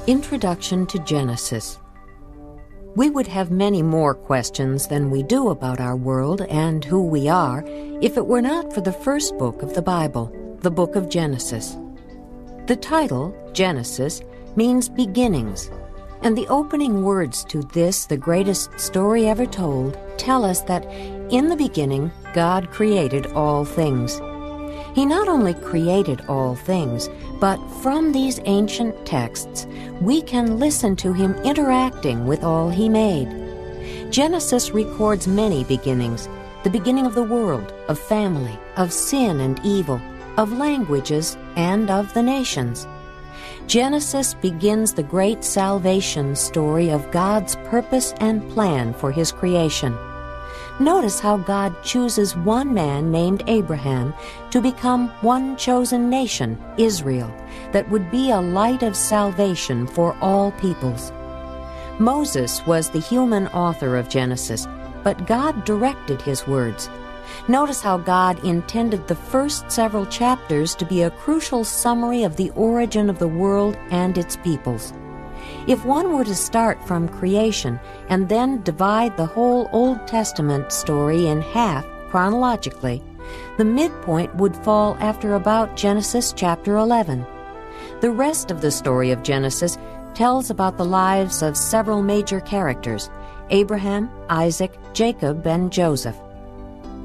Introduction to Genesis. We would have many more questions than we do about our world and who we are if it were not for the first book of the Bible, the book of Genesis. The title, Genesis, means beginnings, and the opening words to this, the greatest story ever told, tell us that in the beginning God created all things. He not only created all things, but from these ancient texts, we can listen to him interacting with all he made. Genesis records many beginnings: the beginning of the world, of family, of sin and evil, of languages, and of the nations. Genesis begins the great salvation story of God's purpose and plan for his creation. Notice how God chooses one man named Abraham to become one chosen nation, Israel, that would be a light of salvation for all peoples. Moses was the human author of Genesis, but God directed his words. Notice how God intended the first several chapters to be a crucial summary of the origin of the world and its peoples. If one were to start from creation and then divide the whole Old Testament story in half chronologically, the midpoint would fall after about Genesis chapter 11. The rest of the story of Genesis tells about the lives of several major characters: Abraham, Isaac, Jacob, and Joseph.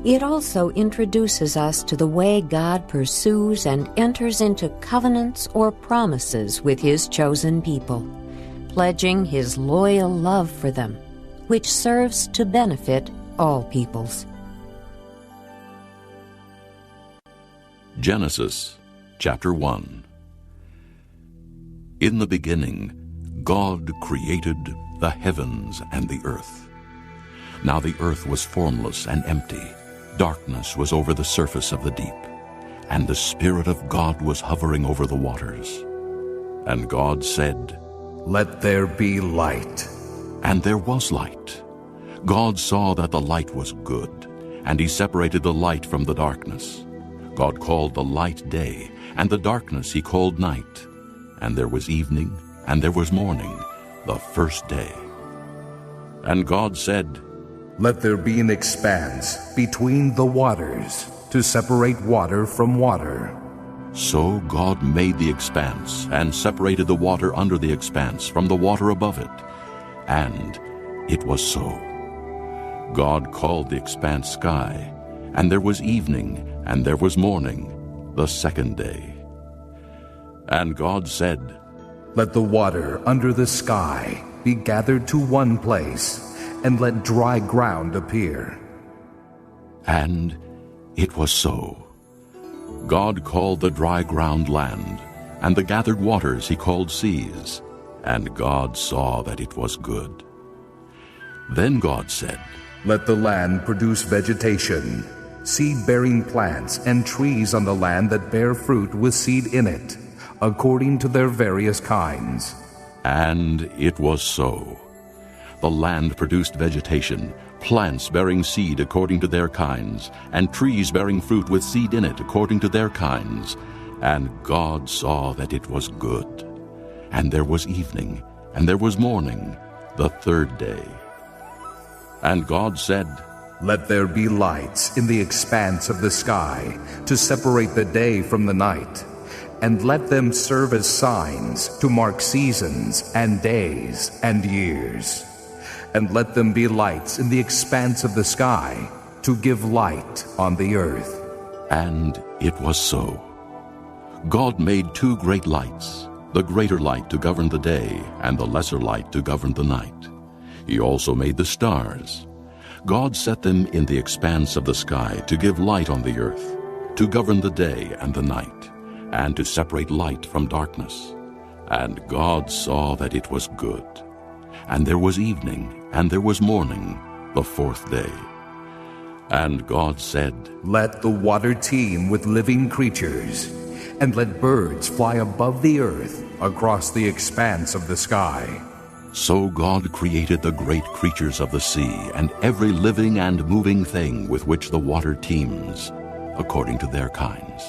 It also introduces us to the way God pursues and enters into covenants or promises with his chosen people, pledging his loyal love for them, which serves to benefit all peoples. Genesis chapter 1. In the beginning, God created the heavens and the earth. Now the earth was formless and empty. Darkness was over the surface of the deep, and the Spirit of God was hovering over the waters. And God said, "Let there be light." And there was light. God saw that the light was good, and he separated the light from the darkness. God called the light day, and the darkness he called night. And there was evening, and there was morning, the first day. And God said, "Let there be an expanse between the waters, to separate water from water." So God made the expanse, and separated the water under the expanse from the water above it. And it was so. God called the expanse sky, and there was evening, and there was morning, the second day. And God said, "Let the water under the sky be gathered to one place, and let dry ground appear." And it was so. God called the dry ground land, and the gathered waters he called seas. And God saw that it was good. Then God said, "Let the land produce vegetation, seed-bearing plants, and trees on the land that bear fruit with seed in it, according to their various kinds." And it was so. The land produced vegetation, plants bearing seed according to their kinds, and trees bearing fruit with seed in it according to their kinds. And God saw that it was good. And there was evening, and there was morning, the third day. And God said, "Let there be lights in the expanse of the sky, to separate the day from the night, and let them serve as signs to mark seasons and days and years. And let them be lights in the expanse of the sky, to give light on the earth." And it was so. God made two great lights, the greater light to govern the day, and the lesser light to govern the night. He also made the stars. God set them in the expanse of the sky to give light on the earth, to govern the day and the night, and to separate light from darkness. And God saw that it was good. And there was evening, and there was morning, the fourth day. And God said, "Let the water teem with living creatures, and let birds fly above the earth across the expanse of the sky." So God created the great creatures of the sea, and every living and moving thing with which the water teems, according to their kinds,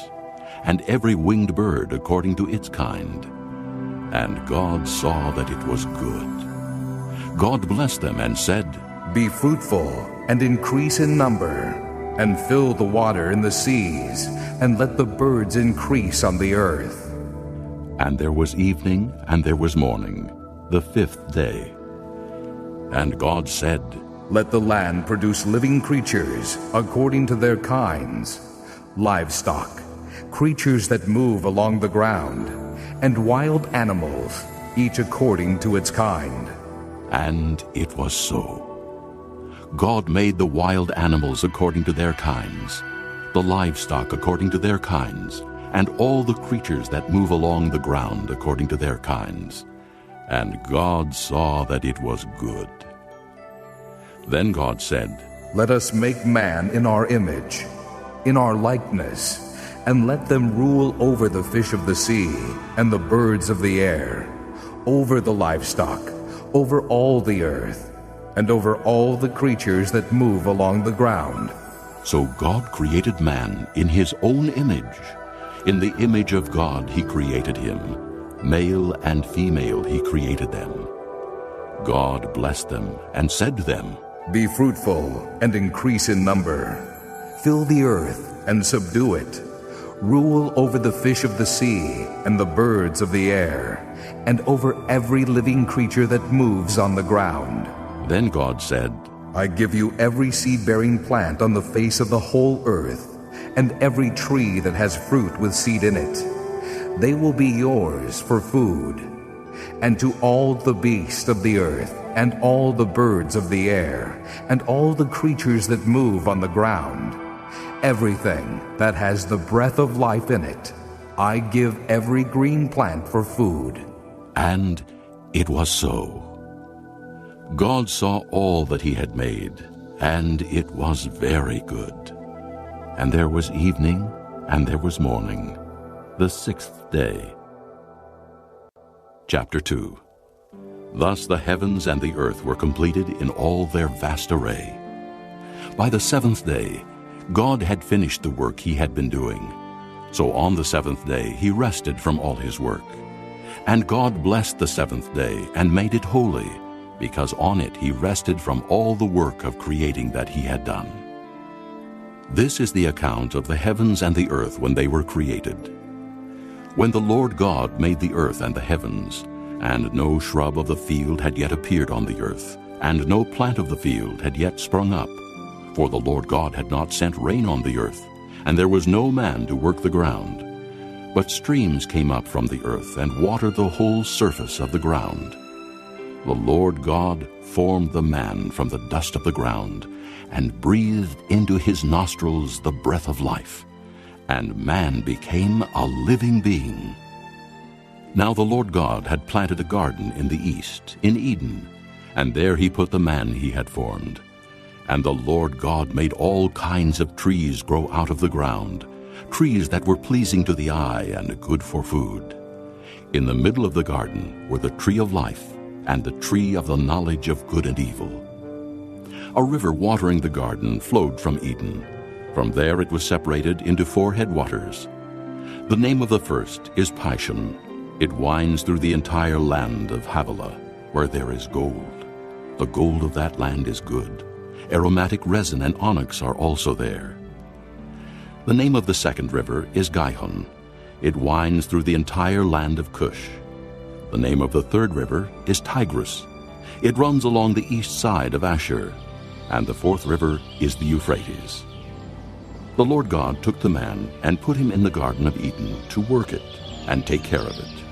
and every winged bird according to its kind. And God saw that it was good. God blessed them and said, Be fruitful and increase in number, and fill the water in the seas, and let the birds increase on the earth. And there was evening and there was morning, the 5th day. And God said, Let the land produce living creatures according to their kinds, livestock, creatures that move along the ground, and wild animals, each according to its kind. And it was so. God made the wild animals according to their kinds, the livestock according to their kinds, and all the creatures that move along the ground according to their kinds. And God saw that it was good. Then God said, Let us make man in our image, in our likeness, and let them rule over the fish of the sea and the birds of the air, over the livestock, over all the earth, and over all the creatures that move along the ground. So God created man in his own image. In the image of God he created him. Male and female he created them. God blessed them and said to them, Be fruitful and increase in number. Fill the earth and subdue it. Rule over the fish of the sea and the birds of the air, and over every living creature that moves on the ground. Then God said, I give you every seed-bearing plant on the face of the whole earth, and every tree that has fruit with seed in it. They will be yours for food. And to all the beasts of the earth, and all the birds of the air, and all the creatures that move on the ground, everything that has the breath of life in it, I give every green plant for food. And it was so. God saw all that he had made, and it was very good. And there was evening, and there was morning, the 6th day. Chapter 2. Thus the heavens and the earth were completed in all their vast array. By the 7th day, God had finished the work he had been doing. So on the 7th day he rested from all his work. And God blessed the 7th day and made it holy, because on it he rested from all the work of creating that he had done. This is the account of the heavens and the earth when they were created. When the Lord God made the earth and the heavens, and no shrub of the field had yet appeared on the earth, and no plant of the field had yet sprung up, for the Lord God had not sent rain on the earth, and there was no man to work the ground. But streams came up from the earth and watered the whole surface of the ground. The Lord God formed the man from the dust of the ground, and breathed into his nostrils the breath of life, and man became a living being. Now the Lord God had planted a garden in the east, in Eden, and there he put the man he had formed. And the Lord God made all kinds of trees grow out of the ground, trees that were pleasing to the eye and good for food. In the middle of the garden were the tree of life and the tree of the knowledge of good and evil. A river watering the garden flowed from Eden. From there it was separated into 4 headwaters. The name of the first is Pishon. It winds through the entire land of Havilah, where there is gold. The gold of that land is good. Aromatic resin and onyx are also there. The name of the second river is Gihon. It winds through the entire land of Cush. The name of the third river is Tigris. It runs along the east side of Ashur. And the fourth river is the Euphrates. The Lord God took the man and put him in the Garden of Eden to work it and take care of it.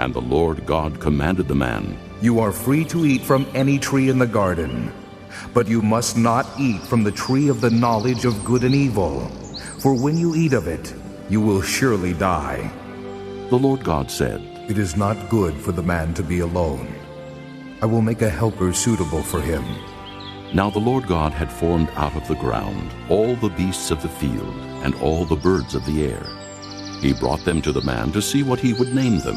And the Lord God commanded the man, You are free to eat from any tree in the garden, but you must not eat from the tree of the knowledge of good and evil, for when you eat of it, you will surely die. The Lord God said, It is not good for the man to be alone. I will make a helper suitable for him. Now the Lord God had formed out of the ground all the beasts of the field and all the birds of the air. He brought them to the man to see what he would name them.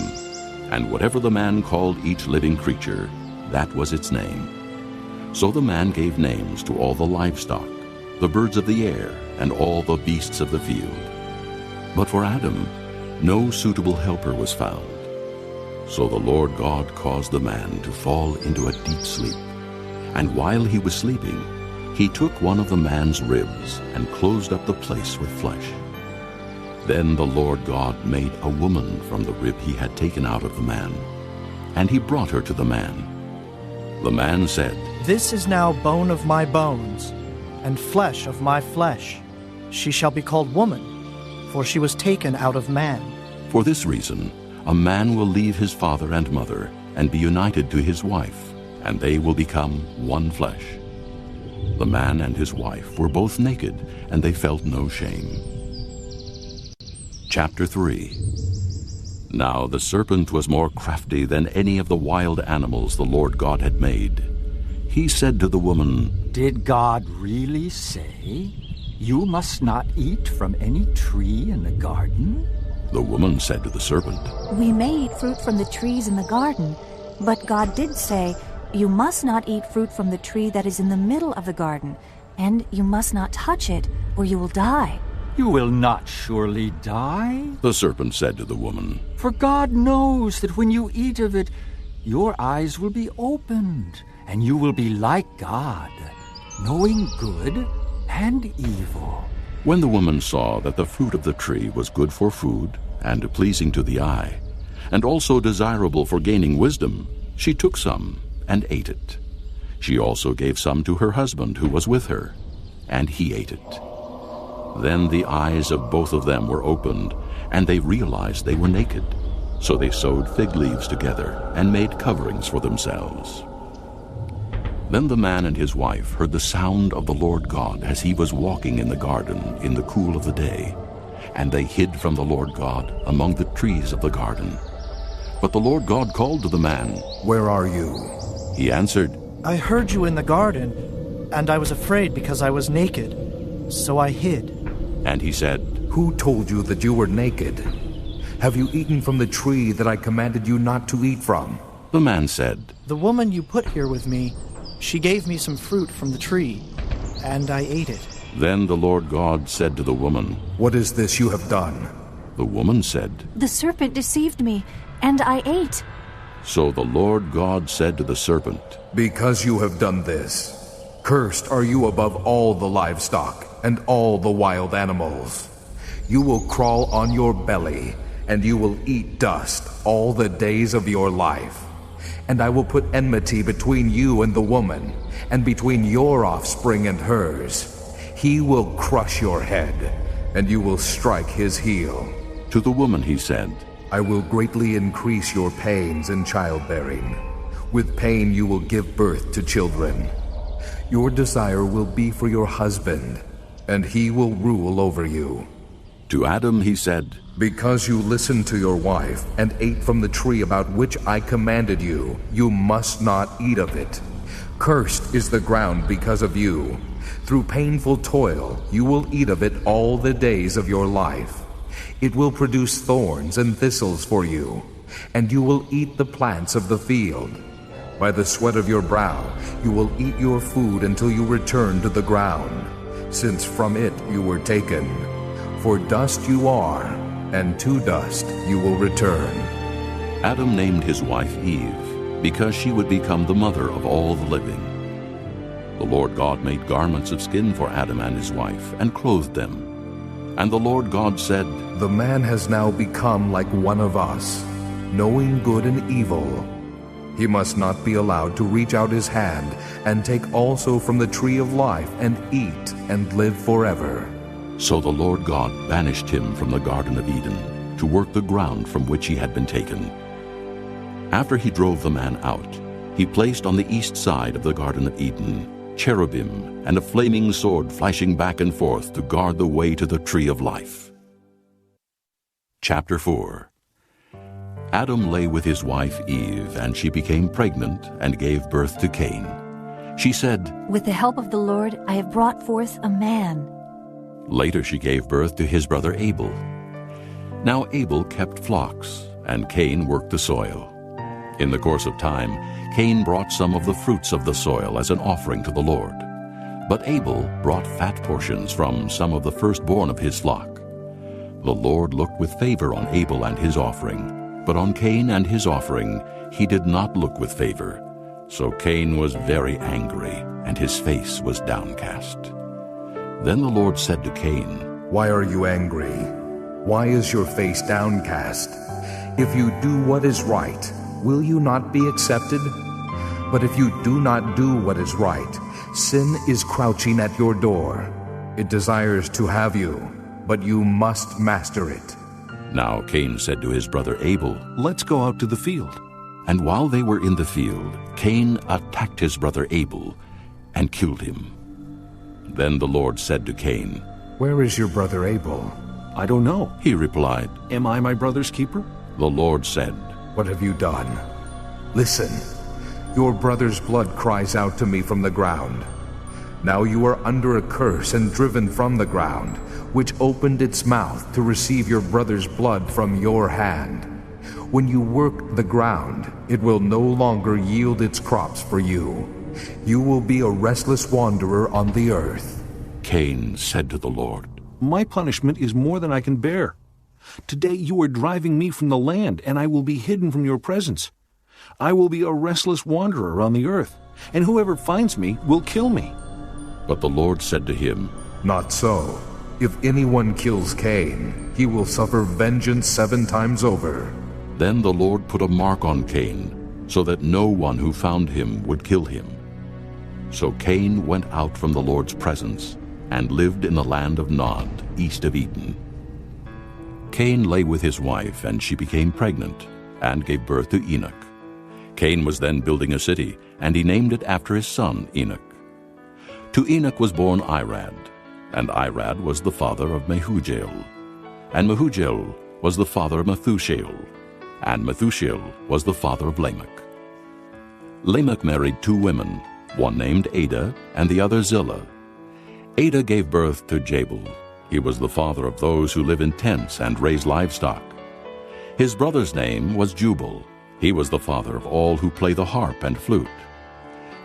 And whatever the man called each living creature, that was its name. So the man gave names to all the livestock, the birds of the air, and all the beasts of the field. But for Adam, no suitable helper was found. So the Lord God caused the man to fall into a deep sleep. And while he was sleeping, he took one of the man's ribs and closed up the place with flesh. Then the Lord God made a woman from the rib he had taken out of the man, and he brought her to the man. The man said, "This is now bone of my bones, and flesh of my flesh. She shall be called woman, for she was taken out of man." For this reason, a man will leave his father and mother and be united to his wife, and they will become one flesh. The man and his wife were both naked, and they felt no shame. Chapter 3. Now the serpent was more crafty than any of the wild animals the Lord God had made. He said to the woman, "Did God really say, 'You must not eat from any tree in the garden'?" The woman said to the serpent, "We may eat fruit from the trees in the garden, but God did say, 'You must not eat fruit from the tree that is in the middle of the garden, and you must not touch it, or you will die.'" "You will not surely die," the serpent said to the woman, "for God knows that when you eat of it, your eyes will be opened, and you will be like God, knowing good and evil." When the woman saw that the fruit of the tree was good for food and pleasing to the eye, and also desirable for gaining wisdom, she took some and ate it. She also gave some to her husband who was with her, and he ate it. Then the eyes of both of them were opened, and they realized they were naked. So they sewed fig leaves together and made coverings for themselves. Then the man and his wife heard the sound of the Lord God as he was walking in the garden in the cool of the day, and they hid from the Lord God among the trees of the garden. But the Lord God called to the man, "Where are you?" He answered, "I heard you in the garden, and I was afraid because I was naked, so I hid." And he said, "Who told you that you were naked? Have you eaten from the tree that I commanded you not to eat from?" The man said, "The woman you put here with me, she gave me some fruit from the tree, and I ate it." Then the Lord God said to the woman, "What is this you have done?" The woman said, "The serpent deceived me, and I ate." So the Lord God said to the serpent, "Because you have done this, cursed are you above all the livestock and all the wild animals. You will crawl on your belly, and you will eat dust all the days of your life. And I will put enmity between you and the woman, and between your offspring and hers. He will crush your head, and you will strike his heel." To the woman he said, "I will greatly increase your pains in childbearing. With pain you will give birth to children. Your desire will be for your husband, and he will rule over you." To Adam he said, "Because you listened to your wife and ate from the tree about which I commanded you, you must not eat of it. Cursed is the ground because of you. Through painful toil you will eat of it all the days of your life. It will produce thorns and thistles for you, and you will eat the plants of the field. By the sweat of your brow you will eat your food until you return to the ground, since from it you were taken. For dust you are, and to dust you will return." Adam named his wife Eve, because she would become the mother of all the living. The Lord God made garments of skin for Adam and his wife, and clothed them. And the Lord God said, "The man has now become like one of us, knowing good and evil. He must not be allowed to reach out his hand and take also from the tree of life and eat and live forever." So the Lord God banished him from the Garden of Eden to work the ground from which he had been taken. After he drove the man out, he placed on the east side of the Garden of Eden cherubim and a flaming sword flashing back and forth to guard the way to the tree of life. Chapter 4. Adam lay with his wife Eve, and she became pregnant and gave birth to Cain. She said, "With the help of the Lord, I have brought forth a man." Later she gave birth to his brother Abel. Now Abel kept flocks, and Cain worked the soil. In the course of time, Cain brought some of the fruits of the soil as an offering to the Lord. But Abel brought fat portions from some of the firstborn of his flock. The Lord looked with favor on Abel and his offering, But on Cain and his offering he did not look with favor. So Cain was very angry, and his face was downcast. Then the Lord said to Cain, Why are you angry? Why is your face downcast? If you do what is right, will you not be accepted? But if you do not do what is right, sin is crouching at your door. It desires to have you, but you must master it. Now Cain said to his brother Abel, Let's go out to the field. And while they were in the field, Cain attacked his brother Abel and killed him. Then the Lord said to Cain, Where is your brother Abel? I don't know. He replied, Am I my brother's keeper? The Lord said, What have you done? Listen, your brother's blood cries out to me from the ground. Now you are under a curse and driven from the ground, which opened its mouth to receive your brother's blood from your hand. When you work the ground, it will no longer yield its crops for you. You will be a restless wanderer on the earth. Cain said to the Lord, My punishment is more than I can bear. Today you are driving me from the land, and I will be hidden from your presence. I will be a restless wanderer on the earth, and whoever finds me will kill me. But the Lord said to him, Not so. If anyone kills Cain, he will suffer vengeance 7 times over. Then the Lord put a mark on Cain, so that no one who found him would kill him. So Cain went out from the Lord's presence and lived in the land of Nod, east of Eden. Cain lay with his wife, and she became pregnant and gave birth to Enoch. Cain was then building a city, and he named it after his son Enoch. To Enoch was born Irad, and Irad was the father of Mehujael. And Mehujael was the father of Methushael, and Methushael was the father of Lamech. Lamech married 2 women, one named Ada and the other Zillah. Ada gave birth to Jabal. He was the father of those who live in tents and raise livestock. His brother's name was Jubal. He was the father of all who play the harp and flute.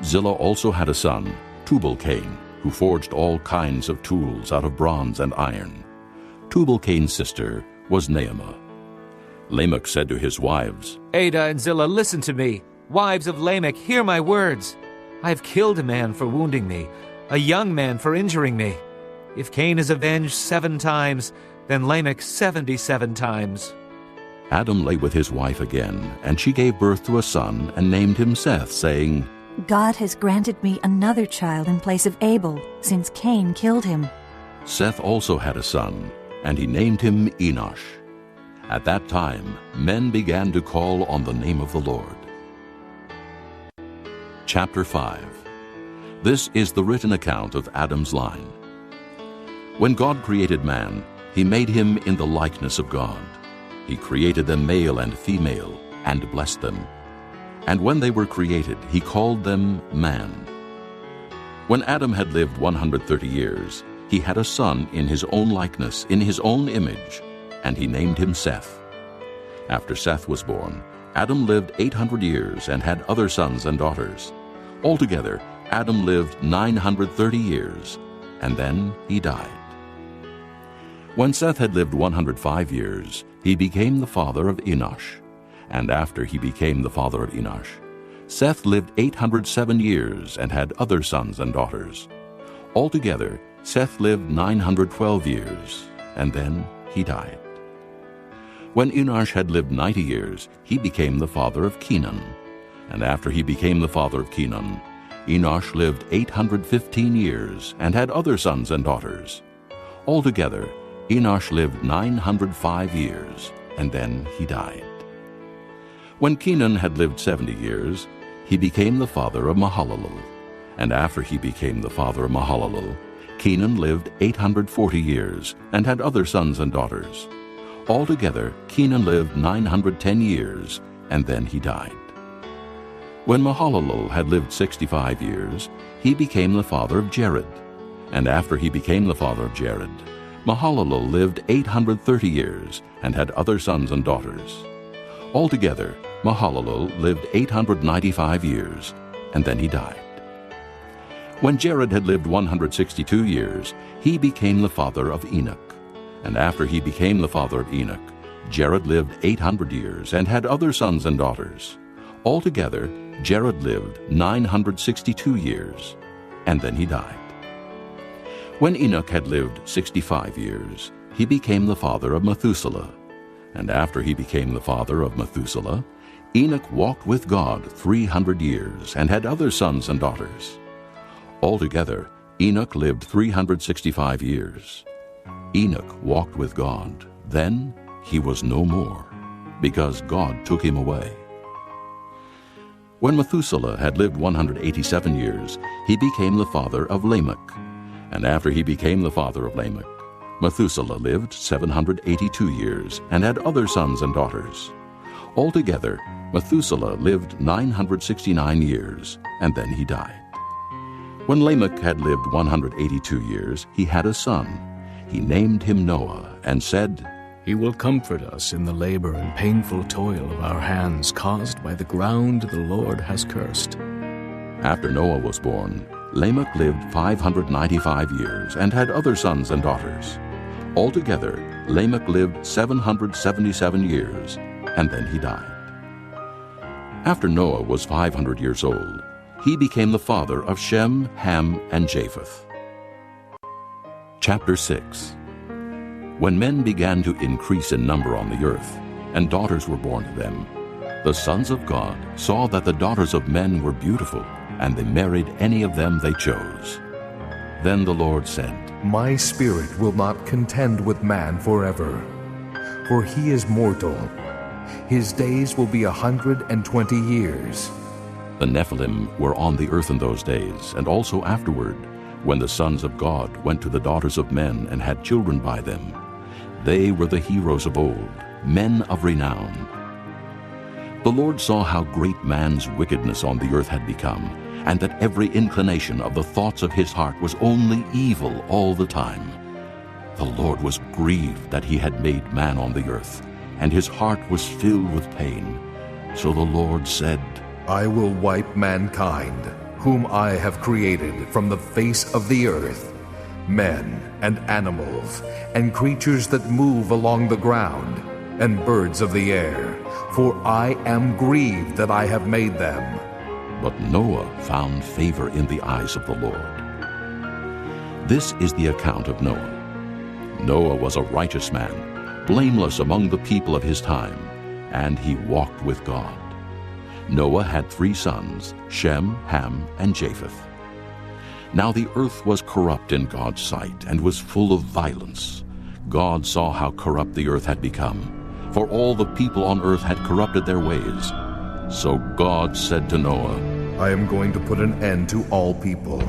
Zillah also had a son, Tubal-Cain, who forged all kinds of tools out of bronze and iron. Tubal-Cain's sister was Naamah. Lamech said to his wives, Ada and Zillah, listen to me. Wives of Lamech, hear my words. I have killed a man for wounding me, a young man for injuring me. If Cain is avenged 7 times, then Lamech 77 times. Adam lay with his wife again, and she gave birth to a son and named him Seth, saying, God has granted me another child in place of Abel, since Cain killed him. Seth also had a son, and he named him Enosh. At that time, men began to call on the name of the Lord. Chapter 5. This is the written account of Adam's line. When God created man, he made him in the likeness of God. He created them male and female, and blessed them. And when they were created, he called them man. When Adam had lived 130 years, he had a son in his own likeness, in his own image, and he named him Seth. After Seth was born, Adam lived 800 years and had other sons and daughters. Altogether, Adam lived 930 years, and then he died. When Seth had lived 105 years, he became the father of Enosh. And after he became the father of Enosh, Seth lived 807 years and had other sons and daughters. Altogether, Seth lived 912 years, and then he died. When Enosh had lived 90 years, he became the father of Kenan. And after he became the father of Kenan, Enosh lived 815 years and had other sons and daughters. Altogether, Enosh lived 905 years, and then he died. When Kenan had lived 70 years, he became the father of Mahalalel. And after he became the father of Mahalalel, Kenan lived 840 years and had other sons and daughters. Altogether, Kenan lived 910 years, and then he died. When Mahalalel had lived 65 years, he became the father of Jared. And after he became the father of Jared, Mahalalel lived 830 years and had other sons and daughters. Altogether, Mahalalel lived 895 years, and then he died. When Jared had lived 162 years, he became the father of Enoch. And after he became the father of Enoch, Jared lived 800 years and had other sons and daughters. Altogether, Jared lived 962 years, and then he died. When Enoch had lived 65 years, he became the father of Methuselah. And after he became the father of Methuselah, Enoch walked with God 300 years and had other sons and daughters. Altogether, Enoch lived 365 years. Enoch walked with God. Then he was no more, because God took him away. When Methuselah had lived 187 years, he became the father of Lamech. And after he became the father of Lamech, Methuselah lived 782 years and had other sons and daughters. Altogether, Methuselah lived 969 years, and then he died. When Lamech had lived 182 years, he had a son. He named him Noah and said, He will comfort us in the labor and painful toil of our hands caused by the ground the Lord has cursed. After Noah was born, Lamech lived 595 years and had other sons and daughters. Altogether, Lamech lived 777 years, and then he died. After Noah was 500 years old, he became the father of Shem, Ham, and Japheth. Chapter 6. When men began to increase in number on the earth, and daughters were born to them, the sons of God saw that the daughters of men were beautiful, and they married any of them they chose. Then the Lord said, My spirit will not contend with man forever, for he is mortal. His days will be 120 years. The Nephilim were on the earth in those days, and also afterward, when the sons of God went to the daughters of men and had children by them. They were the heroes of old, men of renown. The Lord saw how great man's wickedness on the earth had become, and that every inclination of the thoughts of his heart was only evil all the time. The Lord was grieved that he had made man on the earth, and his heart was filled with pain. So the Lord said, I will wipe mankind, whom I have created from the face of the earth, men and animals, and creatures that move along the ground, and birds of the air, for I am grieved that I have made them. But Noah found favor in the eyes of the Lord. This is the account of Noah. Noah was a righteous man, blameless among the people of his time, and he walked with God. Noah had 3 sons, Shem, Ham, and Japheth. Now the earth was corrupt in God's sight, and was full of violence. God saw how corrupt the earth had become, for all the people on earth had corrupted their ways. So God said to Noah, I am going to put an end to all people,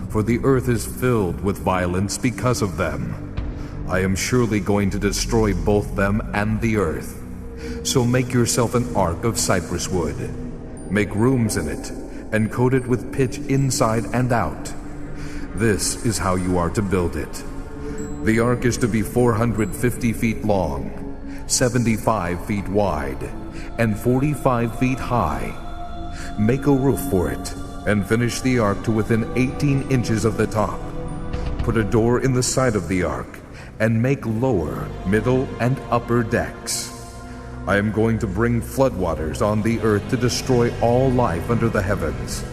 for the earth is filled with violence because of them. I am surely going to destroy both them and the earth. So make yourself an ark of cypress wood. Make rooms in it, and coat it with pitch inside and out. This is how you are to build it. The ark is to be 450 feet long, 75 feet wide, and 45 feet high. Make a roof for it, and finish the ark to within 18 inches of the top. Put a door in the side of the ark, and make lower, middle, and upper decks. I am going to bring floodwaters on the earth to destroy all life under the heavens,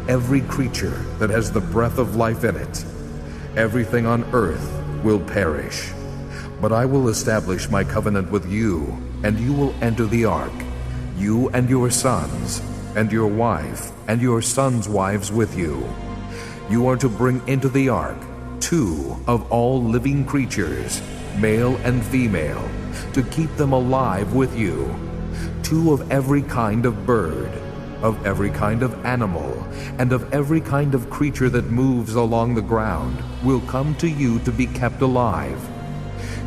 every creature that has the breath of life in it. Everything on earth will perish. But I will establish my covenant with you, and you will enter the ark, you and your sons, and your wife, and your sons' wives with you. You are to bring into the ark 2 of all living creatures, male and female, to keep them alive with you. 2 of every kind of bird, of every kind of animal, and of every kind of creature that moves along the ground will come to you to be kept alive.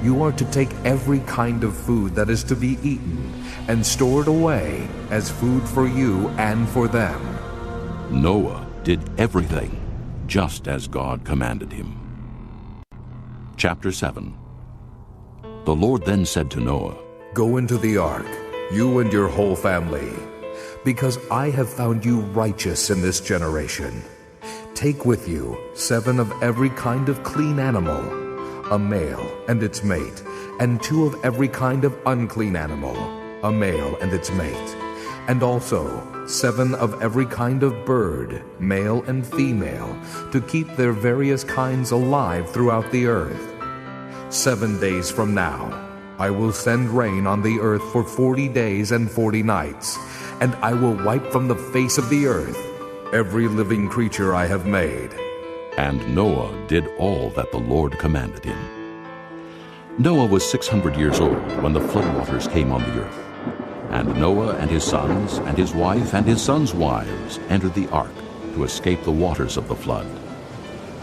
You are to take every kind of food that is to be eaten and store it away as food for you and for them. Noah did everything just as God commanded him. Chapter 7. The Lord then said to Noah, Go into the ark, you and your whole family, because I have found you righteous in this generation. Take with you 7 of every kind of clean animal, a male and its mate, and 2 of every kind of unclean animal, a male and its mate, and also 7 of every kind of bird, male and female, to keep their various kinds alive throughout the earth. 7 days from now, I will send rain on the earth for 40 days and 40 nights, and I will wipe from the face of the earth every living creature I have made. And Noah did all that the Lord commanded him. Noah was 600 years old when the floodwaters came on the earth. And Noah and his sons and his wife and his sons' wives entered the ark to escape the waters of the flood.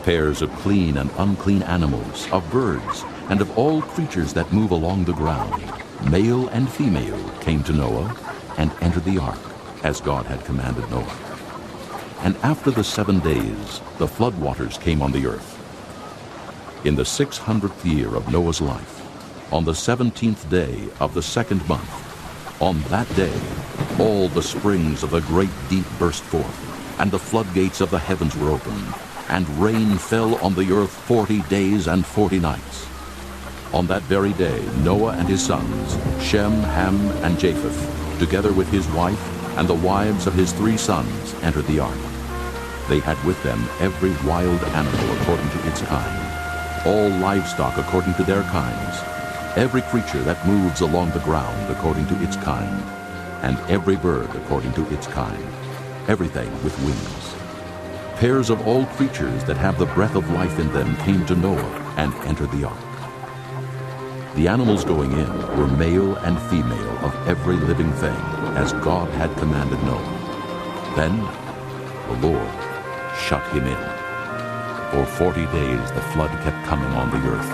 Pairs of clean and unclean animals, of birds, and of all creatures that move along the ground, male and female, came to Noah and entered the ark, as God had commanded Noah. And after the 7 days, the floodwaters came on the earth. In the 600th year of Noah's life, on the 17th day of the 2nd month, on that day, all the springs of the great deep burst forth, and the floodgates of the heavens were opened, and rain fell on the earth 40 days and 40 nights. On that very day, Noah and his sons, Shem, Ham, and Japheth, together with his wife and the wives of his 3 sons, entered the ark. They had with them every wild animal according to its kind, all livestock according to their kinds, every creature that moves along the ground according to its kind, and every bird according to its kind, everything with wings. Pairs of all creatures that have the breath of life in them came to Noah and entered the ark. The animals going in were male and female of every living thing, as God had commanded Noah. Then the Lord shut him in. For 40 days the flood kept coming on the earth,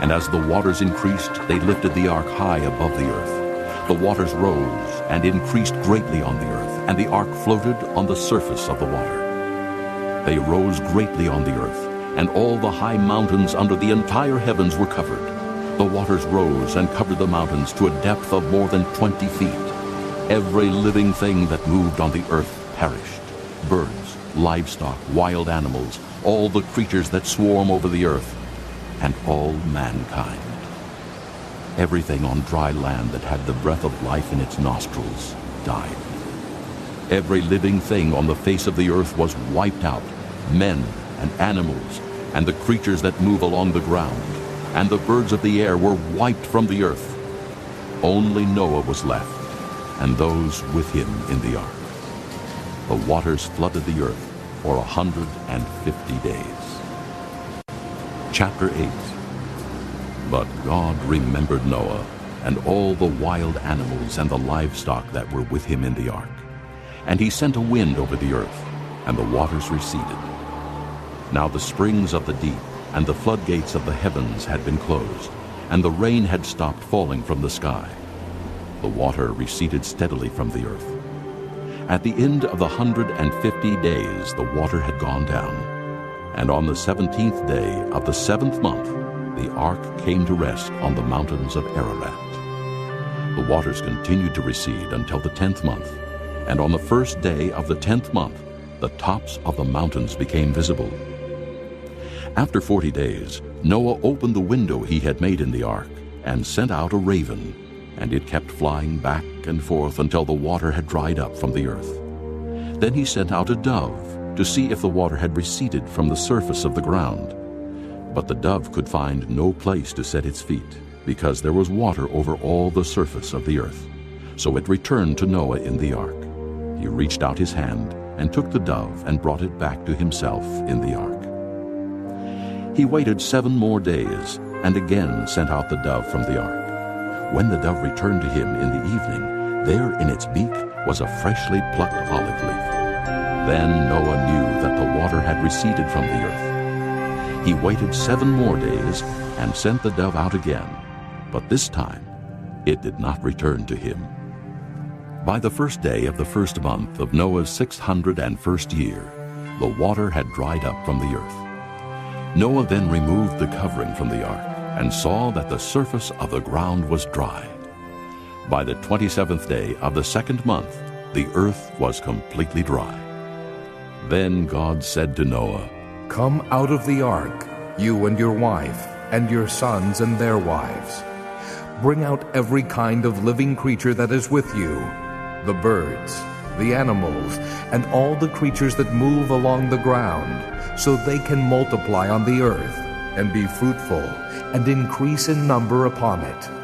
and as the waters increased, they lifted the ark high above the earth. The waters rose and increased greatly on the earth, and the ark floated on the surface of the water. They rose greatly on the earth, and all the high mountains under the entire heavens were covered. The waters rose and covered the mountains to a depth of more than 20 feet. Every living thing that moved on the earth perished: birds, livestock, wild animals, all the creatures that swarm over the earth, and all mankind. Everything on dry land that had the breath of life in its nostrils died. Every living thing on the face of the earth was wiped out, men and animals, and the creatures that move along the ground, and the birds of the air were wiped from the earth. Only Noah was left, and those with him in the ark. The waters flooded the earth for 150 days. Chapter 8. But God remembered Noah and all the wild animals and the livestock that were with him in the ark. And he sent a wind over the earth, and the waters receded. Now the springs of the deep and the floodgates of the heavens had been closed, and the rain had stopped falling from the sky. The water receded steadily from the earth. At the end of the 150 days the water had gone down, and on the 17th day of the 7th month the ark came to rest on the mountains of Ararat. The waters continued to recede until the 10th month, and on the 1st day of the 10th month the tops of the mountains became visible. After 40 days, Noah opened the window he had made in the ark and sent out a raven, and it kept flying back and forth until the water had dried up from the earth. Then he sent out a dove to see if the water had receded from the surface of the ground. But the dove could find no place to set its feet, because there was water over all the surface of the earth. So it returned to Noah in the ark. He reached out his hand and took the dove and brought it back to himself in the ark. He waited 7 more days and again sent out the dove from the ark. When the dove returned to him in the evening, there in its beak was a freshly plucked olive leaf. Then Noah knew that the water had receded from the earth. He waited 7 more days and sent the dove out again, but this time it did not return to him. By the 1st day of the 1st month of Noah's 601st year, the water had dried up from the earth. Noah then removed the covering from the ark and saw that the surface of the ground was dry. By the 27th day of the 2nd month, the earth was completely dry. Then God said to Noah, "Come out of the ark, you and your wife, and your sons and their wives. bring out every kind of living creature that is with you, the birds, the animals, and all the creatures that move along the ground, so they can multiply on the earth, and be fruitful, and increase in number upon it.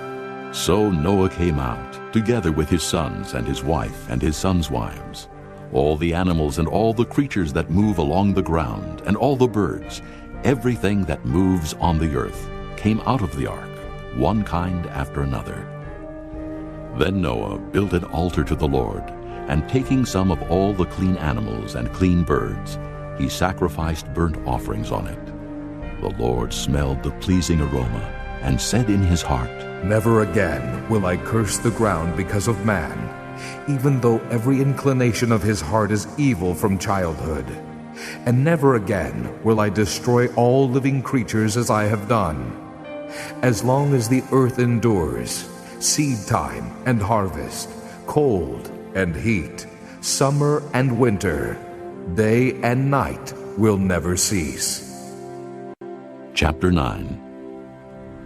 So Noah came out, together with his sons and his wife and his sons' wives. All the animals and all the creatures that move along the ground, and all the birds, everything that moves on the earth, came out of the ark, one kind after another. Then Noah built an altar to the Lord, and taking some of all the clean animals and clean birds, he sacrificed burnt offerings on it. The Lord smelled the pleasing aroma, and said in his heart, Never again will I curse the ground because of man, even though every inclination of his heart is evil from childhood. And never again will I destroy all living creatures as I have done. As long as the earth endures, seed time and harvest, cold and heat, summer and winter, day and night will never cease. Chapter 9.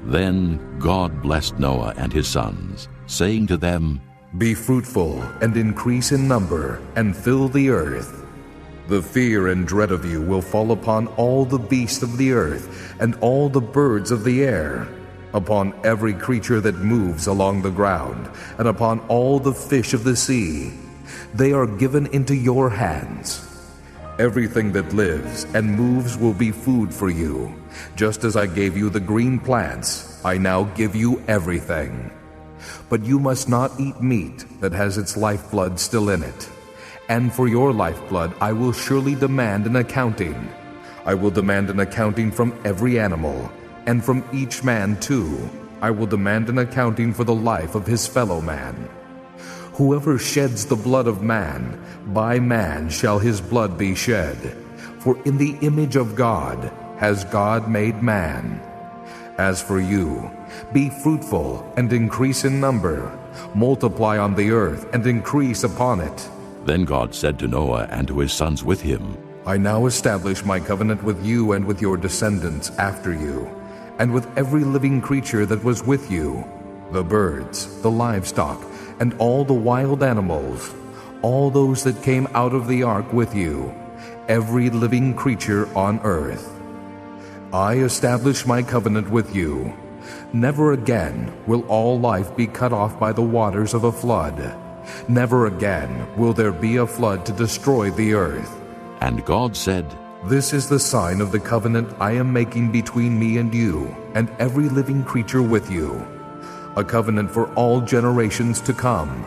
Then God blessed Noah and his sons, saying to them, Be fruitful and increase in number, and fill the earth. The fear and dread of you will fall upon all the beasts of the earth, and all the birds of the air, upon every creature that moves along the ground, and upon all the fish of the sea. They are given into your hands. Everything that lives and moves will be food for you. Just as I gave you the green plants, I now give you everything. But you must not eat meat that has its lifeblood still in it. And for your lifeblood I will surely demand an accounting. I will demand an accounting from every animal, and from each man too. I will demand an accounting for the life of his fellow man. Whoever sheds the blood of man, by man shall his blood be shed. For in the image of God has God made man. As for you, be fruitful and increase in number. Multiply on the earth and increase upon it. Then God said to Noah and to his sons with him, I now establish my covenant with you and with your descendants after you, and with every living creature that was with you, the birds, the livestock, and all the wild animals, all those that came out of the ark with you, every living creature on earth. I establish my covenant with you. Never again will all life be cut off by the waters of a flood. Never again will there be a flood to destroy the earth. And God said, This is the sign of the covenant I am making between me and you, and every living creature with you, a covenant for all generations to come.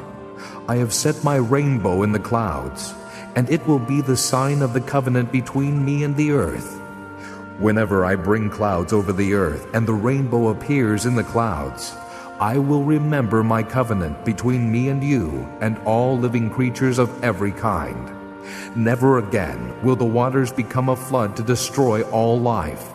I have set my rainbow in the clouds, and it will be the sign of the covenant between me and the earth. Whenever I bring clouds over the earth, and the rainbow appears in the clouds, I will remember my covenant between me and you, and all living creatures of every kind. Never again will the waters become a flood to destroy all life.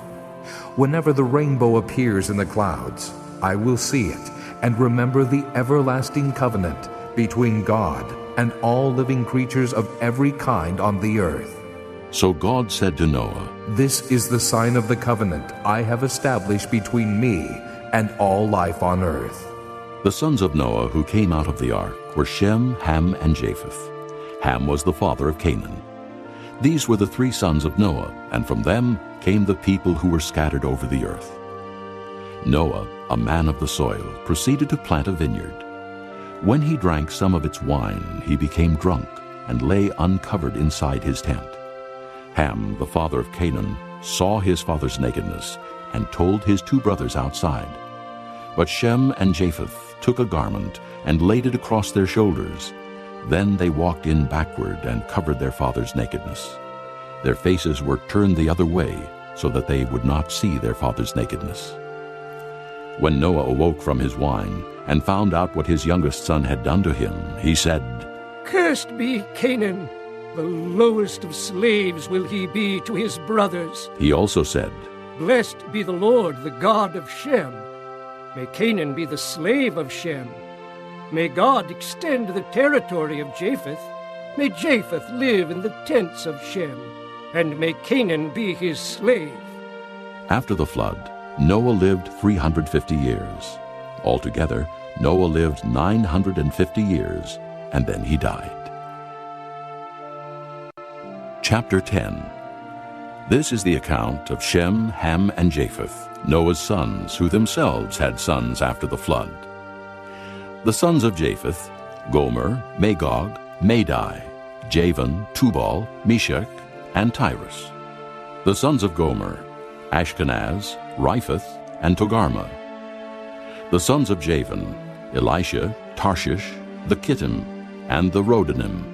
Whenever the rainbow appears in the clouds, I will see it, and remember the everlasting covenant between God and all living creatures of every kind on the earth. So God said to Noah, This is the sign of the covenant I have established between me and all life on earth. The sons of Noah who came out of the ark were Shem, Ham, and Japheth. Ham was the father of Canaan. These were the three sons of Noah, and from them came the people who were scattered over the earth. Noah, a man of the soil, proceeded to plant a vineyard. When he drank some of its wine, he became drunk and lay uncovered inside his tent. Ham, the father of Canaan, saw his father's nakedness and told his two brothers outside. But Shem and Japheth took a garment and laid it across their shoulders. Then they walked in backward and covered their father's nakedness. Their faces were turned the other way so that they would not see their father's nakedness. When Noah awoke from his wine and found out what his youngest son had done to him, he said, Cursed be Canaan! The lowest of slaves will he be to his brothers. He also said, Blessed be the Lord, the God of Shem. May Canaan be the slave of Shem. May God extend the territory of Japheth. May Japheth live in the tents of Shem. And may Canaan be his slave. After the flood, Noah lived 350 years. Altogether, Noah lived 950 years, and then he died. Chapter 10. This is the account of Shem, Ham, and Japheth, Noah's sons, who themselves had sons after the flood. The sons of Japheth: Gomer, Magog, Madai, Javan, Tubal, Meshach, and Tyrus. The sons of Gomer: Ashkenaz, Riphath, and Togarmah. The sons of Javan: Elisha, Tarshish, the Kittim, and the Rodanim.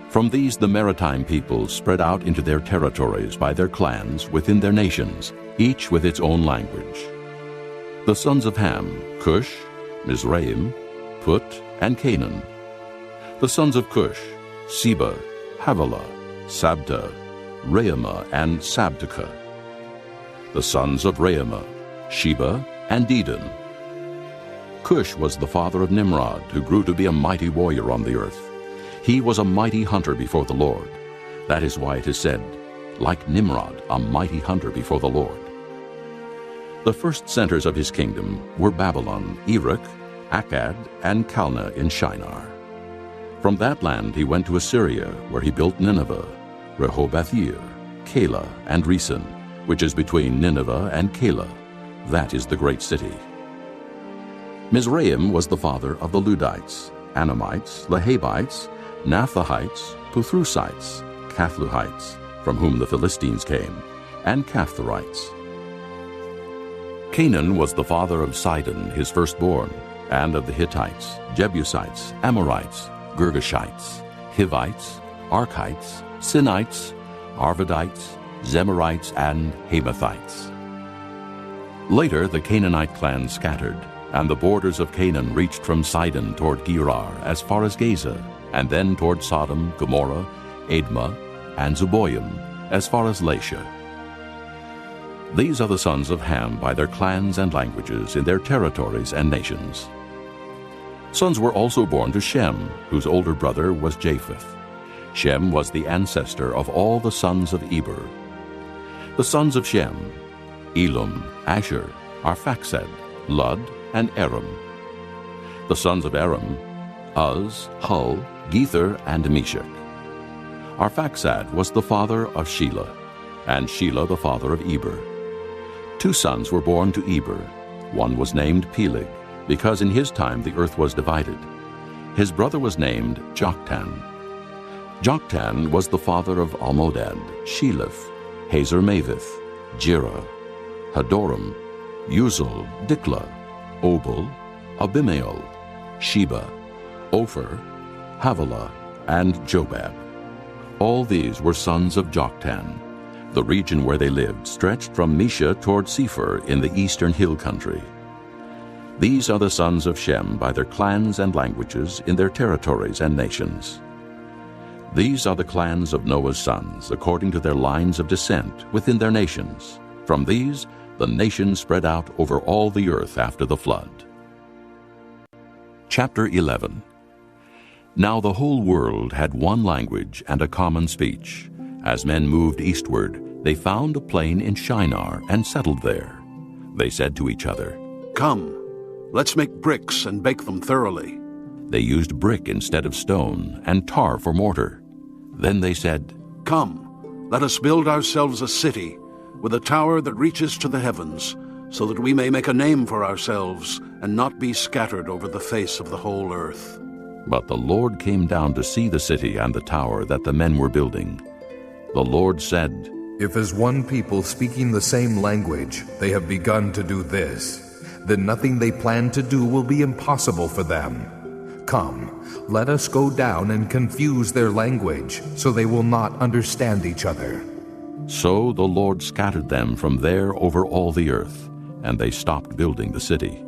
From these the maritime peoples spread out into their territories by their clans within their nations, each with its own language. The sons of Ham: Cush, Mizraim, Put, and Canaan. The sons of Cush: Seba, Havilah, Sabta, Reumah, and Sabteka. The sons of Reumah: Sheba and Dedan. Cush was the father of Nimrod, who grew to be a mighty warrior on the earth. He was a mighty hunter before the Lord. That is why it is said, like Nimrod, a mighty hunter before the Lord. The first centers of his kingdom were Babylon, Erech, Akkad, and Calneh in Shinar. From that land he went to Assyria, where he built Nineveh, Rehoboth-ir, Calah, and Resen, which is between Nineveh and Calah. That is the great city. Mizraim was the father of the Ludites, Anamites, Lehabites, Naphtalites, Puthrusites, Cathluhites, from whom the Philistines came, and Caphtorites. Canaan was the father of Sidon, his firstborn, and of the Hittites, Jebusites, Amorites, Girgashites, Hivites, Archites, Sinites, Arvadites, Zemarites, and Hamathites. Later the Canaanite clans scattered, and the borders of Canaan reached from Sidon toward Gerar as far as Gaza, and then toward Sodom, Gomorrah, Admah, and Zeboim as far as Lasha. These are the sons of Ham by their clans and languages in their territories and nations. Sons were also born to Shem, whose older brother was Japheth. Shem was the ancestor of all the sons of Eber. The sons of Shem: Elam, Asher, Arphaxad, Lud, and Aram. The sons of Aram: Uz, Hul, Gether, and Meshach. Arphaxad was the father of Shelah, and Shelah the father of Eber. 2 sons were born to Eber. One was named Peleg, because in his time the earth was divided. His brother was named Joktan. Joktan was the father of Almodad, Sheleph, Hazar-Maveth, Jirah, Hadoram, Uzal, Diklah, Obal, Abimael, Sheba, Ophir, Havilah, and Jobab. All these were sons of Joktan. The region where they lived stretched from Mesha toward Sephir in the eastern hill country. These are the sons of Shem by their clans and languages in their territories and nations. These are the clans of Noah's sons, according to their lines of descent within their nations. From these, the nations spread out over all the earth after the flood. Chapter 11. Now the whole world had one language and a common speech. As men moved eastward, they found a plain in Shinar and settled there. They said to each other, "Come, let's make bricks and bake them thoroughly." They used brick instead of stone, and tar for mortar. Then they said, "Come, let us build ourselves a city, with a tower that reaches to the heavens, so that we may make a name for ourselves, and not be scattered over the face of the whole earth." But the Lord came down to see the city and the tower that the men were building. The Lord said, "If as one people speaking the same language they have begun to do this, then nothing they plan to do will be impossible for them. Come, let us go down and confuse their language, so they will not understand each other." So the Lord scattered them from there over all the earth, and they stopped building the city.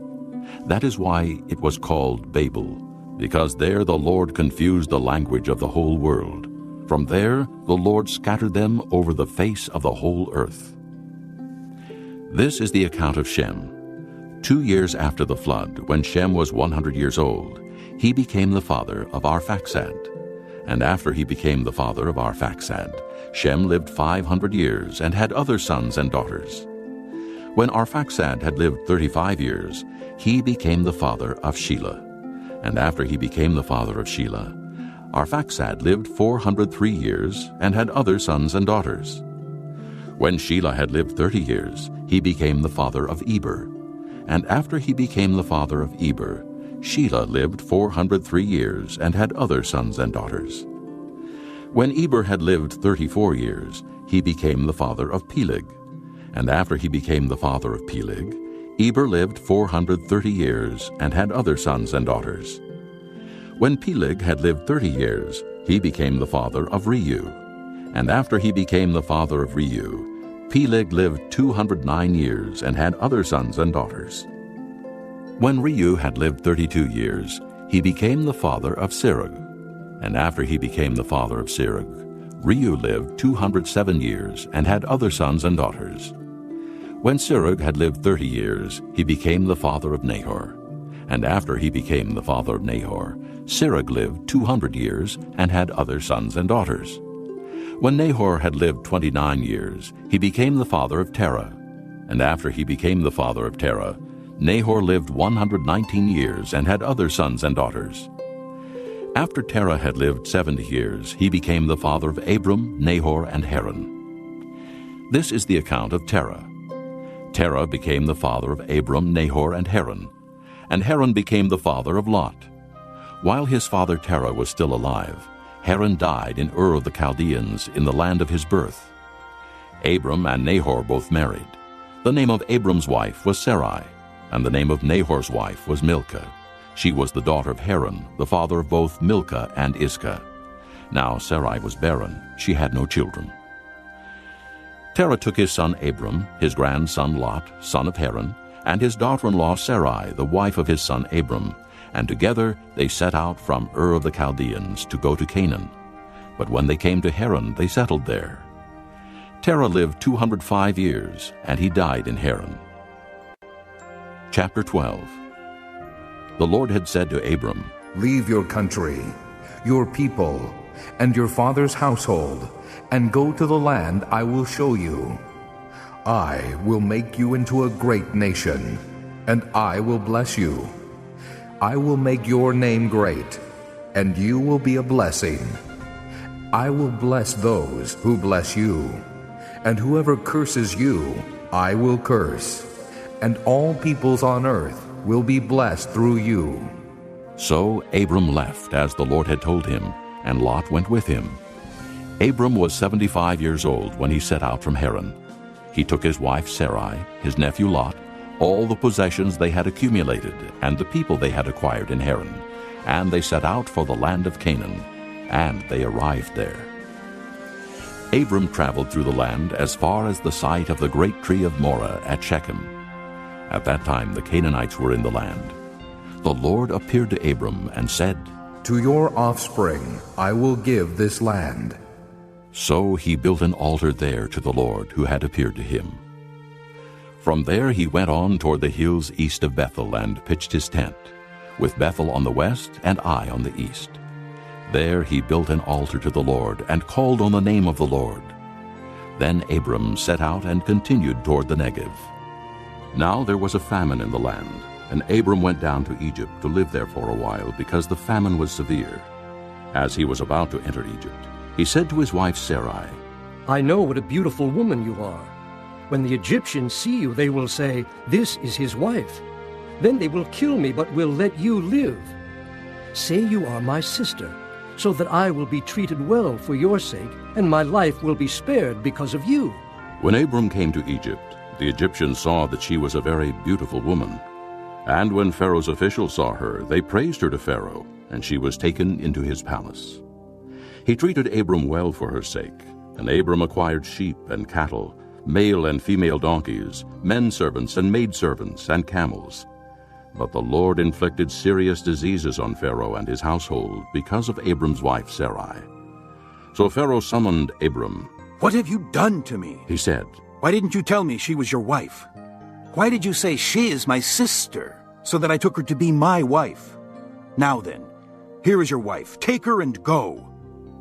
That is why it was called Babel, because there the Lord confused the language of the whole world. From there the Lord scattered them over the face of the whole earth. This is the account of Shem. 2 years after the flood, when Shem was 100 years old, he became the father of Arphaxad. And after he became the father of Arphaxad, Shem lived 500 years and had other sons and daughters. When Arphaxad had lived 35 years, he became the father of Shelah. And after he became the father of Shelah, Arphaxad lived 403 years and had other sons and daughters. When Shelah had lived 30 years, he became the father of Eber. And after he became the father of Eber, Shelah lived 403 years and had other sons and daughters. When Eber had lived 34 years, he became the father of Peleg. And after he became the father of Peleg, Eber lived 430 years and had other sons and daughters. When Peleg had lived 30 years, he became the father of Reu. And after he became the father of Reu, Peleg lived 209 years and had other sons and daughters. When Reu had lived 32 years, he became the father of Serug. And after he became the father of Serug, Reu lived 207 years and had other sons and daughters. When Serug had lived 30 years, he became the father of Nahor. And after he became the father of Nahor, Serug lived 200 years and had other sons and daughters. When Nahor had lived 29 years, he became the father of Terah. And after he became the father of Terah, Nahor lived 119 years and had other sons and daughters. After Terah had lived 70 years, he became the father of Abram, Nahor, and Haran. This is the account of Terah. Terah became the father of Abram, Nahor, and Haran. And Haran became the father of Lot. While his father Terah was still alive, Haran died in Ur of the Chaldeans in the land of his birth. Abram and Nahor both married. The name of Abram's wife was Sarai, and the name of Nahor's wife was Milcah. She was the daughter of Haran, the father of both Milcah and Iscah. Now Sarai was barren; she had no children. Terah took his son Abram, his grandson Lot, son of Haran, and his daughter-in-law Sarai, the wife of his son Abram, and together they set out from Ur of the Chaldeans to go to Canaan. But when they came to Haran, they settled there. Terah lived 205 years, and he died in Haran. Chapter 12. The Lord had said to Abram, Leave your country, your people, and your father's household, and go to the land I will show you. I will make you into a great nation, and I will bless you. I will make your name great, and you will be a blessing. I will bless those who bless you, and whoever curses you, I will curse, and all peoples on earth will be blessed through you. So Abram left, as the Lord had told him, and Lot went with him. Abram was 75 years old when he set out from Haran. He took his wife Sarai, his nephew Lot, all the possessions they had accumulated, and the people they had acquired in Haran, and they set out for the land of Canaan, and they arrived there. Abram traveled through the land as far as the site of the great tree of Moreh at Shechem. At that time the Canaanites were in the land. The Lord appeared to Abram and said, To your offspring I will give this land. So he built an altar there to the Lord who had appeared to him. From there he went on toward the hills east of Bethel and pitched his tent, with Bethel on the west and Ai on the east. There he built an altar to the Lord and called on the name of the Lord. Then Abram set out and continued toward the Negev. Now there was a famine in the land, and Abram went down to Egypt to live there for a while, because the famine was severe. As he was about to enter Egypt, he said to his wife Sarai, I know what a beautiful woman you are. When the Egyptians see you, they will say, This is his wife. Then they will kill me, but will let you live. Say you are my sister, so that I will be treated well for your sake, and my life will be spared because of you. When Abram came to Egypt, the Egyptians saw that she was a very beautiful woman. And when Pharaoh's officials saw her, they praised her to Pharaoh, and she was taken into his palace. He treated Abram well for her sake, and Abram acquired sheep and cattle, male and female donkeys, men servants and maidservants, and camels. But the Lord inflicted serious diseases on Pharaoh and his household because of Abram's wife Sarai. So Pharaoh summoned Abram. What have you done to me? He said, Why didn't you tell me she was your wife? Why did you say she is my sister, so that I took her to be my wife? Now then, here is your wife. Take her and go.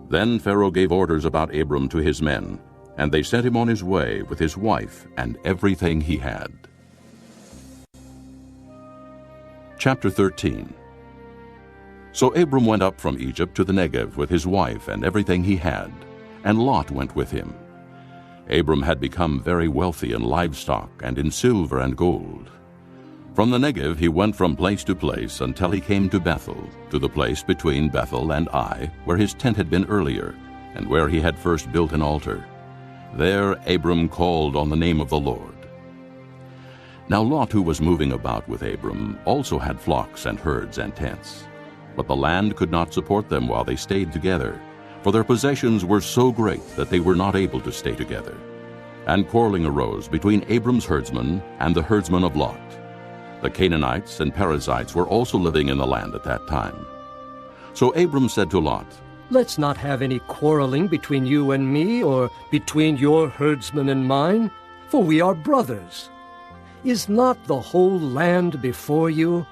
Then Pharaoh gave orders about Abram to his men. and they sent him on his way with his wife and everything he had. Chapter 13. So Abram went up from Egypt to the Negev with his wife and everything he had, and Lot went with him. Abram had become very wealthy in livestock and in silver and gold. From the Negev he went from place to place until he came to Bethel, to the place between Bethel and Ai, where his tent had been earlier, and where he had first built an altar. There Abram called on the name of the Lord. Now Lot, who was moving about with Abram, also had flocks and herds and tents. But the land could not support them while they stayed together, for their possessions were so great that they were not able to stay together. And quarreling arose between Abram's herdsmen and the herdsmen of Lot. The Canaanites and Perizzites were also living in the land at that time. So Abram said to Lot, "Let's not have any quarreling between you and me, or between your herdsmen and mine, for we are brothers. Is not the whole land before you?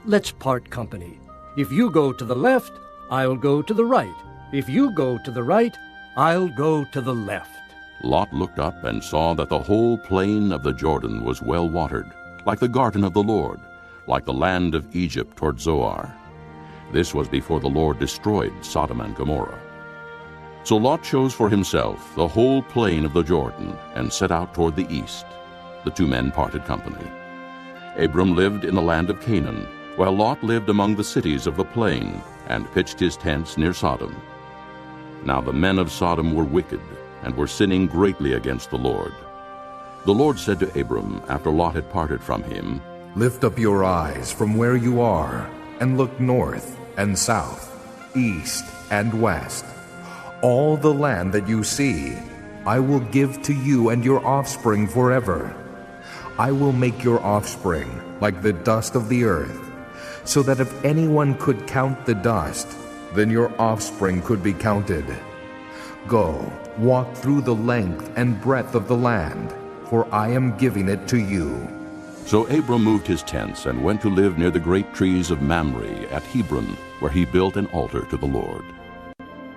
Let's part company. If you go to the left, I'll go to the right. If you go to the right, I'll go to the left." Lot looked up and saw that the whole plain of the Jordan was well watered, like the garden of the Lord, like the land of Egypt toward Zoar. This was before the Lord destroyed Sodom and Gomorrah. So Lot chose for himself the whole plain of the Jordan and set out toward the east. The two men parted company. Abram lived in the land of Canaan, while Lot lived among the cities of the plain and pitched his tents near Sodom. Now the men of Sodom were wicked and were sinning greatly against the Lord. The Lord said to Abram after Lot had parted from him, "Lift up your eyes from where you are, and look north and south, east and west. All the land that you see, I will give to you and your offspring forever. I will make your offspring like the dust of the earth, so that if anyone could count the dust, then your offspring could be counted. Go, walk through the length and breadth of the land, for I am giving it to you." So Abram moved his tents and went to live near the great trees of Mamre at Hebron, where he built an altar to the Lord.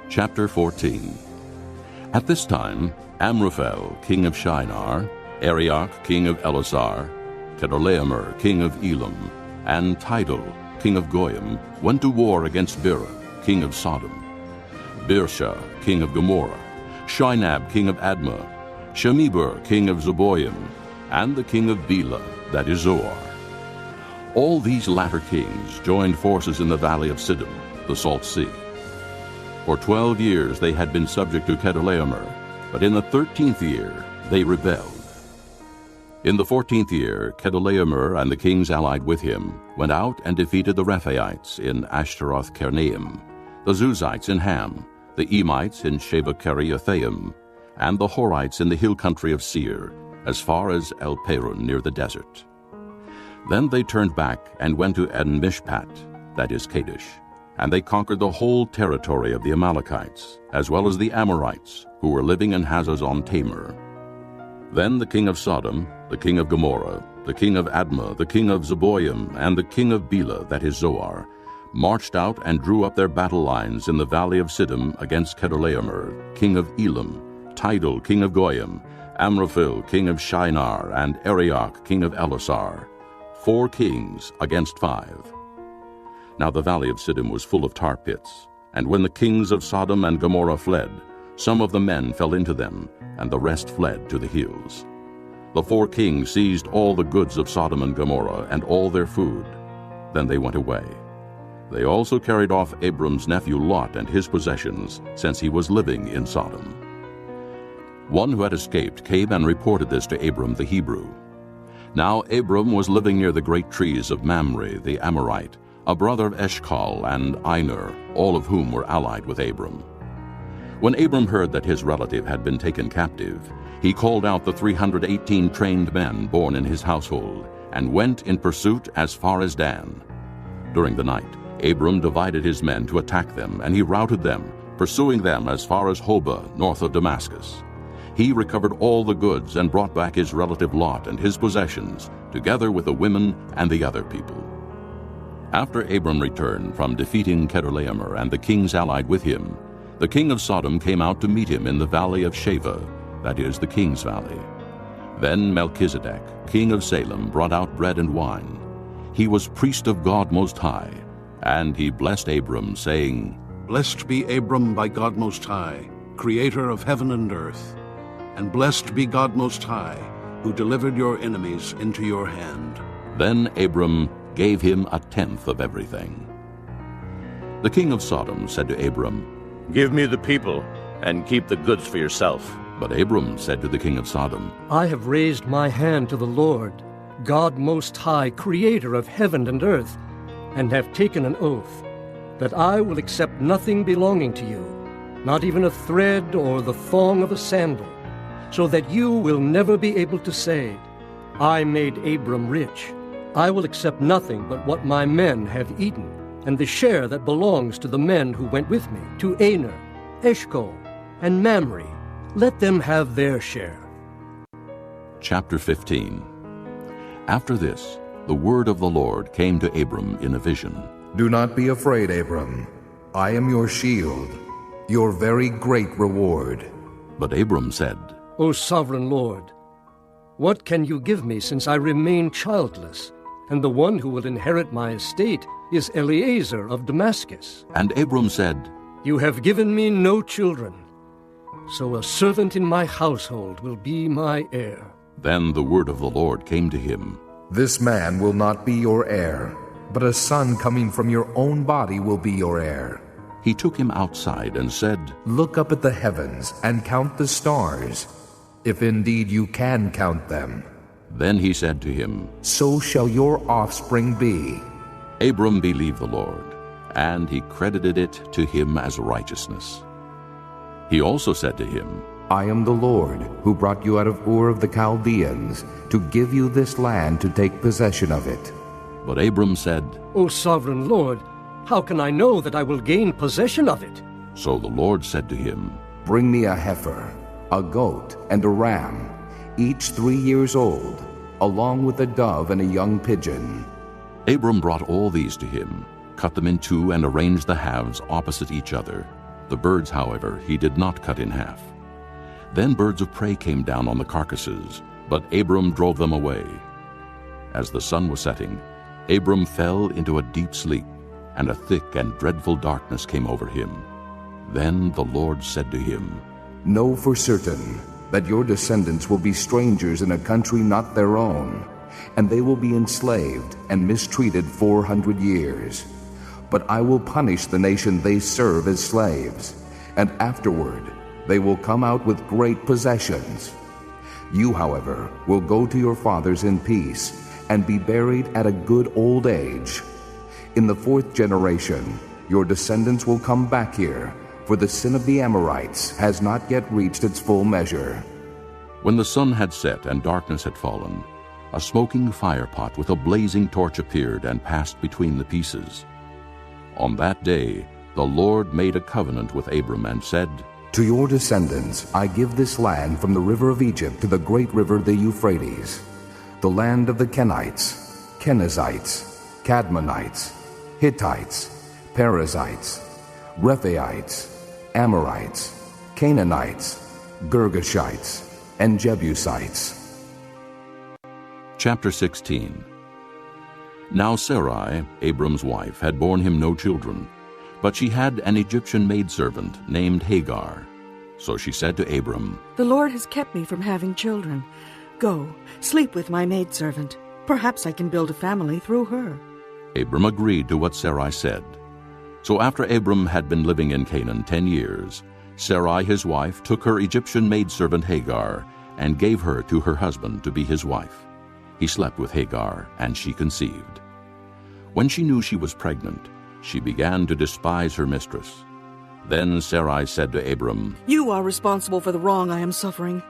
Chapter 14. At this time, Amraphel, king of Shinar, Arioch, king of Elasar, Chedorlaomer, king of Elam, and Tidal, king of Goyim, went to war against Bera, king of Sodom, Birsha, king of Gomorrah, Shinab, king of Admah, Shemeber, king of Zeboim, and the king of Bela, that is Zoar. All these latter kings joined forces in the valley of Siddim, the Salt Sea. For 12 years they had been subject to Chedorlaomer, but in the 13th year they rebelled. In the 14th year, Chedorlaomer and the kings allied with him went out and defeated the Rephaites in Ashtaroth-Karnaim, the Zuzites in Ham, the Emites in Sheba-Kiriathaim, and the Horites in the hill country of Seir, as far as El-Paran near the desert. Then they turned back and went to En-Mishpat, that is Kadesh, and they conquered the whole territory of the Amalekites, as well as the Amorites, who were living in Hazazon-Tamar. Then the king of Sodom, the king of Gomorrah, the king of Admah, the king of Zeboim, and the king of Bela, that is Zoar, marched out and drew up their battle lines in the valley of Siddim against Chedorlaomer, king of Elam, Tidal, king of Goyim, Amraphel, king of Shinar, and Arioch, king of Elasar, 4 kings against 5. Now the valley of Siddim was full of tar pits, and when the kings of Sodom and Gomorrah fled, some of the men fell into them, and the rest fled to the hills. The 4 kings seized all the goods of Sodom and Gomorrah and all their food. Then they went away. They also carried off Abram's nephew Lot and his possessions, since he was living in Sodom. One who had escaped came and reported this to Abram the Hebrew. Now Abram was living near the great trees of Mamre the Amorite, a brother of Eshcol and Aner, all of whom were allied with Abram. When Abram heard that his relative had been taken captive, he called out the 318 trained men born in his household, and went in pursuit as far as Dan. During the night, Abram divided his men to attack them, and he routed them, pursuing them as far as Hobah, north of Damascus. He recovered all the goods and brought back his relative Lot and his possessions, together with the women and the other people. After Abram returned from defeating Chedorlaomer and the kings allied with him, the king of Sodom came out to meet him in the valley of Shaveh, that is, the King's Valley. Then Melchizedek, king of Salem, brought out bread and wine. He was priest of God Most High, and he blessed Abram, saying, Blessed be Abram by God Most High, creator of heaven and earth. And blessed be God Most High, who delivered your enemies into your hand. Then Abram gave him 1/10 of everything. The king of Sodom said to Abram, Give me the people, and keep the goods for yourself. But Abram said to the king of Sodom, I have raised my hand to the Lord, God Most High, creator of heaven and earth, and have taken an oath that I will accept nothing belonging to you, not even a thread or the thong of a sandal, so that you will never be able to say, I made Abram rich. I will accept nothing but what my men have eaten, and the share that belongs to the men who went with me, to Aner, Eshcol, and Mamre. Let them have their share. Chapter 15. After this, the word of the Lord came to Abram in a vision. Do not be afraid, Abram. I am your shield, your very great reward. But Abram said, O sovereign Lord, what can you give me since I remain childless, and the one who will inherit my estate is Eliezer of Damascus? And Abram said, You have given me no children, so a servant in my household will be my heir. Then the word of the Lord came to him. This man will not be your heir, but a son coming from your own body will be your heir. He took him outside and said, Look up at the heavens and count the stars, if indeed you can count them. Then he said to him, So shall your offspring be. Abram believed the Lord, and he credited it to him as righteousness. He also said to him, I am the Lord, who brought you out of Ur of the Chaldeans, to give you this land to take possession of it. But Abram said, O sovereign Lord, how can I know that I will gain possession of it? So the Lord said to him, Bring me a heifer, a goat, and a ram, each 3 years old, along with a dove and a young pigeon. Abram brought all these to him, cut them in two, and arranged the halves opposite each other. The birds, however, he did not cut in half. Then birds of prey came down on the carcasses, but Abram drove them away. As the sun was setting, Abram fell into a deep sleep, and a thick and dreadful darkness came over him. Then the Lord said to him, Know for certain that your descendants will be strangers in a country not their own, and they will be enslaved and mistreated 400 years. But I will punish the nation they serve as slaves, and afterward they will come out with great possessions. You, however, will go to your fathers in peace and be buried at a good old age. In the 4th generation, your descendants will come back here, for the sin of the Amorites has not yet reached its full measure. When the sun had set and darkness had fallen, a smoking firepot with a blazing torch appeared and passed between the pieces. On that day, the Lord made a covenant with Abram and said, To your descendants I give this land from the river of Egypt to the great river the Euphrates, the land of the Kenites, Kenizzites, Cadmonites, Hittites, Perizzites, Rephaites, Amorites, Canaanites, Girgashites, and Jebusites. Chapter 16. Now Sarai, Abram's wife, had borne him no children, but she had an Egyptian maidservant named Hagar. So she said to Abram, The Lord has kept me from having children. Go, sleep with my maidservant. Perhaps I can build a family through her. Abram agreed to what Sarai said. So after Abram had been living in Canaan 10 years, Sarai his wife took her Egyptian maidservant Hagar and gave her to her husband to be his wife. He slept with Hagar, and she conceived. When she knew she was pregnant, she began to despise her mistress. Then Sarai said to Abram, You are responsible for the wrong I am suffering.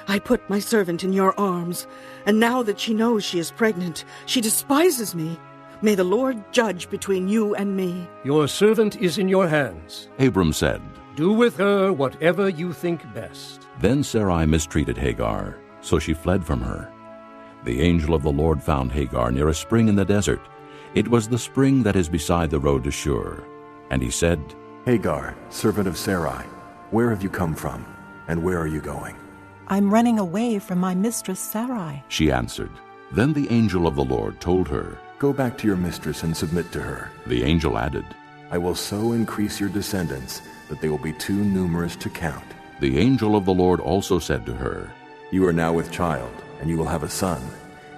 I put my servant in your arms, and now that she knows she is pregnant, she despises me. May the Lord judge between you and me. Your servant is in your hands. Abram said, Do with her whatever you think best. Then Sarai mistreated Hagar, so she fled from her. The angel of the Lord found Hagar near a spring in the desert. It was the spring that is beside the road to Shur. And he said, Hagar, servant of Sarai, where have you come from, and where are you going? I'm running away from my mistress Sarai. She answered. Then the angel of the Lord told her, Go back to your mistress and submit to her. The angel added, I will so increase your descendants that they will be too numerous to count. The angel of the Lord also said to her, You are now with child, and you will have a son.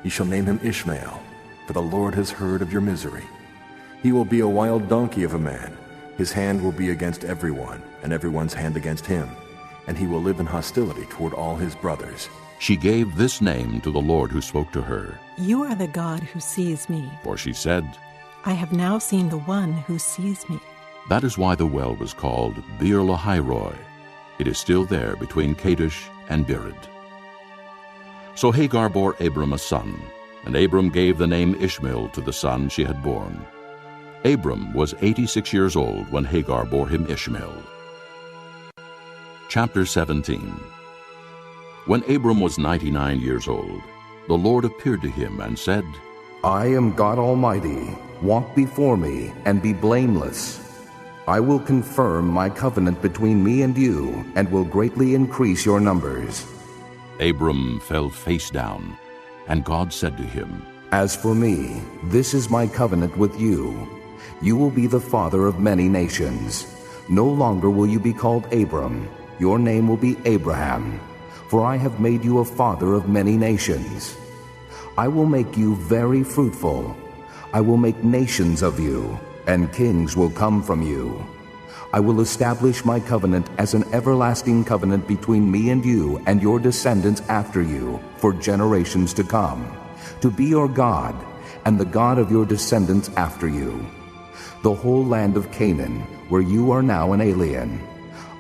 You shall name him Ishmael, for the Lord has heard of your misery. He will be a wild donkey of a man. His hand will be against everyone, and everyone's hand against him, and he will live in hostility toward all his brothers. She gave this name to the Lord who spoke to her. You are the God who sees me. For she said, I have now seen the one who sees me. That is why the well was called Beer Lahairoi. It is still there between Kadesh and Bered. So Hagar bore Abram a son, and Abram gave the name Ishmael to the son she had born. Abram was 86 years old when Hagar bore him Ishmael. Chapter 17. When Abram was 99 years old, the Lord appeared to him and said, I am God Almighty. Walk before me and be blameless. I will confirm my covenant between me and you, and will greatly increase your numbers. Abram fell face down, and God said to him, As for me, this is my covenant with you. You will be the father of many nations. No longer will you be called Abram. Your name will be Abraham, for I have made you a father of many nations. I will make you very fruitful. I will make nations of you, and kings will come from you. I will establish my covenant as an everlasting covenant between me and you and your descendants after you for generations to come, to be your God and the God of your descendants after you. The whole land of Canaan, where you are now an alien,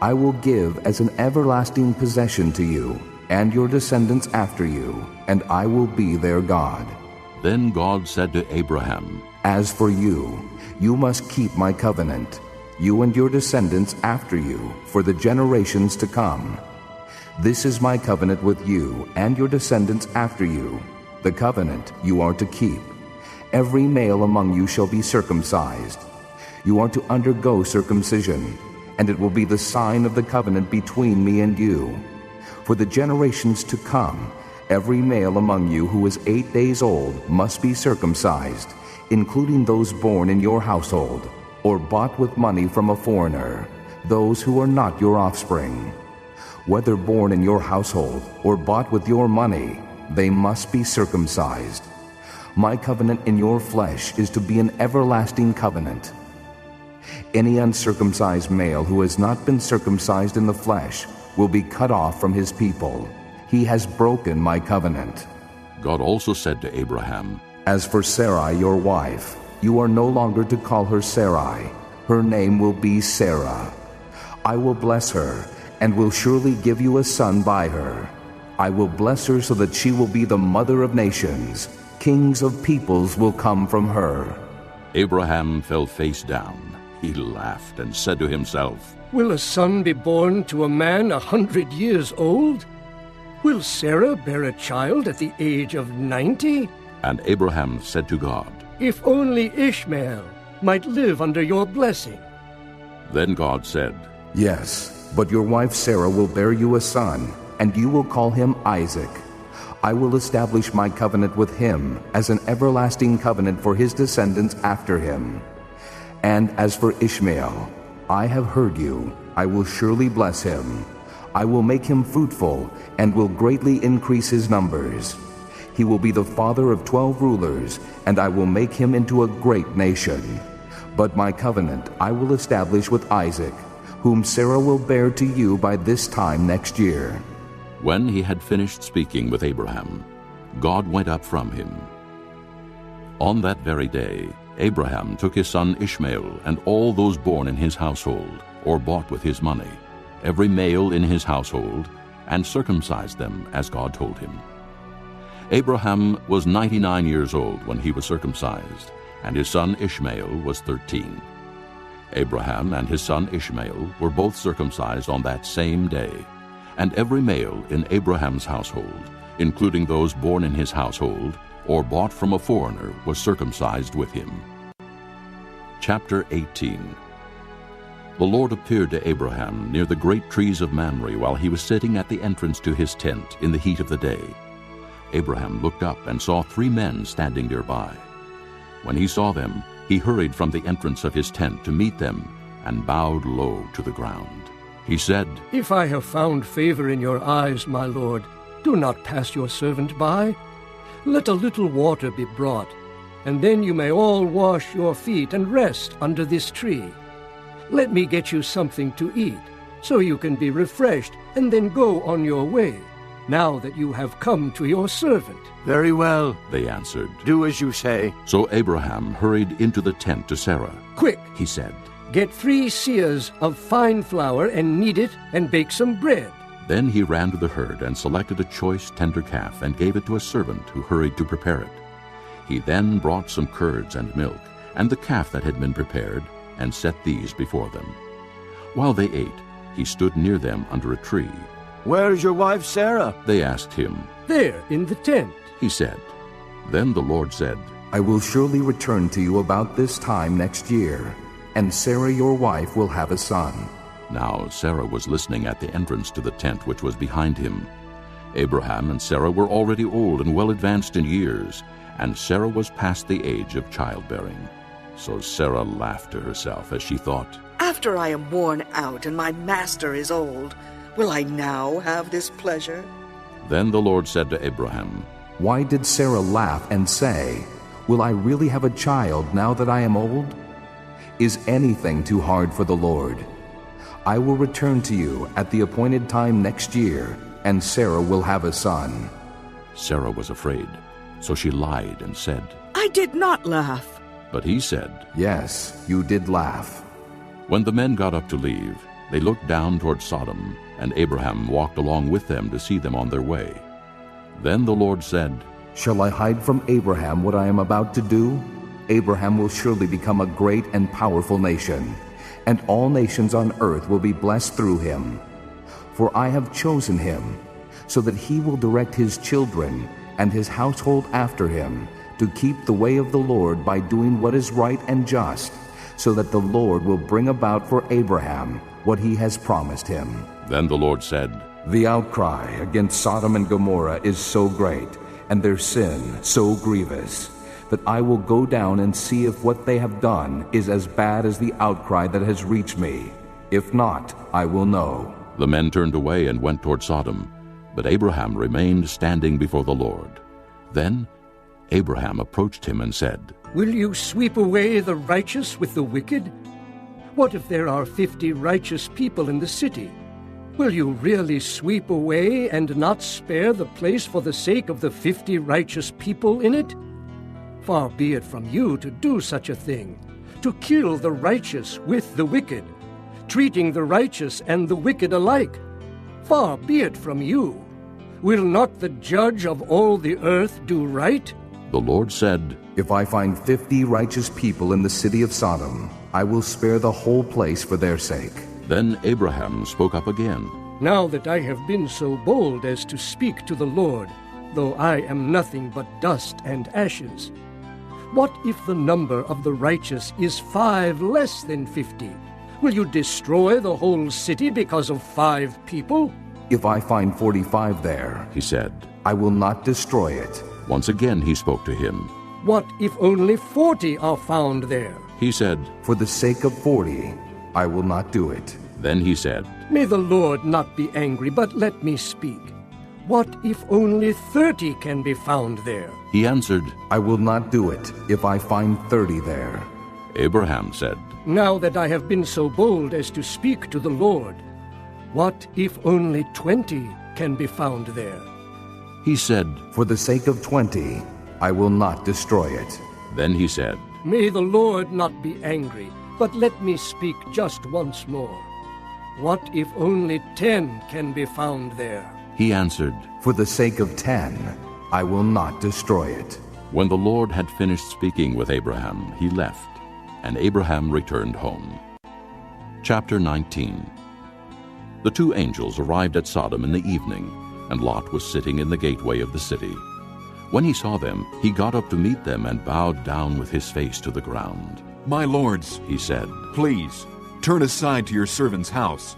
I will give as an everlasting possession to you and your descendants after you, and I will be their God. Then God said to Abraham, As for you, you must keep my covenant, you and your descendants after you, for the generations to come. This is my covenant with you and your descendants after you, the covenant you are to keep. Every male among you shall be circumcised. You are to undergo circumcision, and it will be the sign of the covenant between me and you. For the generations to come, every male among you who is 8 days old must be circumcised, including those born in your household, or bought with money from a foreigner, those who are not your offspring. Whether born in your household or bought with your money, they must be circumcised. My covenant in your flesh is to be an everlasting covenant. Any uncircumcised male who has not been circumcised in the flesh will be cut off from his people. He has broken my covenant. God also said to Abraham, As for Sarai, your wife, you are no longer to call her Sarai. Her name will be Sarah. I will bless her, and will surely give you a son by her. I will bless her so that she will be the mother of nations. Kings of peoples will come from her. Abraham fell face down. He laughed and said to himself, Will a son be born to a man 100 years old? Will Sarah bear a child at the age of 90? And Abraham said to God, If only Ishmael might live under your blessing. Then God said, Yes, but your wife Sarah will bear you a son, and you will call him Isaac. I will establish my covenant with him as an everlasting covenant for his descendants after him. And as for Ishmael, I have heard you. I will surely bless him. I will make him fruitful and will greatly increase his numbers. He will be the father of 12 rulers, and I will make him into a great nation. But my covenant I will establish with Isaac, whom Sarah will bear to you by this time next year. When he had finished speaking with Abraham, God went up from him. On that very day, Abraham took his son Ishmael and all those born in his household, or bought with his money, every male in his household, and circumcised them as God told him. Abraham was 99 years old when he was circumcised, and his son Ishmael was 13. Abraham and his son Ishmael were both circumcised on that same day, and every male in Abraham's household, including those born in his household, or bought from a foreigner, was circumcised with him. Chapter 18. The Lord appeared to Abraham near the great trees of Mamre while he was sitting at the entrance to his tent in the heat of the day. Abraham looked up and saw 3 men standing nearby. When he saw them, he hurried from the entrance of his tent to meet them and bowed low to the ground. He said, "If I have found favor in your eyes, my lord, do not pass your servant by. Let a little water be brought, and then you may all wash your feet and rest under this tree. Let me get you something to eat, so you can be refreshed, and then go on your way, now that you have come to your servant." "Very well," they answered. "Do as you say." So Abraham hurried into the tent to Sarah. "Quick," he said. "Get 3 seahs of fine flour and knead it and bake some bread." Then he ran to the herd and selected a choice tender calf and gave it to a servant who hurried to prepare it. He then brought some curds and milk and the calf that had been prepared and set these before them. While they ate, he stood near them under a tree. "Where is your wife Sarah?" They asked him. "There, in the tent," he said. Then the Lord said, "I will surely return to you about this time next year, and Sarah your wife will have a son." Now Sarah was listening at the entrance to the tent which was behind him. Abraham and Sarah were already old and well advanced in years, and Sarah was past the age of childbearing. So Sarah laughed to herself as she thought, "After I am worn out and my master is old, will I now have this pleasure?" Then the Lord said to Abraham, "Why did Sarah laugh and say, 'Will I really have a child now that I am old?' Is anything too hard for the Lord? I will return to you at the appointed time next year, and Sarah will have a son." Sarah was afraid, so she lied and said, "I did not laugh." But he said, "Yes, you did laugh." When the men got up to leave, they looked down toward Sodom, and Abraham walked along with them to see them on their way. Then the Lord said, "Shall I hide from Abraham what I am about to do? Abraham will surely become a great and powerful nation, and all nations on earth will be blessed through him. For I have chosen him, so that he will direct his children and his household after him, to keep the way of the Lord by doing what is right and just, so that the Lord will bring about for Abraham what he has promised him." Then the Lord said, "The outcry against Sodom and Gomorrah is so great, and their sin so grievous, that I will go down and see if what they have done is as bad as the outcry that has reached me. If not, I will know." The men turned away and went toward Sodom, but Abraham remained standing before the Lord. Then Abraham approached him and said, "Will you sweep away the righteous with the wicked? What if there are 50 righteous people in the city? Will you really sweep away and not spare the place for the sake of the 50 righteous people in it? Far be it from you to do such a thing, to kill the righteous with the wicked, treating the righteous and the wicked alike. Far be it from you. Will not the judge of all the earth do right?" The Lord said, "If I find 50 righteous people in the city of Sodom, I will spare the whole place for their sake." Then Abraham spoke up again. "Now that I have been so bold as to speak to the Lord, though I am nothing but dust and ashes, what if the number of the righteous is 5 less than 50? Will you destroy the whole city because of 5 people?" "If I find 45 there," he said, "I will not destroy it." Once again he spoke to him. "What if only 40 are found there?" He said, "For the sake of 40, I will not do it." Then he said, "May the Lord not be angry, but let me speak. What if only 30 can be found there?" He answered, "I will not do it if I find 30 there." Abraham said, "Now that I have been so bold as to speak to the Lord, what if only 20 can be found there?" He said, "For the sake of 20, I will not destroy it." Then he said, "May the Lord not be angry, but let me speak just once more. What if only 10 can be found there?" He answered, "For the sake of 10, I will not destroy it." When the Lord had finished speaking with Abraham, he left, and Abraham returned home. Chapter 19. The 2 angels arrived at Sodom in the evening, and Lot was sitting in the gateway of the city. When he saw them, he got up to meet them and bowed down with his face to the ground. "My lords," he said, "please turn aside to your servant's house.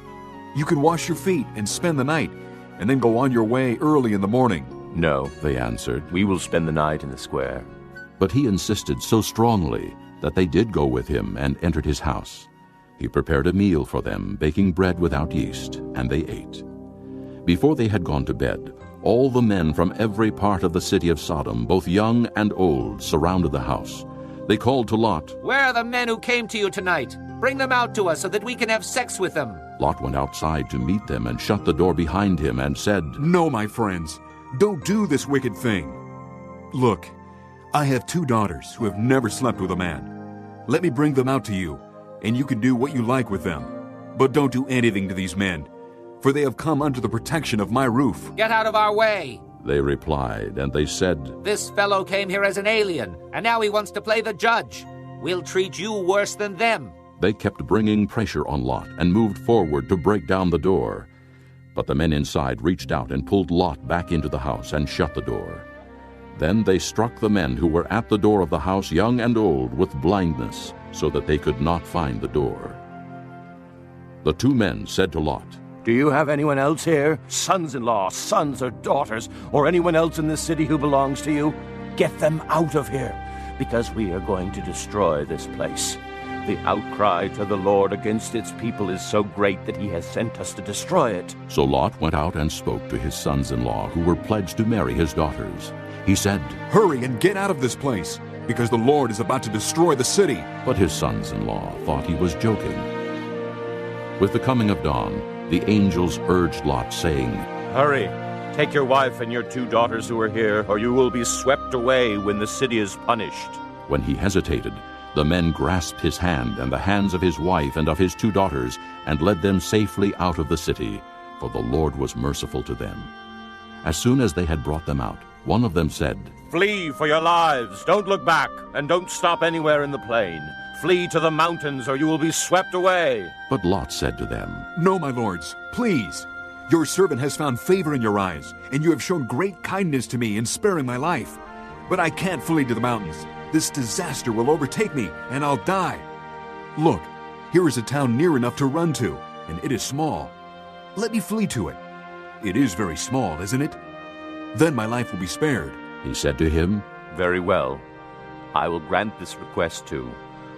You can wash your feet and spend the night, and then go on your way early in the morning." "No," they answered, "we will spend the night in the square." But he insisted so strongly that they did go with him and entered his house. He prepared a meal for them, baking bread without yeast, and they ate. Before they had gone to bed, all the men from every part of the city of Sodom, both young and old, surrounded the house. They called to Lot. "Where are the men who came to you tonight? Bring them out to us so that we can have sex with them." Lot went outside to meet them and shut the door behind him and said, "No, my friends, don't do this wicked thing. Look, I have 2 daughters who have never slept with a man. Let me bring them out to you, and you can do what you like with them. But don't do anything to these men, for they have come under the protection of my roof." "Get out of our way," they replied, and they said, "This fellow came here as an alien, and now he wants to play the judge. We'll treat you worse than them." They kept bringing pressure on Lot and moved forward to break down the door. But the men inside reached out and pulled Lot back into the house and shut the door. Then they struck the men who were at the door of the house, young and old, with blindness, so that they could not find the door. The 2 men said to Lot, "Do you have anyone else here? Sons-in-law, sons or daughters, or anyone else in this city who belongs to you? Get them out of here, because we are going to destroy this place. The outcry to the Lord against its people is so great that he has sent us to destroy it." So Lot went out and spoke to his sons-in-law, who were pledged to marry his daughters. He said, "Hurry and get out of this place, because the Lord is about to destroy the city." But his sons-in-law thought he was joking. With the coming of dawn, the angels urged Lot, saying, "Hurry, take your wife and your 2 daughters who are here, or you will be swept away when the city is punished." When he hesitated, the men grasped his hand and the hands of his wife and of his 2 daughters and led them safely out of the city, for the Lord was merciful to them. As soon as they had brought them out, one of them said, "Flee for your lives. Don't look back, and don't stop anywhere in the plain. Flee to the mountains, or you will be swept away." But Lot said to them, "No, my lords, please. Your servant has found favor in your eyes, and you have shown great kindness to me in sparing my life. But I can't flee to the mountains. This disaster will overtake me, and I'll die. Look, here is a town near enough to run to, and it is small. Let me flee to it. It is very small, isn't it? Then my life will be spared." He said to him, "Very well. I will grant this request too.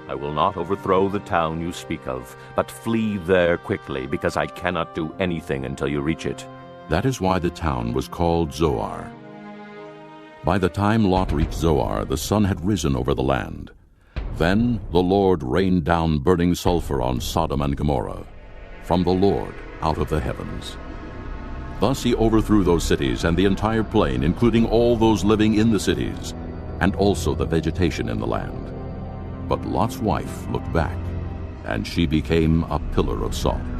I will not overthrow the town you speak of, but flee there quickly, because I cannot do anything until you reach it." That is why the town was called Zoar. By the time Lot reached Zoar, the sun had risen over the land. Then the Lord rained down burning sulfur on Sodom and Gomorrah, from the Lord out of the heavens. Thus he overthrew those cities and the entire plain, including all those living in the cities, and also the vegetation in the land. But Lot's wife looked back, and she became a pillar of salt.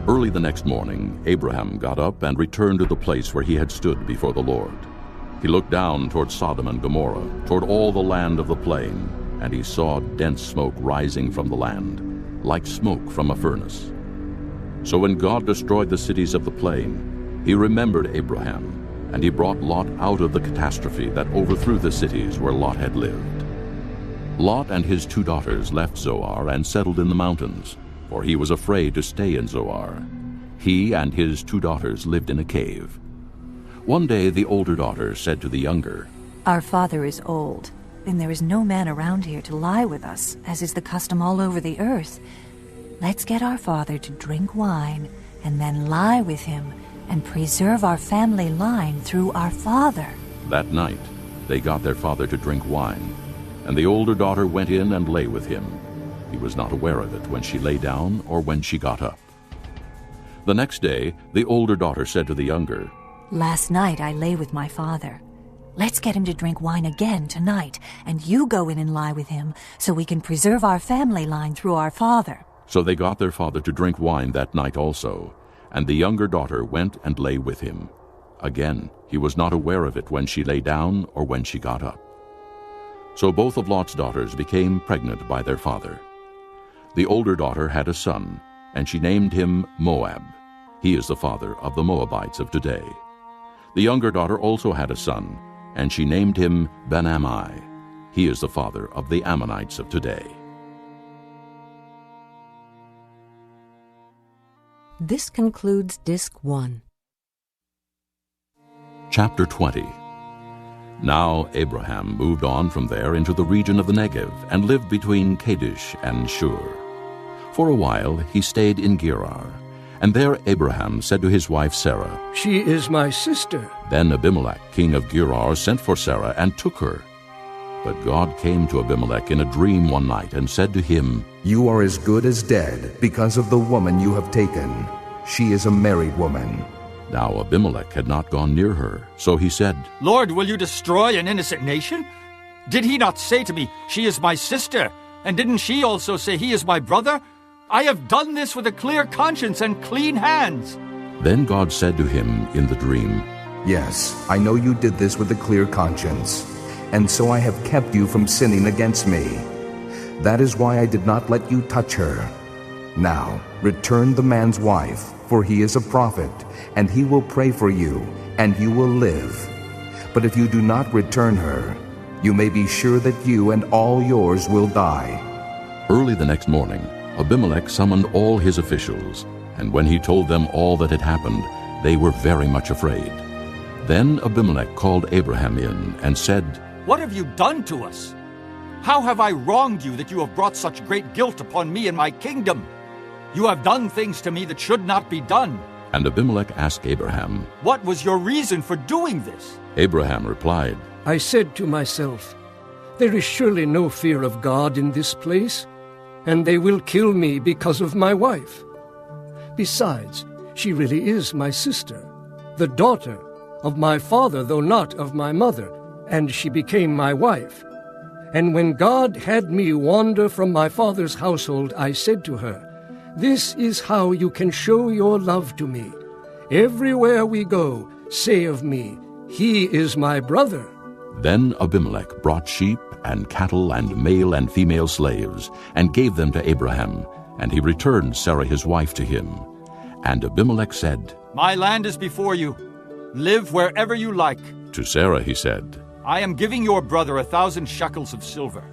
Early the next morning, Abraham got up and returned to the place where he had stood before the Lord. He looked down toward Sodom and Gomorrah, toward all the land of the plain, and he saw dense smoke rising from the land, like smoke from a furnace. So when God destroyed the cities of the plain, he remembered Abraham, and he brought Lot out of the catastrophe that overthrew the cities where Lot had lived. Lot and his 2 daughters left Zoar and settled in the mountains, for he was afraid to stay in Zoar. He and his 2 daughters lived in a cave. One day the older daughter said to the younger, "Our father is old, and there is no man around here to lie with us, as is the custom all over the earth. Let's get our father to drink wine, and then lie with him, and preserve our family line through our father." That night they got their father to drink wine, and the older daughter went in and lay with him. He was not aware of it when she lay down or when she got up. The next day the older daughter said to the younger, "Last night I lay with my father. Let's get him to drink wine again tonight, and you go in and lie with him, so we can preserve our family line through our father." So they got their father to drink wine that night also, and the younger daughter went and lay with him. Again, he was not aware of it when she lay down or when she got up. So both of Lot's daughters became pregnant by their father. The older daughter had a son, and she named him Moab. He is the father of the Moabites of today. The younger daughter also had a son, and she named him Ben-Ammi. He is the father of the Ammonites of today. This concludes Disc 1. Chapter 20. Now Abraham moved on from there into the region of the Negev and lived between Kadesh and Shur. For a while he stayed in Gerar, and there Abraham said to his wife Sarah, "She is my sister." Then Abimelech, king of Gerar, sent for Sarah and took her. But God came to Abimelech in a dream one night and said to him, "You are as good as dead because of the woman you have taken. She is a married woman." Now Abimelech had not gone near her, so he said, "Lord, will you destroy an innocent nation? Did he not say to me, 'She is my sister'? And didn't she also say, 'He is my brother'? I have done this with a clear conscience and clean hands." Then God said to him in the dream, "Yes, I know you did this with a clear conscience, and so I have kept you from sinning against me. That is why I did not let you touch her. Now, return the man's wife, for he is a prophet, and he will pray for you, and you will live. But if you do not return her, you may be sure that you and all yours will die." Early the next morning, Abimelech summoned all his officials, and when he told them all that had happened, they were very much afraid. Then Abimelech called Abraham in and said, "What have you done to us? How have I wronged you that you have brought such great guilt upon me and my kingdom? You have done things to me that should not be done." And Abimelech asked Abraham, "What was your reason for doing this?" Abraham replied, "I said to myself, 'There is surely no fear of God in this place, and they will kill me because of my wife. Besides, she really is my sister, the daughter of my father, though not of my mother, and she became my wife. And when God had me wander from my father's household, I said to her, This is how you can show your love to me. Everywhere we go, say of me, He is my brother.'" Then Abimelech brought sheep and cattle and male and female slaves, and gave them to Abraham, and he returned Sarah his wife to him. And Abimelech said, "My land is before you. Live wherever you like." To Sarah he said, "I am giving your brother 1,000 shekels of silver.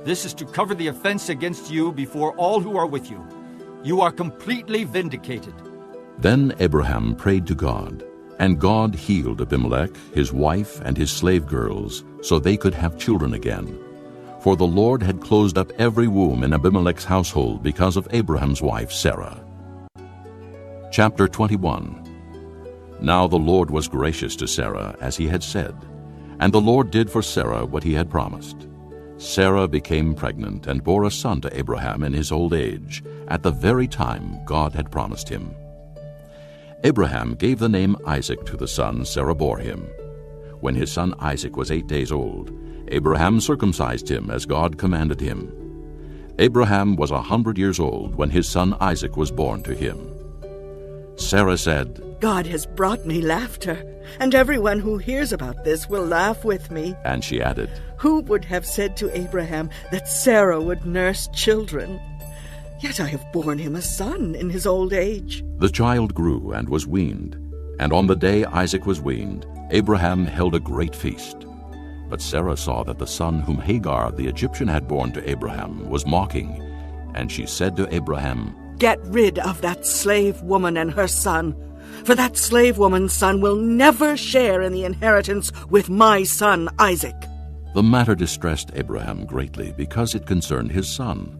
This is to cover the offense against you before all who are with you. You are completely vindicated." Then Abraham prayed to God, and God healed Abimelech, his wife, and his slave girls, so they could have children again. For the Lord had closed up every womb in Abimelech's household because of Abraham's wife Sarah. Chapter 21. Now the Lord was gracious to Sarah, as he had said, and the Lord did for Sarah what he had promised. Sarah became pregnant and bore a son to Abraham in his old age, at the very time God had promised him. Abraham gave the name Isaac to the son Sarah bore him. When his son Isaac was 8 days old, Abraham circumcised him as God commanded him. Abraham was 100 years old when his son Isaac was born to him. Sarah said, "God has brought me laughter, and everyone who hears about this will laugh with me." And she added, "Who would have said to Abraham that Sarah would nurse children? Yet I have borne him a son in his old age." The child grew and was weaned, and on the day Isaac was weaned, Abraham held a great feast. But Sarah saw that the son whom Hagar the Egyptian had borne to Abraham was mocking, and she said to Abraham, "Get rid of that slave woman and her son, for that slave woman's son will never share in the inheritance with my son Isaac." The matter distressed Abraham greatly because it concerned his son.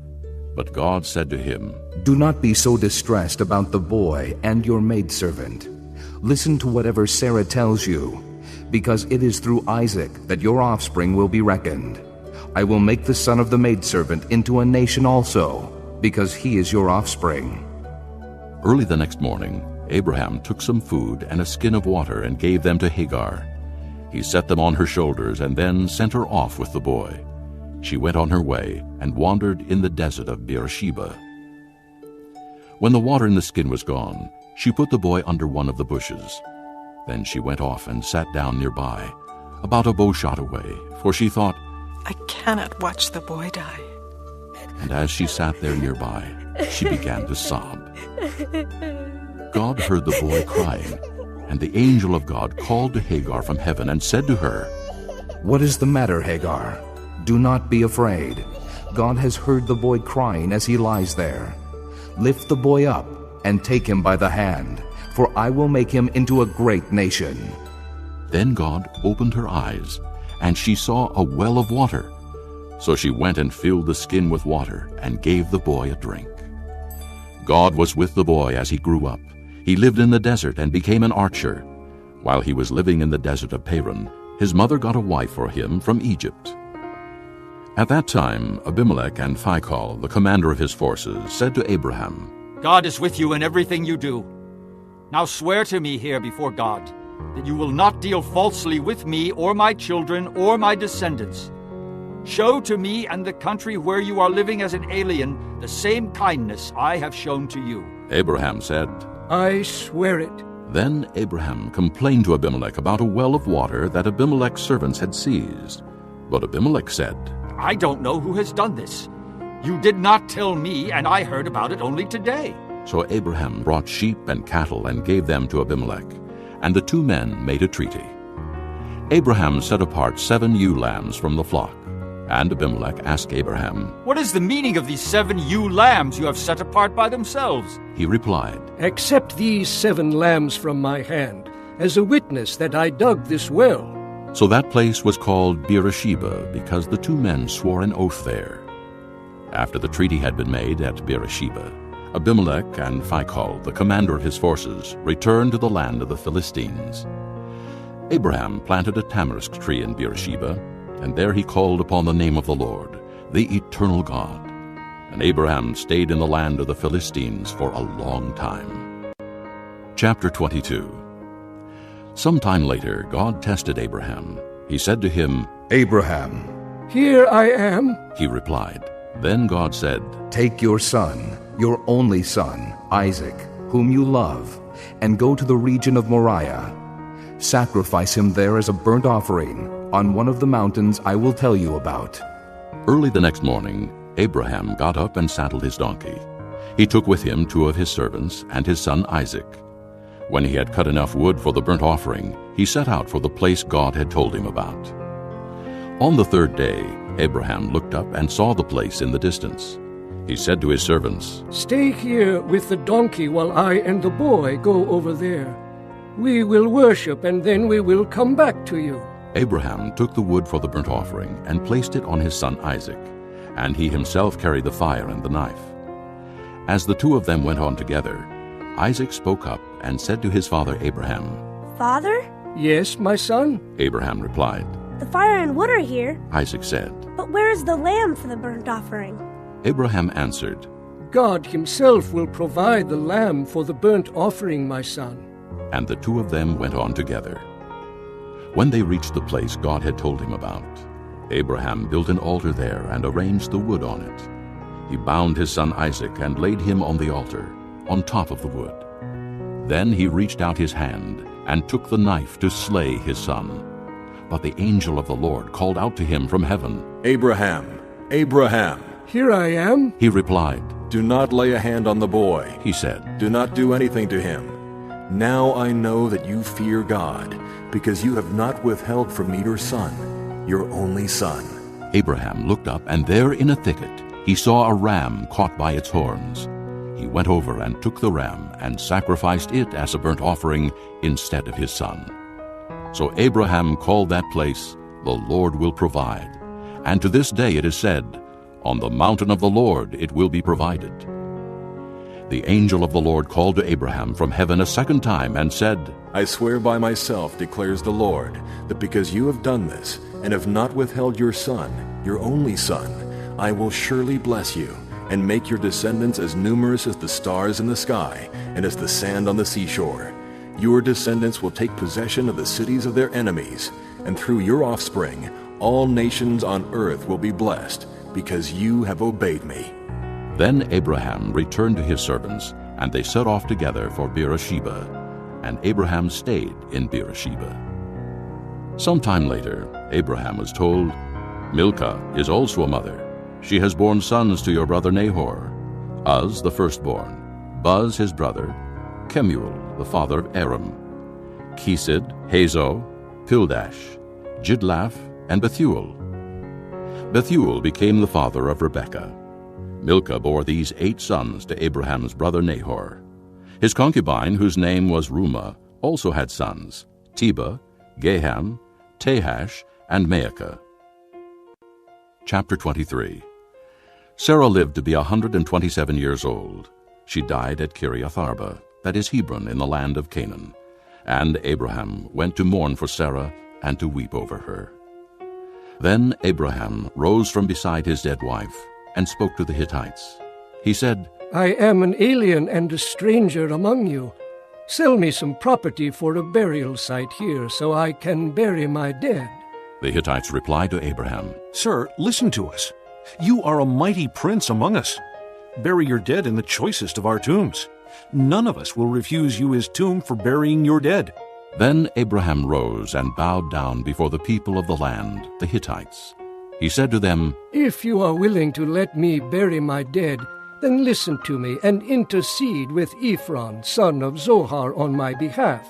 But God said to him, "Do not be so distressed about the boy and your maidservant. Listen to whatever Sarah tells you, because it is through Isaac that your offspring will be reckoned. I will make the son of the maidservant into a nation also, because he is your offspring." Early the next morning, Abraham took some food and a skin of water and gave them to Hagar. He set them on her shoulders and then sent her off with the boy. She went on her way and wandered in the desert of Beersheba. When the water in the skin was gone, she put the boy under one of the bushes. Then she went off and sat down nearby, about a bow shot away, for she thought, "I cannot watch the boy die." And as she sat there nearby, she began to sob. God heard the boy crying, and the angel of God called to Hagar from heaven and said to her, "What is the matter, Hagar? Do not be afraid. God has heard the boy crying as he lies there. Lift the boy up and take him by the hand, for I will make him into a great nation." Then God opened her eyes, and she saw a well of water. So she went and filled the skin with water and gave the boy a drink. God was with the boy as he grew up. He lived in the desert and became an archer. While he was living in the desert of Paran, his mother got a wife for him from Egypt. At that time, Abimelech and Phicol, the commander of his forces, said to Abraham, "God is with you in everything you do. Now swear to me here before God that you will not deal falsely with me or my children or my descendants. Show to me and the country where you are living as an alien the same kindness I have shown to you." Abraham said, "I swear it." Then Abraham complained to Abimelech about a well of water that Abimelech's servants had seized. But Abimelech said, "I don't know who has done this. You did not tell me, and I heard about it only today." So Abraham brought sheep and cattle and gave them to Abimelech, and the two men made a treaty. Abraham set apart 7 ewe lambs from the flock, and Abimelech asked Abraham, "What is the meaning of these 7 ewe lambs you have set apart by themselves?" He replied, "Accept these 7 lambs from my hand, as a witness that I dug this well." So that place was called Beersheba, because the two men swore an oath there. After the treaty had been made at Beersheba, Abimelech and Phicol, the commander of his forces, returned to the land of the Philistines. Abraham planted a tamarisk tree in Beersheba, and there he called upon the name of the Lord, the eternal God. And Abraham stayed in the land of the Philistines for a long time. Chapter 22. Sometime later, God tested Abraham. He said to him, "Abraham." "Here I am," he replied. Then God said, "Take your son, your only son, Isaac, whom you love, and go to the region of Moriah. Sacrifice him there as a burnt offering on one of the mountains I will tell you about." Early the next morning, Abraham got up and saddled his donkey. He took with him 2 of his servants and his son Isaac. When he had cut enough wood for the burnt offering, he set out for the place God had told him about. On the 3rd day, Abraham looked up and saw the place in the distance. He said to his servants, "Stay here with the donkey while I and the boy go over there. We will worship, and then we will come back to you." Abraham took the wood for the burnt offering and placed it on his son Isaac, and he himself carried the fire and the knife. As the 2 of them went on together, Isaac spoke up and said to his father Abraham, "Father?" "Yes, my son?" Abraham replied. "The fire and wood are here, Isaac said. but where is the lamb for the burnt offering?" Abraham answered, "God himself will provide the lamb for the burnt offering, my son." And the 2 of them went on together. When they reached the place God had told him about, Abraham built an altar there and arranged the wood on it. He bound his son Isaac and laid him on the altar, on top of the wood. Then he reached out his hand and took the knife to slay his son. But the angel of the Lord called out to him from heaven, "Abraham, Abraham." "Here I am," he replied. "Do not lay a hand on the boy," he said. "Do not do anything to him. Now I know that you fear God, because you have not withheld from me your son, your only son." Abraham looked up, and there in a thicket he saw a ram caught by its horns. He went over and took the ram and sacrificed it as a burnt offering instead of his son. So Abraham called that place, "The Lord will provide." And to this day it is said, "On the mountain of the Lord it will be provided." The angel of the Lord called to Abraham from heaven a second time and said, "I swear by myself, declares the Lord, that because you have done this, and have not withheld your son, your only son, I will surely bless you, and make your descendants as numerous as the stars in the sky, and as the sand on the seashore. Your descendants will take possession of the cities of their enemies, and through your offspring all nations on earth will be blessed, because you have obeyed me." Then Abraham returned to his servants, and they set off together for Beersheba, and Abraham stayed in Beersheba. Sometime later, Abraham was told, "Milcah is also a mother. She has borne sons to your brother Nahor, Uz the firstborn, Buz his brother, Kemuel the father of Aram, Chesed, Hazo, Pildash, Jidlaph, and Bethuel. Bethuel became the father of Rebekah. Milcah bore these 8 sons to Abraham's brother Nahor. His concubine, whose name was Rumah, also had sons, Teba, Gaham, Tahash, and Maacah. Chapter 23. Sarah lived to be 127 years old. She died at Kiriath Arba, that is Hebron, in the land of Canaan. And Abraham went to mourn for Sarah and to weep over her. Then Abraham rose from beside his dead wife and spoke to the Hittites. He said, I am an alien and a stranger among you. Sell me some property for a burial site here so I can bury my dead. The Hittites replied to Abraham, Sir, listen to us. You are a mighty prince among us. Bury your dead in the choicest of our tombs. None of us will refuse you his tomb for burying your dead. Then Abraham rose and bowed down before the people of the land, the Hittites. He said to them, If you are willing to let me bury my dead, then listen to me and intercede with Ephron, son of Zohar, on my behalf.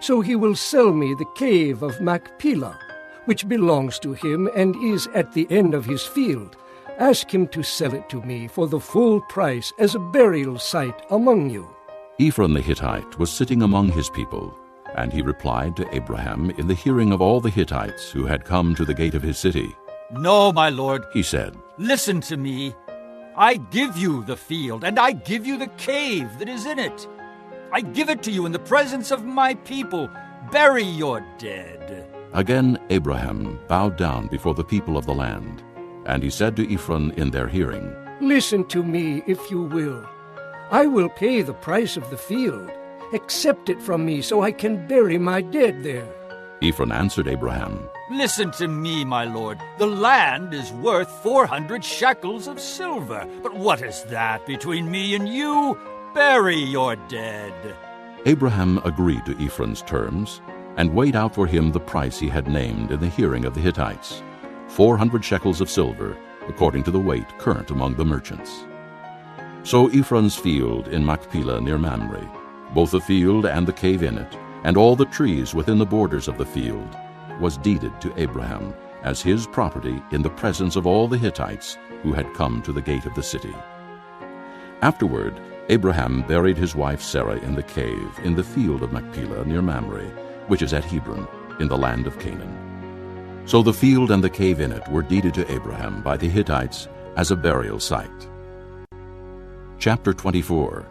So he will sell me the cave of Machpelah, which belongs to him and is at the end of his field. Ask him to sell it to me for the full price as a burial site among you. Ephron the Hittite was sitting among his people, and he replied to Abraham in the hearing of all the Hittites who had come to the gate of his city. No, my lord, he said, listen to me. I give you the field, and I give you the cave that is in it. I give it to you in the presence of my people. Bury your dead. Again Abraham bowed down before the people of the land, and he said to Ephron in their hearing, Listen to me, if you will. I will pay the price of the field. Accept it from me so I can bury my dead there. Ephron answered Abraham, Listen to me, my lord. The land is worth 400 shekels of silver. But what is that between me and you? Bury your dead. Abraham agreed to Ephron's terms, and weighed out for him the price he had named in the hearing of the Hittites, 400 shekels of silver, according to the weight current among the merchants. So Ephron's field in Machpelah near Mamre, both the field and the cave in it, and all the trees within the borders of the field, was deeded to Abraham as his property in the presence of all the Hittites who had come to the gate of the city. Afterward, Abraham buried his wife Sarah in the cave in the field of Machpelah near Mamre, which is at Hebron, in the land of Canaan. So the field and the cave in it were deeded to Abraham by the Hittites as a burial site. Chapter 24.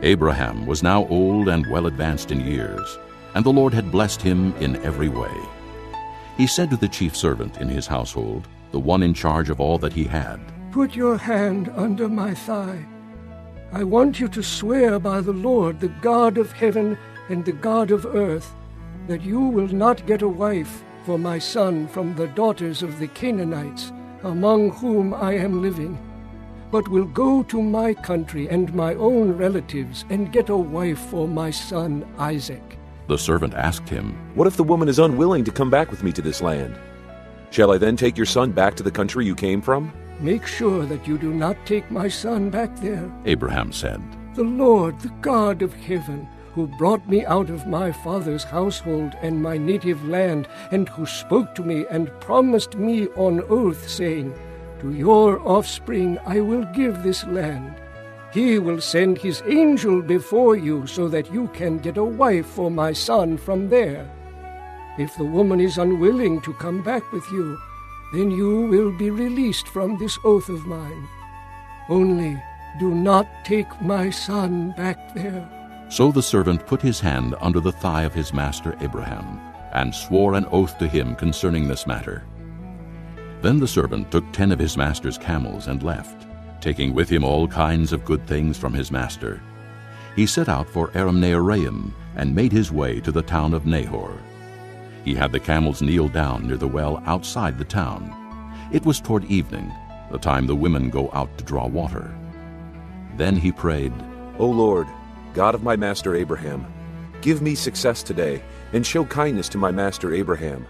Abraham was now old and well advanced in years, and the Lord had blessed him in every way. He said to the chief servant in his household, the one in charge of all that he had, Put your hand under my thigh. I want you to swear by the Lord, the God of heaven and the God of earth, that you will not get a wife for my son from the daughters of the Canaanites, among whom I am living, but will go to my country and my own relatives and get a wife for my son Isaac. The servant asked him, What if the woman is unwilling to come back with me to this land? Shall I then take your son back to the country you came from? Make sure that you do not take my son back there. Abraham said, The Lord, the God of heaven, who brought me out of my father's household and my native land, and who spoke to me and promised me on oath, saying, To your offspring I will give this land. He will send his angel before you so that you can get a wife for my son from there. If the woman is unwilling to come back with you, then you will be released from this oath of mine. Only do not take my son back there. So the servant put his hand under the thigh of his master Abraham, and swore an oath to him concerning this matter. Then the servant took 10 of his master's camels and left, taking with him all kinds of good things from his master. He set out for Aram-naharaim and made his way to the town of Nahor. He had the camels kneel down near the well outside the town. It was toward evening, the time the women go out to draw water. Then he prayed, O Lord, God of my master Abraham, give me success today, and show kindness to my master Abraham.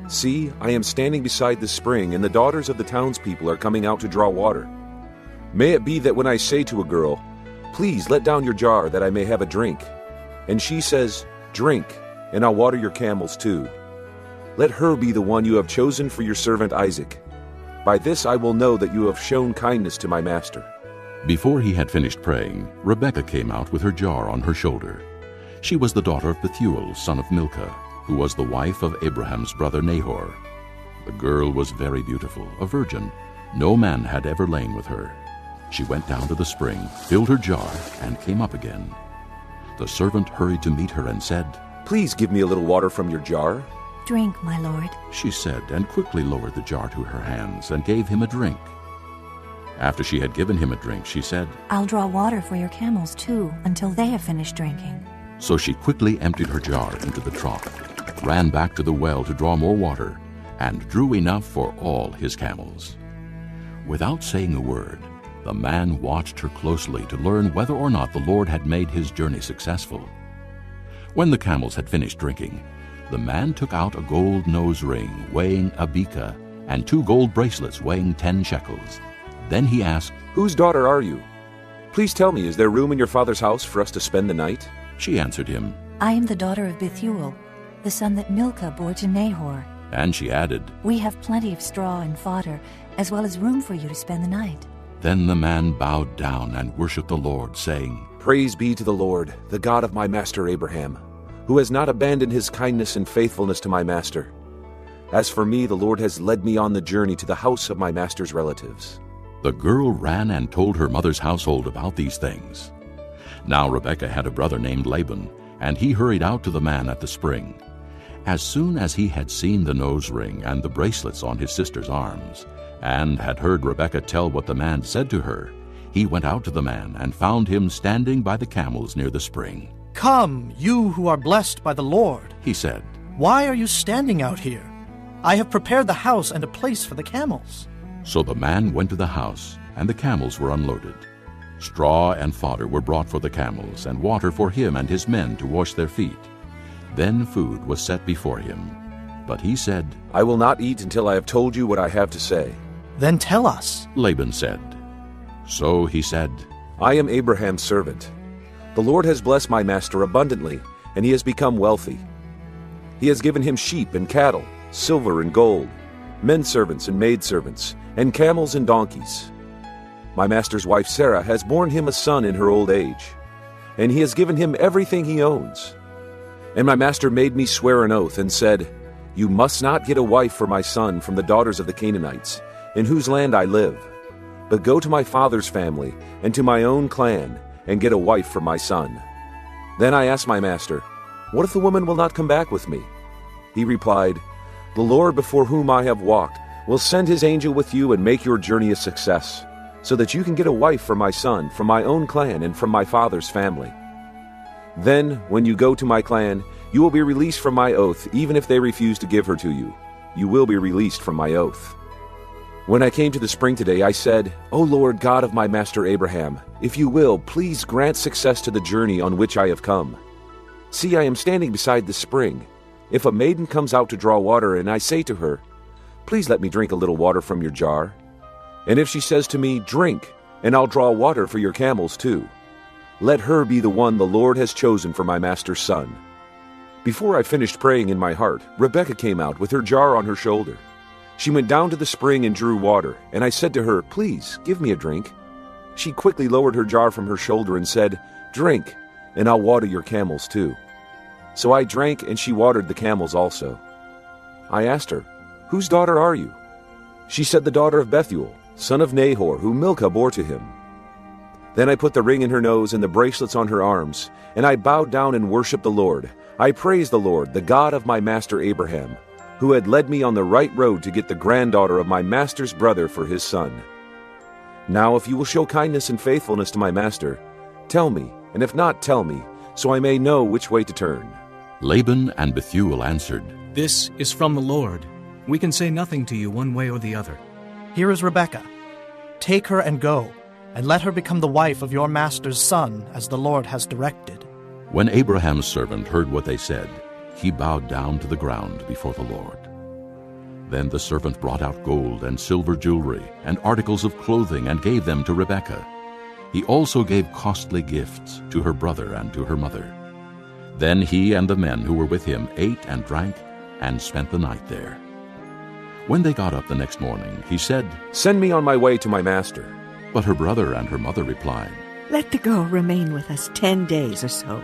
See, I am standing beside the spring, and the daughters of the townspeople are coming out to draw water. May it be that when I say to a girl, Please let down your jar that I may have a drink, and she says, Drink, and I'll water your camels too. Let her be the one you have chosen for your servant Isaac. By this I will know that you have shown kindness to my master. Before he had finished praying, Rebekah came out with her jar on her shoulder. She was the daughter of Bethuel, son of Milcah, who was the wife of Abraham's brother Nahor. The girl was very beautiful, a virgin. No man had ever lain with her. She went down to the spring, filled her jar, and came up again. The servant hurried to meet her and said, "Please give me a little water from your jar." "Drink, my lord," she said, and quickly lowered the jar to her hands and gave him a drink. After she had given him a drink, she said, "I'll draw water for your camels too, until they have finished drinking." So she quickly emptied her jar into the trough, ran back to the well to draw more water, and drew enough for all his camels. Without saying a word, the man watched her closely to learn whether or not the Lord had made his journey successful. When the camels had finished drinking, the man took out a gold nose ring weighing a beka and 2 gold bracelets weighing 10 shekels. Then he asked, "Whose daughter are you? Please tell me, is there room in your father's house for us to spend the night?" She answered him, "I am the daughter of Bethuel, the son that Milcah bore to Nahor." And she added, "We have plenty of straw and fodder, as well as room for you to spend the night." Then the man bowed down and worshipped the Lord, saying, "Praise be to the Lord, the God of my master Abraham, who has not abandoned his kindness and faithfulness to my master. As for me, the Lord has led me on the journey to the house of my master's relatives." The girl ran and told her mother's household about these things. Now Rebekah had a brother named Laban, and he hurried out to the man at the spring. As soon as he had seen the nose ring and the bracelets on his sister's arms, and had heard Rebekah tell what the man said to her, he went out to the man and found him standing by the camels near the spring. "Come, you who are blessed by the Lord," he said. "Why are you standing out here? I have prepared the house and a place for the camels." So the man went to the house, and the camels were unloaded. Straw and fodder were brought for the camels, and water for him and his men to wash their feet. Then food was set before him. But he said, "I will not eat until I have told you what I have to say." "Then tell us," Laban said. So he said, "I am Abraham's servant. The Lord has blessed my master abundantly, and he has become wealthy. He has given him sheep and cattle, silver and gold, men servants and maidservants, and camels and donkeys. My master's wife Sarah has borne him a son in her old age, and he has given him everything he owns. And my master made me swear an oath and said, 'You must not get a wife for my son from the daughters of the Canaanites, in whose land I live, but go to my father's family and to my own clan and get a wife for my son.' Then I asked my master, 'What if the woman will not come back with me?' He replied, 'The Lord before whom I have walked will send his angel with you and make your journey a success, so that you can get a wife for my son from my own clan and from my father's family. Then, when you go to my clan, you will be released from my oath, even if they refuse to give her to you. You will be released from my oath.' When I came to the spring today, I said, 'O Lord God of my master Abraham, if you will, please grant success to the journey on which I have come. See, I am standing beside the spring. If a maiden comes out to draw water and I say to her, "Please let me drink a little water from your jar," and if she says to me, "Drink, and I'll draw water for your camels too," let her be the one the Lord has chosen for my master's son." Before I finished praying in my heart, Rebekah came out with her jar on her shoulder. She went down to the spring and drew water, and I said to her, "Please, give me a drink." She quickly lowered her jar from her shoulder and said, "Drink, and I'll water your camels too." So I drank, and she watered the camels also. I asked her, "Whose daughter are you?" She said, "The daughter of Bethuel, son of Nahor, whom Milcah bore to him." Then I put the ring in her nose and the bracelets on her arms, and I bowed down and worshipped the Lord. I praised the Lord, the God of my master Abraham, who had led me on the right road to get the granddaughter of my master's brother for his son. Now if you will show kindness and faithfulness to my master, tell me, and if not, tell me, so I may know which way to turn." Laban and Bethuel answered, "This is from the Lord. We can say nothing to you one way or the other." "Here is Rebekah. Take her and go, and let her become the wife of your master's son, as the Lord has directed." When Abraham's servant heard what they said, he bowed down to the ground before the Lord. Then the servant brought out gold and silver jewelry and articles of clothing and gave them to Rebekah. He also gave costly gifts to her brother and to her mother. Then he and the men who were with him ate and drank and spent the night there. When they got up the next morning, he said, "Send me on my way to my master. But her brother and her mother replied, "Let the girl remain with us 10 days or so.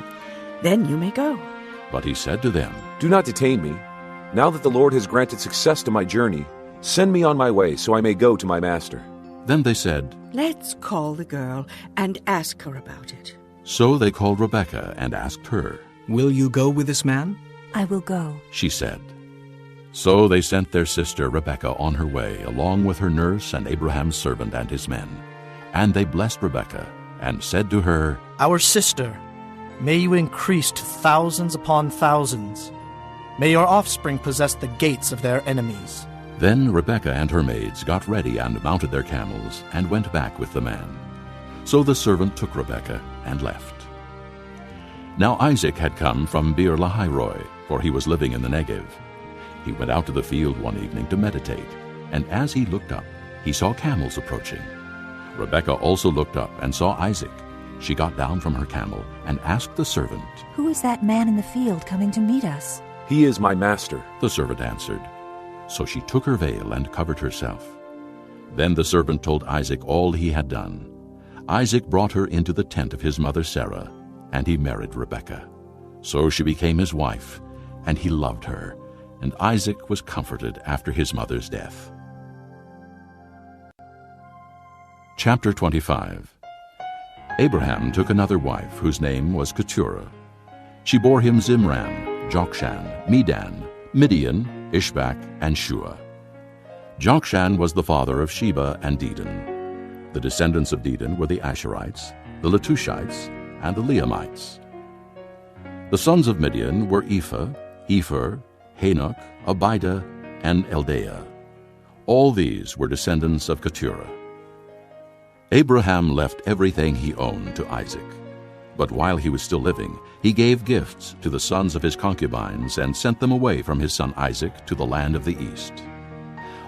Then you may go." But he said to them, "Do not detain me. Now that the Lord has granted success to my journey, send me on my way so I may go to my master." Then they said, "Let's call the girl and ask her about it." So they called Rebekah and asked her. "Will you go with this man?" "I will go," she said. So they sent their sister Rebekah on her way, along with her nurse and Abraham's servant and his men. And they blessed Rebekah and said to her, "Our sister, may you increase to thousands upon thousands. May your offspring possess the gates of their enemies." Then Rebekah and her maids got ready and mounted their camels and went back with the man. So the servant took Rebekah and left. Now Isaac had come from Beer-lahai-roi, for he was living in the Negev. He went out to the field one evening to meditate, and as he looked up, he saw camels approaching. Rebekah also looked up and saw Isaac. She got down from her camel and asked the servant, "Who is that man in the field coming to meet us?" "He is my master," the servant answered. So she took her veil and covered herself. Then the servant told Isaac all he had done. Isaac brought her into the tent of his mother Sarah, and he married Rebekah. So she became his wife, and he loved her, and Isaac was comforted after his mother's death. Chapter 25. Abraham took another wife, whose name was Keturah. She bore him Zimran, Jokshan, Medan, Midian, Ishbak, and Shua. Jokshan was the father of Sheba and Dedan. The descendants of Dedan were the Asherites, the Letushites, and the Leamites. The sons of Midian were Ephah, Epher, Hanok, Abida, and Eldaah. All these were descendants of Keturah. Abraham left everything he owned to Isaac. But while he was still living, he gave gifts to the sons of his concubines and sent them away from his son Isaac to the land of the east.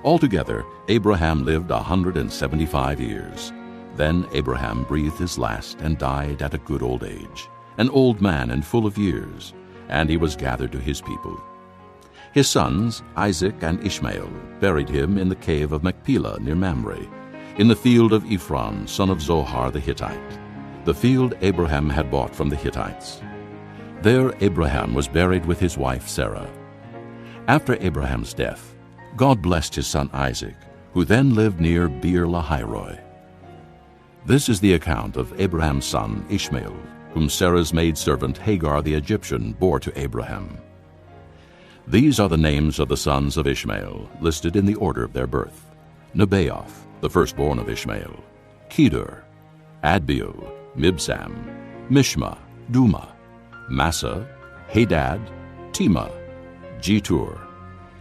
Altogether, Abraham lived 175 years. Then Abraham breathed his last and died at a good old age, an old man and full of years, and he was gathered to his people. His sons, Isaac and Ishmael, buried him in the cave of Machpelah near Mamre, in the field of Ephron, son of Zohar the Hittite, the field Abraham had bought from the Hittites. There Abraham was buried with his wife Sarah. After Abraham's death, God blessed his son Isaac, who then lived near Beer-lahai-roi. This is the account of Abraham's son Ishmael, whom Sarah's maidservant Hagar the Egyptian bore to Abraham. These are the names of the sons of Ishmael, listed in the order of their birth: Nebaioth, the firstborn of Ishmael, Kedur, Adbeel, Mibsam, Mishma, Duma, Massa, Hadad, Tema, Jetur,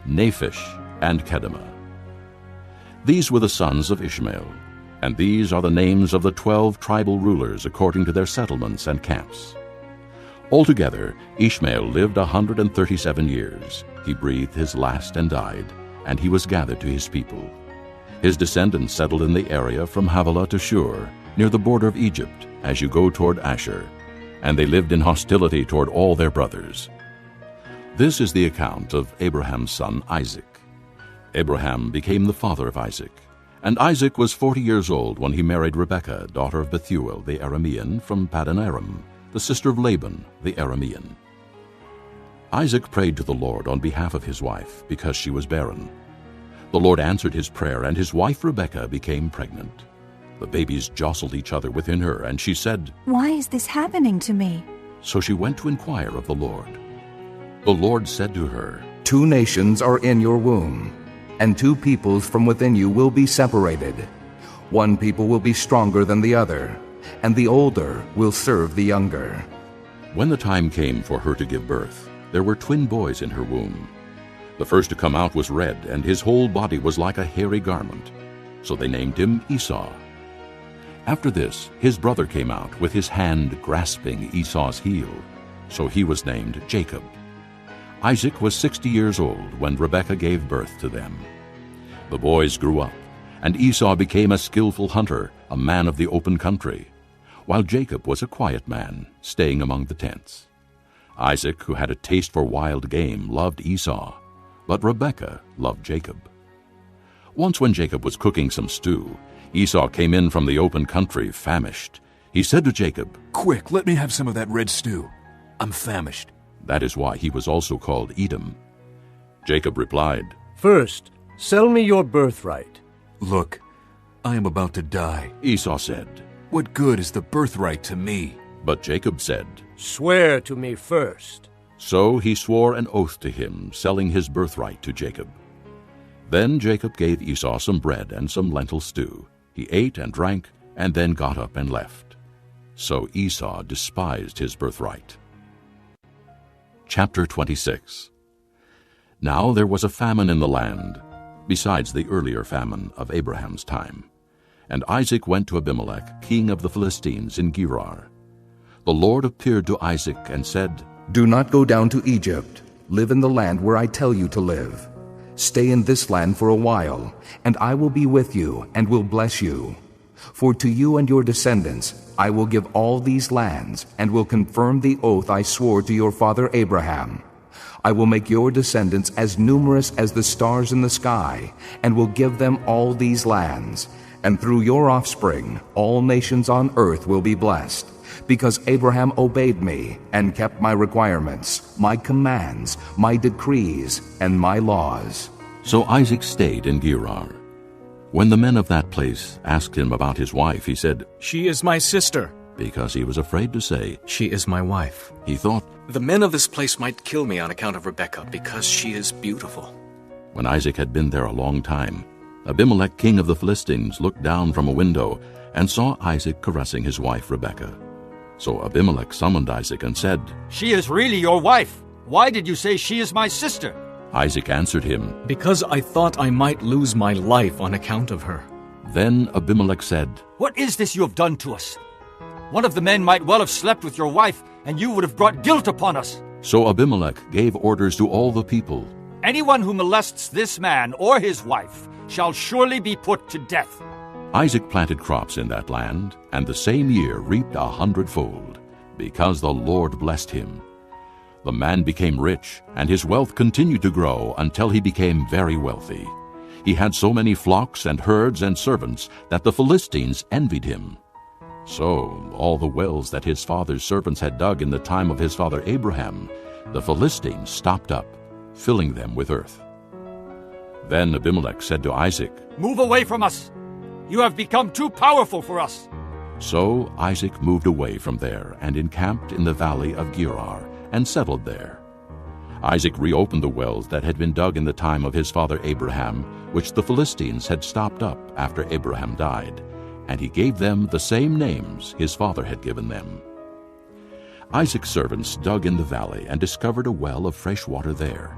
Naphish, and Kedemah. These were the sons of Ishmael, and these are the names of the 12 tribal rulers according to their settlements and camps. Altogether, Ishmael lived 137 years. He breathed his last and died, and he was gathered to his people. His descendants settled in the area from Havilah to Shur, near the border of Egypt, as you go toward Asher, and they lived in hostility toward all their brothers. This is the account of Abraham's son Isaac. Abraham became the father of Isaac, and Isaac was 40 years old when he married Rebekah, daughter of Bethuel the Aramean, from Paddan Aram, the sister of Laban the Aramean. Isaac prayed to the Lord on behalf of his wife, because she was barren. The Lord answered his prayer, and his wife Rebekah became pregnant. The babies jostled each other within her, and she said, "Why is this happening to me?" So she went to inquire of the Lord. The Lord said to her, 2 nations are in your womb, and 2 peoples from within you will be separated. 1 people will be stronger than the other, and the older will serve the younger. When the time came for her to give birth, there were twin boys in her womb. The first to come out was red, and his whole body was like a hairy garment. So they named him Esau. After this, his brother came out with his hand grasping Esau's heel. So he was named Jacob. Isaac was 60 years old when Rebekah gave birth to them. The boys grew up, and Esau became a skillful hunter, a man of the open country, while Jacob was a quiet man, staying among the tents. Isaac, who had a taste for wild game, loved Esau, but Rebekah loved Jacob. Once when Jacob was cooking some stew, Esau came in from the open country, famished. He said to Jacob, "Quick, let me have some of that red stew. I'm famished." That is why he was also called Edom. Jacob replied, "First, sell me your birthright." "Look, I am about to die." Esau said, "What good is the birthright to me?" But Jacob said, "Swear to me first." So he swore an oath to him, selling his birthright to Jacob. Then Jacob gave Esau some bread and some lentil stew. He ate and drank, and then got up and left. So Esau despised his birthright. Chapter 26. Now there was a famine in the land, besides the earlier famine of Abraham's time. And Isaac went to Abimelech, king of the Philistines, in Gerar. The Lord appeared to Isaac and said, "Do not go down to Egypt. Live in the land where I tell you to live. Stay in this land for a while, and I will be with you and will bless you. For to you and your descendants I will give all these lands, and will confirm the oath I swore to your father Abraham. I will make your descendants as numerous as the stars in the sky, and will give them all these lands. And through your offspring all nations on earth will be blessed, because Abraham obeyed me and kept my requirements, my commands, my decrees, and my laws." So Isaac stayed in Gerar. When the men of that place asked him about his wife, he said, "She is my sister," because he was afraid to say, "She is my wife." He thought, "The men of this place might kill me on account of Rebekah, because she is beautiful." When Isaac had been there a long time, Abimelech, king of the Philistines, looked down from a window and saw Isaac caressing his wife Rebekah. So Abimelech summoned Isaac and said, "She is really your wife. Why did you say she is my sister?" Isaac answered him, "Because I thought I might lose my life on account of her." Then Abimelech said, "What is this you have done to us? One of the men might well have slept with your wife, and you would have brought guilt upon us." So Abimelech gave orders to all the people, "Anyone who molests this man or his wife shall surely be put to death." Isaac planted crops in that land, and the same year reaped 100-fold, because the Lord blessed him. The man became rich, and his wealth continued to grow until he became very wealthy. He had so many flocks and herds and servants that the Philistines envied him. So all the wells that his father's servants had dug in the time of his father Abraham, the Philistines stopped up, filling them with earth. Then Abimelech said to Isaac, "Move away from us! You have become too powerful for us." So Isaac moved away from there and encamped in the valley of Gerar and settled there. Isaac reopened the wells that had been dug in the time of his father Abraham, which the Philistines had stopped up after Abraham died, and he gave them the same names his father had given them. Isaac's servants dug in the valley and discovered a well of fresh water there.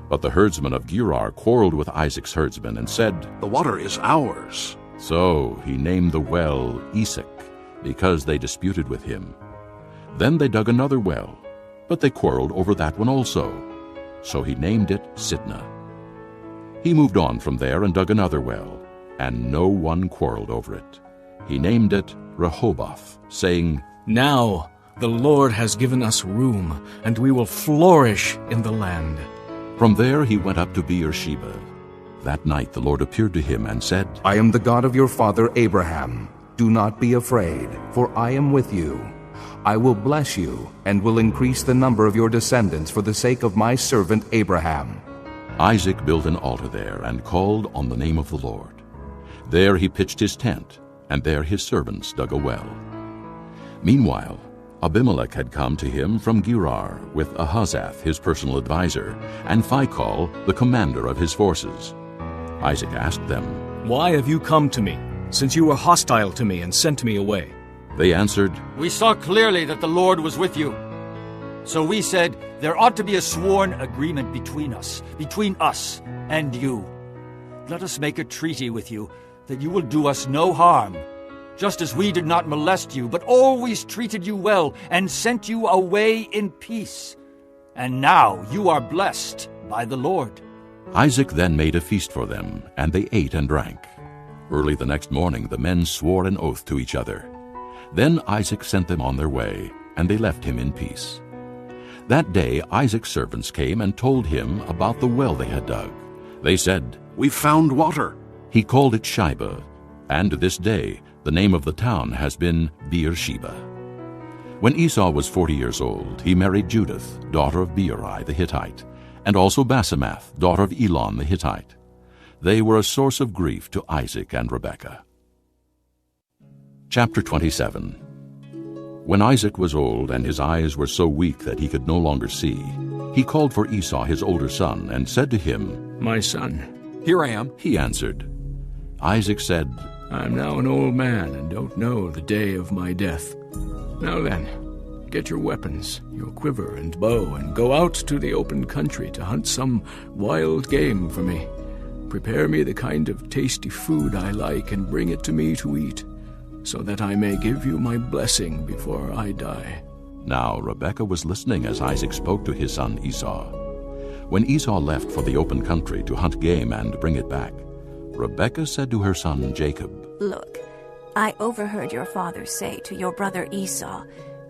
But the herdsmen of Gerar quarreled with Isaac's herdsmen and said, "The water is ours." So he named the well Esek, because they disputed with him. Then they dug another well, but they quarreled over that one also. So he named it Sitnah. He moved on from there and dug another well, and no one quarreled over it. He named it Rehoboth, saying, "Now the Lord has given us room, and we will flourish in the land." From there he went up to Beersheba. That night the Lord appeared to him and said, "I am the God of your father Abraham. Do not be afraid, for I am with you. I will bless you and will increase the number of your descendants for the sake of my servant Abraham." Isaac built an altar there and called on the name of the Lord. There he pitched his tent, and there his servants dug a well. Meanwhile, Abimelech had come to him from Gerar with Ahuzzath, his personal adviser, and Phicol, the commander of his forces. Isaac asked them, "Why have you come to me, since you were hostile to me and sent me away?" They answered, "We saw clearly that the Lord was with you. So we said, there ought to be a sworn agreement between us and you. Let us make a treaty with you that you will do us no harm, just as we did not molest you, but always treated you well and sent you away in peace. And now you are blessed by the Lord." Isaac then made a feast for them, and they ate and drank. Early the next morning the men swore an oath to each other. Then Isaac sent them on their way, and they left him in peace. That day Isaac's servants came and told him about the well they had dug. They said, "We've found water." He called it Shibah, and to this day the name of the town has been Beersheba. When Esau was 40 years old, he married Judith, daughter of Beeri the Hittite, and also Basemath, daughter of Elon the Hittite. They were a source of grief to Isaac and Rebekah. Chapter 27. When Isaac was old and his eyes were so weak that he could no longer see, he called for Esau his older son and said to him, "My son." "Here I am," he answered. Isaac said, "I am now an old man and don't know the day of my death. Now then, get your weapons, your quiver and bow, and go out to the open country to hunt some wild game for me. Prepare me the kind of tasty food I like and bring it to me to eat, so that I may give you my blessing before I die." Now Rebekah was listening as Isaac spoke to his son Esau. When Esau left for the open country to hunt game and bring it back, Rebekah said to her son Jacob, "Look, I overheard your father say to your brother Esau,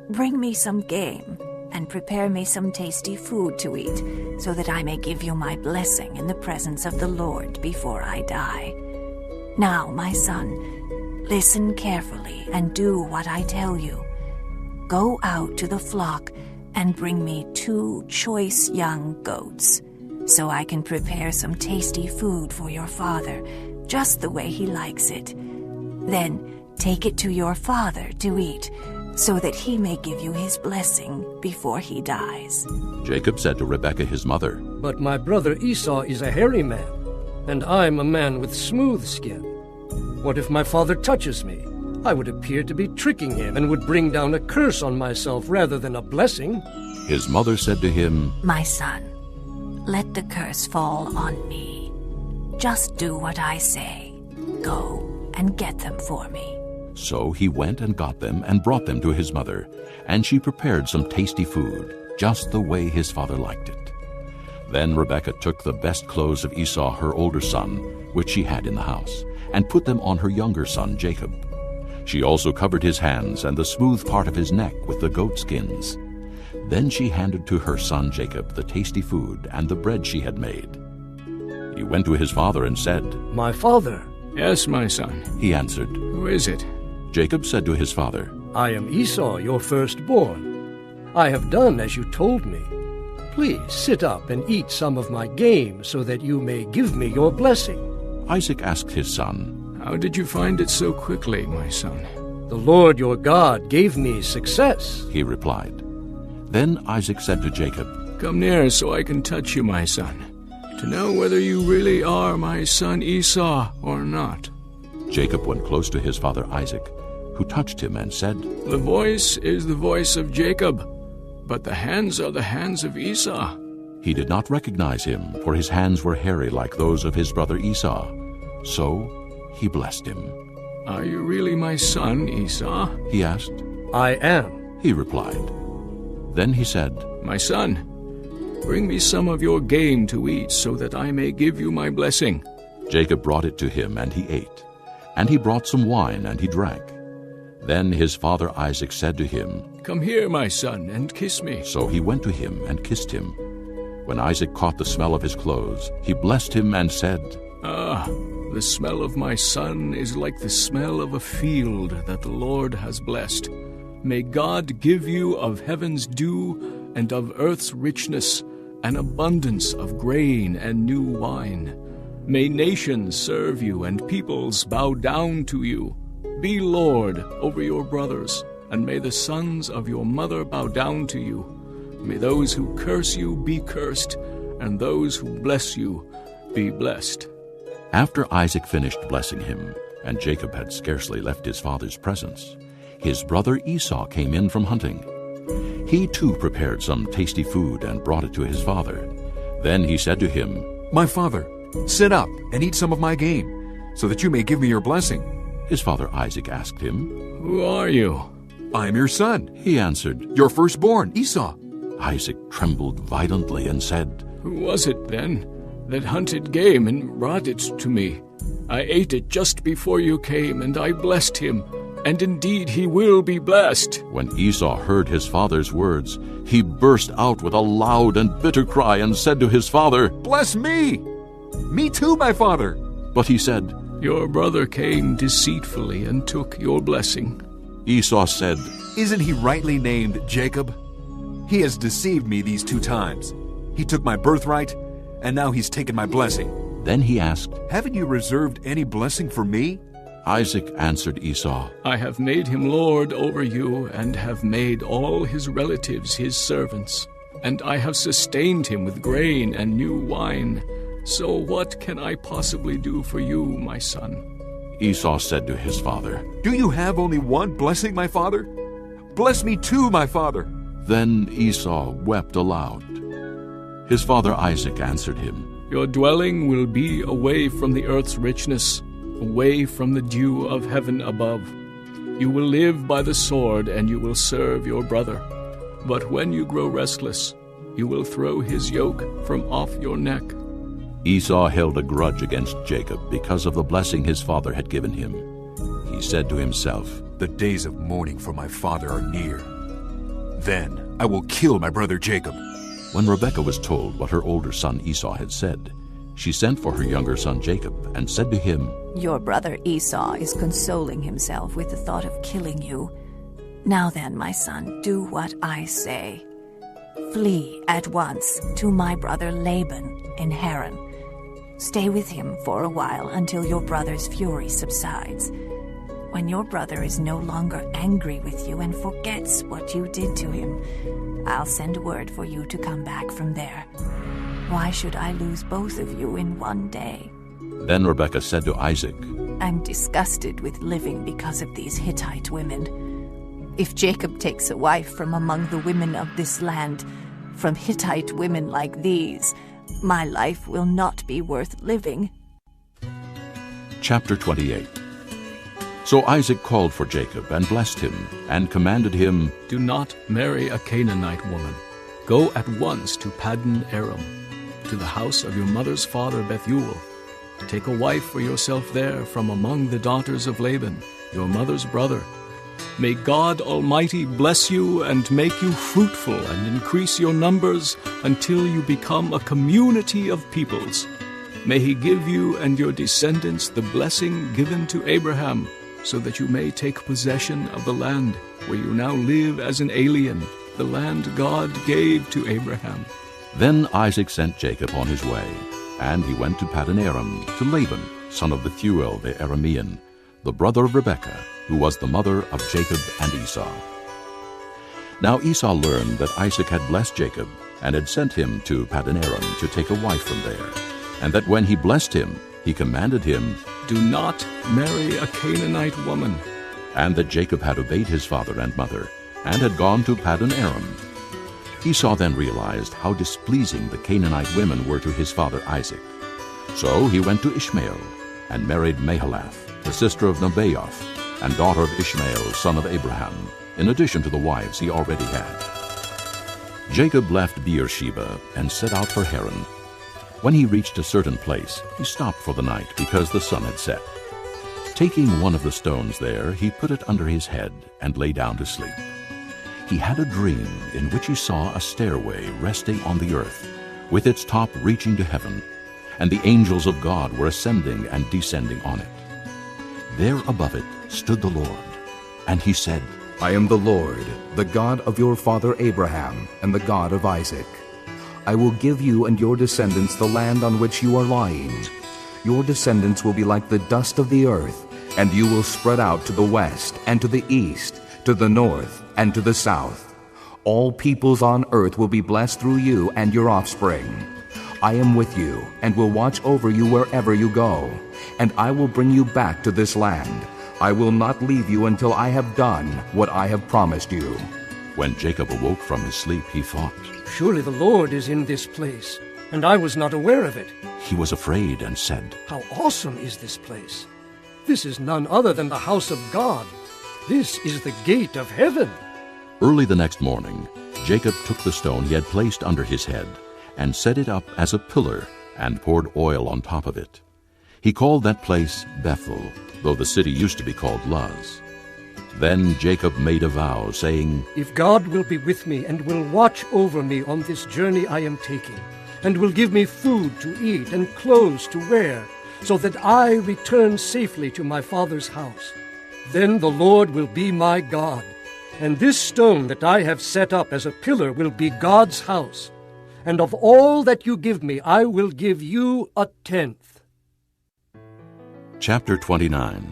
'Bring me some game and prepare me some tasty food to eat, so that I may give you my blessing in the presence of the Lord before I die.' Now, my son, listen carefully and do what I tell you. Go out to the flock and bring me 2 choice young goats, so I can prepare some tasty food for your father, just the way he likes it. Then take it to your father to eat, so that he may give you his blessing before he dies." Jacob said to Rebekah his mother, "But my brother Esau is a hairy man, and I'm a man with smooth skin. What if my father touches me? I would appear to be tricking him and would bring down a curse on myself rather than a blessing." His mother said to him, "My son, let the curse fall on me. Just do what I say. Go and get them for me." So he went and got them and brought them to his mother, and she prepared some tasty food, just the way his father liked it. Then Rebekah took the best clothes of Esau her older son, which she had in the house, and put them on her younger son Jacob. She also covered his hands and the smooth part of his neck with the goat skins. Then she handed to her son Jacob the tasty food and the bread she had made. He went to his father and said, "My father." "Yes, my son," he answered. "Who is it?" Jacob said to his father, "I am Esau, your firstborn. I have done as you told me. Please sit up and eat some of my game so that you may give me your blessing." Isaac asked his son, "How did you find it so quickly, my son?" "The Lord your God gave me success," he replied. Then Isaac said to Jacob, "Come near so I can touch you, my son, to know whether you really are my son Esau or not." Jacob went close to his father Isaac, who touched him and said, "The voice is the voice of Jacob, but the hands are the hands of Esau." He did not recognize him, for his hands were hairy like those of his brother Esau. So he blessed him. "Are you really my son, Esau?" he asked. "I am," he replied. Then he said, "My son, bring me some of your game to eat, so that I may give you my blessing." Jacob brought it to him, and he ate. And he brought some wine, and he drank. Then his father Isaac said to him, "Come here, my son, and kiss me." So he went to him and kissed him. When Isaac caught the smell of his clothes, he blessed him and said, "Ah, the smell of my son is like the smell of a field that the Lord has blessed. May God give you of heaven's dew and of earth's richness an abundance of grain and new wine. May nations serve you and peoples bow down to you. Be Lord over your brothers, and may the sons of your mother bow down to you. May those who curse you be cursed, and those who bless you be blessed." After Isaac finished blessing him, and Jacob had scarcely left his father's presence, his brother Esau came in from hunting. He too prepared some tasty food and brought it to his father. Then he said to him, "My father, sit up and eat some of my game, so that you may give me your blessing." His father Isaac asked him, "Who are you?" "I am your son," he answered, "your firstborn, Esau." Isaac trembled violently and said, "Who was it, then, that hunted game and brought it to me? I ate it just before you came, and I blessed him, and indeed he will be blessed." When Esau heard his father's words, he burst out with a loud and bitter cry and said to his father, "Bless me! Me too, my father!" But he said, Your brother came deceitfully and took your blessing. Esau said, Isn't he rightly named Jacob? He has deceived me these 2 times. He took my birthright, and now he's taken my blessing. Then he asked, Haven't you reserved any blessing for me? Isaac answered Esau, I have made him lord over you, and have made all his relatives his servants. And I have sustained him with grain and new wine. So what can I possibly do for you, my son? Esau said to his father, Do you have only one blessing, my father? Bless me too, my father. Then Esau wept aloud. His father Isaac answered him, Your dwelling will be away from the earth's richness, away from the dew of heaven above. You will live by the sword, and you will serve your brother. But when you grow restless, you will throw his yoke from off your neck. Esau held a grudge against Jacob because of the blessing his father had given him. He said to himself, The days of mourning for my father are near. Then I will kill my brother Jacob. When Rebekah was told what her older son Esau had said, she sent for her younger son Jacob and said to him, Your brother Esau is consoling himself with the thought of killing you. Now then, my son, do what I say. Flee at once to my brother Laban in Haran. Stay with him for a while until your brother's fury subsides. When your brother is no longer angry with you and forgets what you did to him, I'll send word for you to come back from there. Why should I lose both of you in one day? Then Rebekah said to Isaac, I'm disgusted with living because of these Hittite women. If Jacob takes a wife from among the women of this land, from Hittite women like these, my life will not be worth living. Chapter 28. So Isaac called for Jacob and blessed him, and commanded him, Do not marry a Canaanite woman. Go at once to Paddan Aram, to the house of your mother's father Bethuel. Take a wife for yourself there from among the daughters of Laban, your mother's brother. May God Almighty bless you and make you fruitful and increase your numbers until you become a community of peoples. May he give you and your descendants the blessing given to Abraham, so that you may take possession of the land where you now live as an alien, the land God gave to Abraham. Then Isaac sent Jacob on his way, and he went to Paddan Aram, to Laban, son of Bethuel the Aramean, the brother of Rebekah, who was the mother of Jacob and Esau. Now Esau learned that Isaac had blessed Jacob, and had sent him to Paddan Aram to take a wife from there, and that when he blessed him, he commanded him, Do not marry a Canaanite woman. And that Jacob had obeyed his father and mother, and had gone to Paddan Aram. Esau then realized how displeasing the Canaanite women were to his father Isaac. So he went to Ishmael, and married Mahalath, the sister of Nebaioth, and daughter of Ishmael, son of Abraham, in addition to the wives he already had. Jacob left Beersheba and set out for Haran. When he reached a certain place, he stopped for the night because the sun had set. Taking one of the stones there, he put it under his head and lay down to sleep. He had a dream in which he saw a stairway resting on the earth, with its top reaching to heaven, and the angels of God were ascending and descending on it. There above it stood the Lord, and he said, I am the Lord, the God of your father Abraham, and the God of Isaac. I will give you and your descendants the land on which you are lying. Your descendants will be like the dust of the earth, and you will spread out to the west and to the east, to the north and to the south. All peoples on earth will be blessed through you and your offspring. I am with you, and will watch over you wherever you go, and I will bring you back to this land. I will not leave you until I have done what I have promised you. When Jacob awoke from his sleep, he thought, Surely the Lord is in this place, and I was not aware of it. He was afraid and said, How awesome is this place! This is none other than the house of God. This is the gate of heaven. Early the next morning, Jacob took the stone he had placed under his head, and set it up as a pillar, and poured oil on top of it. He called that place Bethel, though the city used to be called Luz. Then Jacob made a vow, saying, If God will be with me and will watch over me on this journey I am taking, and will give me food to eat and clothes to wear, so that I return safely to my father's house. Then the Lord will be my God, and this stone that I have set up as a pillar will be God's house. And of all that you give me, I will give you 1/10. Chapter 29.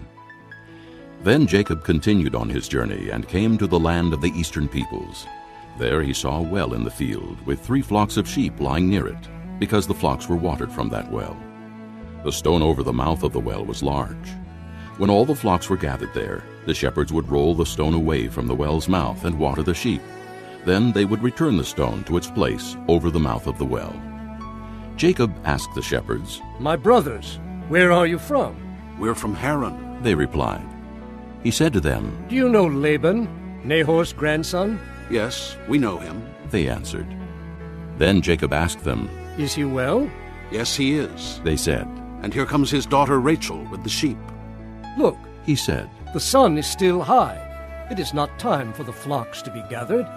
Then Jacob continued on his journey and came to the land of the eastern peoples. There he saw a well in the field, with 3 flocks of sheep lying near it, because the flocks were watered from that well. The stone over the mouth of the well was large. When all the flocks were gathered there, the shepherds would roll the stone away from the well's mouth and water the sheep. Then they would return the stone to its place over the mouth of the well. Jacob asked the shepherds, "My brothers, where are you from?" "We're from Haran," they replied. He said to them, "Do you know Laban, Nahor's grandson?" "Yes, we know him," they answered. Then Jacob asked them, "Is he well?" "Yes, he is," they said. "And here comes his daughter Rachel with the sheep." "Look," he said, "the sun is still high. It is not time for the flocks to be gathered.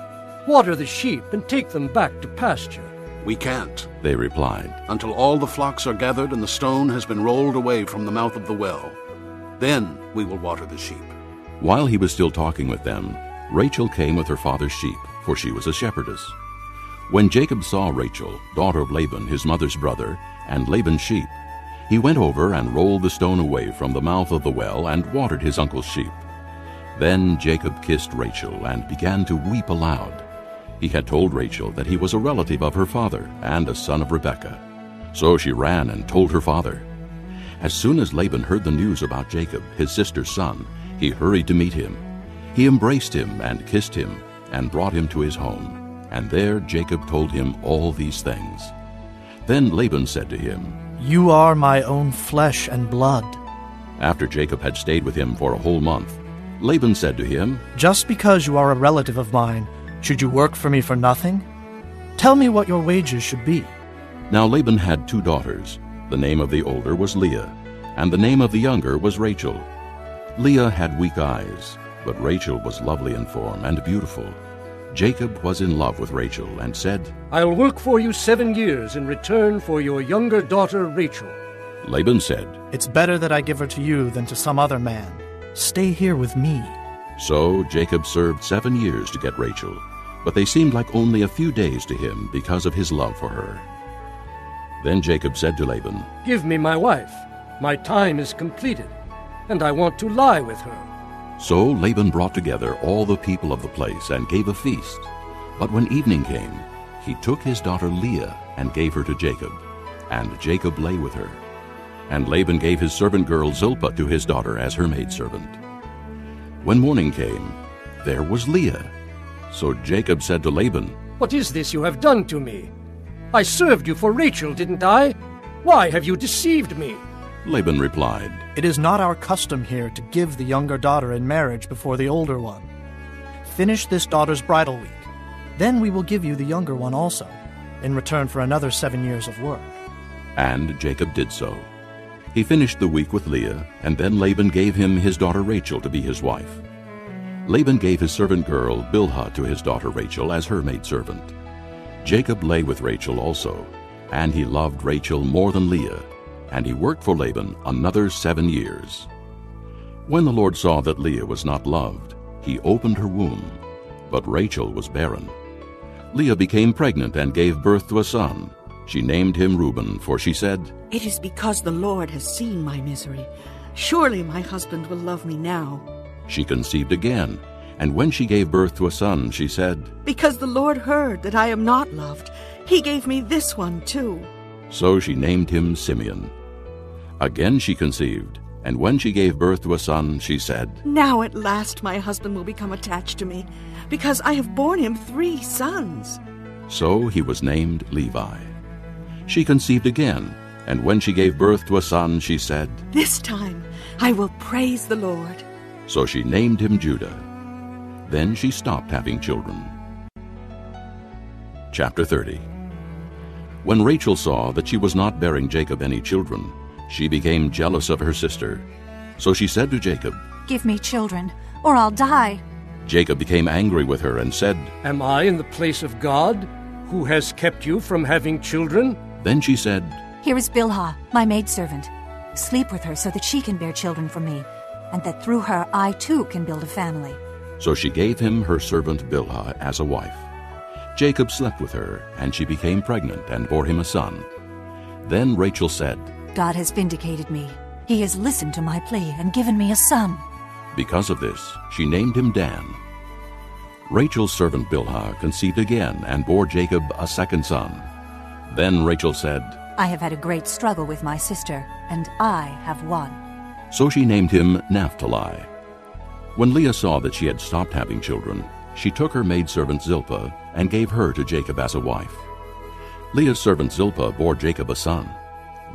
Water the sheep and take them back to pasture." "We can't," they replied, "until all the flocks are gathered and the stone has been rolled away from the mouth of the well. Then we will water the sheep." While he was still talking with them, Rachel came with her father's sheep, for she was a shepherdess. When Jacob saw Rachel, daughter of Laban, his mother's brother, and Laban's sheep, he went over and rolled the stone away from the mouth of the well and watered his uncle's sheep. Then Jacob kissed Rachel and began to weep aloud. He had told Rachel that he was a relative of her father and a son of Rebekah. So she ran and told her father. As soon as Laban heard the news about Jacob, his sister's son, he hurried to meet him. He embraced him and kissed him and brought him to his home. And there Jacob told him all these things. Then Laban said to him, "You are my own flesh and blood." After Jacob had stayed with him for a whole month, Laban said to him, "Just because you are a relative of mine, should you work for me for nothing? Tell me what your wages should be." Now Laban had 2 daughters. The name of the older was Leah, and the name of the younger was Rachel. Leah had weak eyes, but Rachel was lovely in form and beautiful. Jacob was in love with Rachel and said, "I'll work for you 7 years in return for your younger daughter Rachel." Laban said, "It's better that I give her to you than to some other man. Stay here with me." So Jacob served 7 years to get Rachel, but they seemed like only a few days to him because of his love for her. Then Jacob said to Laban, "Give me my wife. My time is completed, and I want to lie with her." So Laban brought together all the people of the place and gave a feast. But when evening came, he took his daughter Leah and gave her to Jacob, and Jacob lay with her. And Laban gave his servant girl Zilpah to his daughter as her maidservant. When morning came, there was Leah. So Jacob said to Laban, "What is this you have done to me? I served you for Rachel, didn't I? Why have you deceived me?" Laban replied, "It is not our custom here to give the younger daughter in marriage before the older one. Finish this daughter's bridal week. Then we will give you the younger one also, in return for another 7 years of work." And Jacob did so. He finished the week with Leah, and then Laban gave him his daughter Rachel to be his wife. Laban gave his servant girl Bilhah to his daughter Rachel as her maidservant. Jacob lay with Rachel also, and he loved Rachel more than Leah, and he worked for Laban another 7 years. When the Lord saw that Leah was not loved, he opened her womb, but Rachel was barren. Leah became pregnant and gave birth to a son. She named him Reuben, for she said, "It is because the Lord has seen my misery. Surely my husband will love me now." She conceived again, and when she gave birth to a son, she said, "Because the Lord heard that I am not loved, he gave me this one too." So she named him Simeon. Again she conceived, and when she gave birth to a son, she said, "Now at last my husband will become attached to me, because I have borne him 3 sons." So he was named Levi. She conceived again, and when she gave birth to a son, she said, "This time I will praise the Lord." So she named him Judah. Then she stopped having children. Chapter 30. When Rachel saw that she was not bearing Jacob any children, she became jealous of her sister. So she said to Jacob, "Give me children, or I'll die." Jacob became angry with her and said, "Am I in the place of God, who has kept you from having children?" Then she said, "Here is Bilhah, my maidservant. sleep with her so that she can bear children for me, and that through her I too can build a family." So she gave him her servant Bilhah as a wife. Jacob slept with her, and she became pregnant and bore him a son. Then Rachel said, "God has vindicated me. He has listened to my plea and given me a son." Because of this, she named him Dan. Rachel's servant Bilhah conceived again and bore Jacob a second son. Then Rachel said, "I have had a great struggle with my sister, and I have won." So she named him Naphtali. When Leah saw that she had stopped having children, she took her maidservant Zilpah and gave her to Jacob as a wife. Leah's servant Zilpah bore Jacob a son.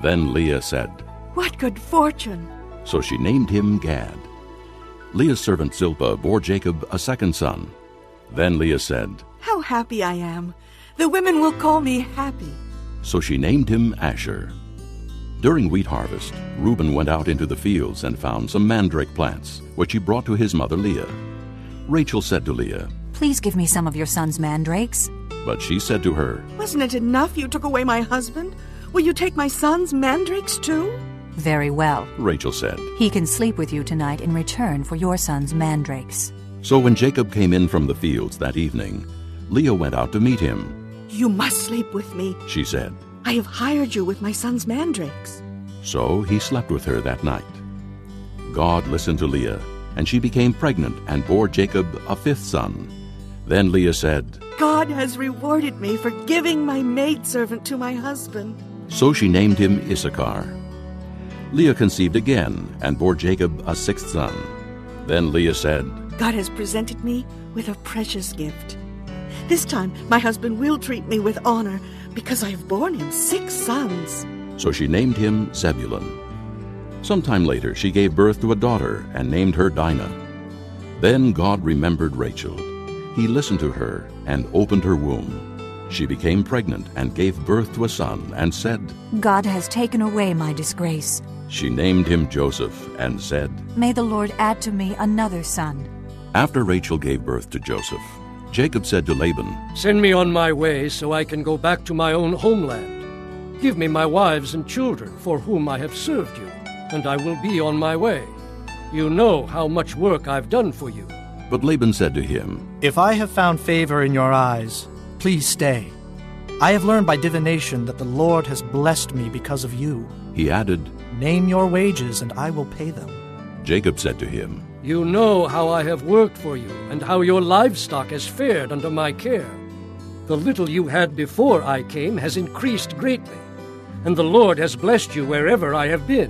Then Leah said, "What good fortune!" So she named him Gad. Leah's servant Zilpah bore Jacob a second son. Then Leah said, "How happy I am! The women will call me happy." So she named him Asher. During wheat harvest, Reuben went out into the fields and found some mandrake plants, which he brought to his mother Leah. Rachel said to Leah, "Please give me some of your son's mandrakes." But she said to her, "Wasn't it enough you took away my husband? Will you take my son's mandrakes too?" "Very well," Rachel said. "He can sleep with you tonight in return for your son's mandrakes." So when Jacob came in from the fields that evening, Leah went out to meet him. "You must sleep with me," She said. "I have hired you with my son's mandrakes." So he slept with her that night. God listened to Leah, and she became pregnant and bore Jacob a fifth son. Then Leah said, "God has rewarded me for giving my maidservant to my husband." So she named him Issachar. Leah conceived again and bore Jacob a sixth son. Then Leah said, "God has presented me with a precious gift. This time my husband will treat me with honor, because I have borne him 6 sons." So she named him Zebulun. Sometime later she gave birth to a daughter and named her Dinah. Then God remembered Rachel. He listened to her and opened her womb. She became pregnant and gave birth to a son and said, "God has taken away my disgrace." She named him Joseph and said, "May the Lord add to me another son." After Rachel gave birth to Joseph, Jacob said to Laban, "Send me on my way so I can go back to my own homeland. Give me my wives and children for whom I have served you, and I will be on my way. You know how much work I've done for you." But Laban said to him, "If I have found favor in your eyes, please stay. I have learned by divination that the Lord has blessed me because of you." He added, "Name your wages, and I will pay them." Jacob said to him, You know how I have worked for you, and how your livestock has fared under my care. The little you had before I came has increased greatly, and the Lord has blessed you wherever I have been.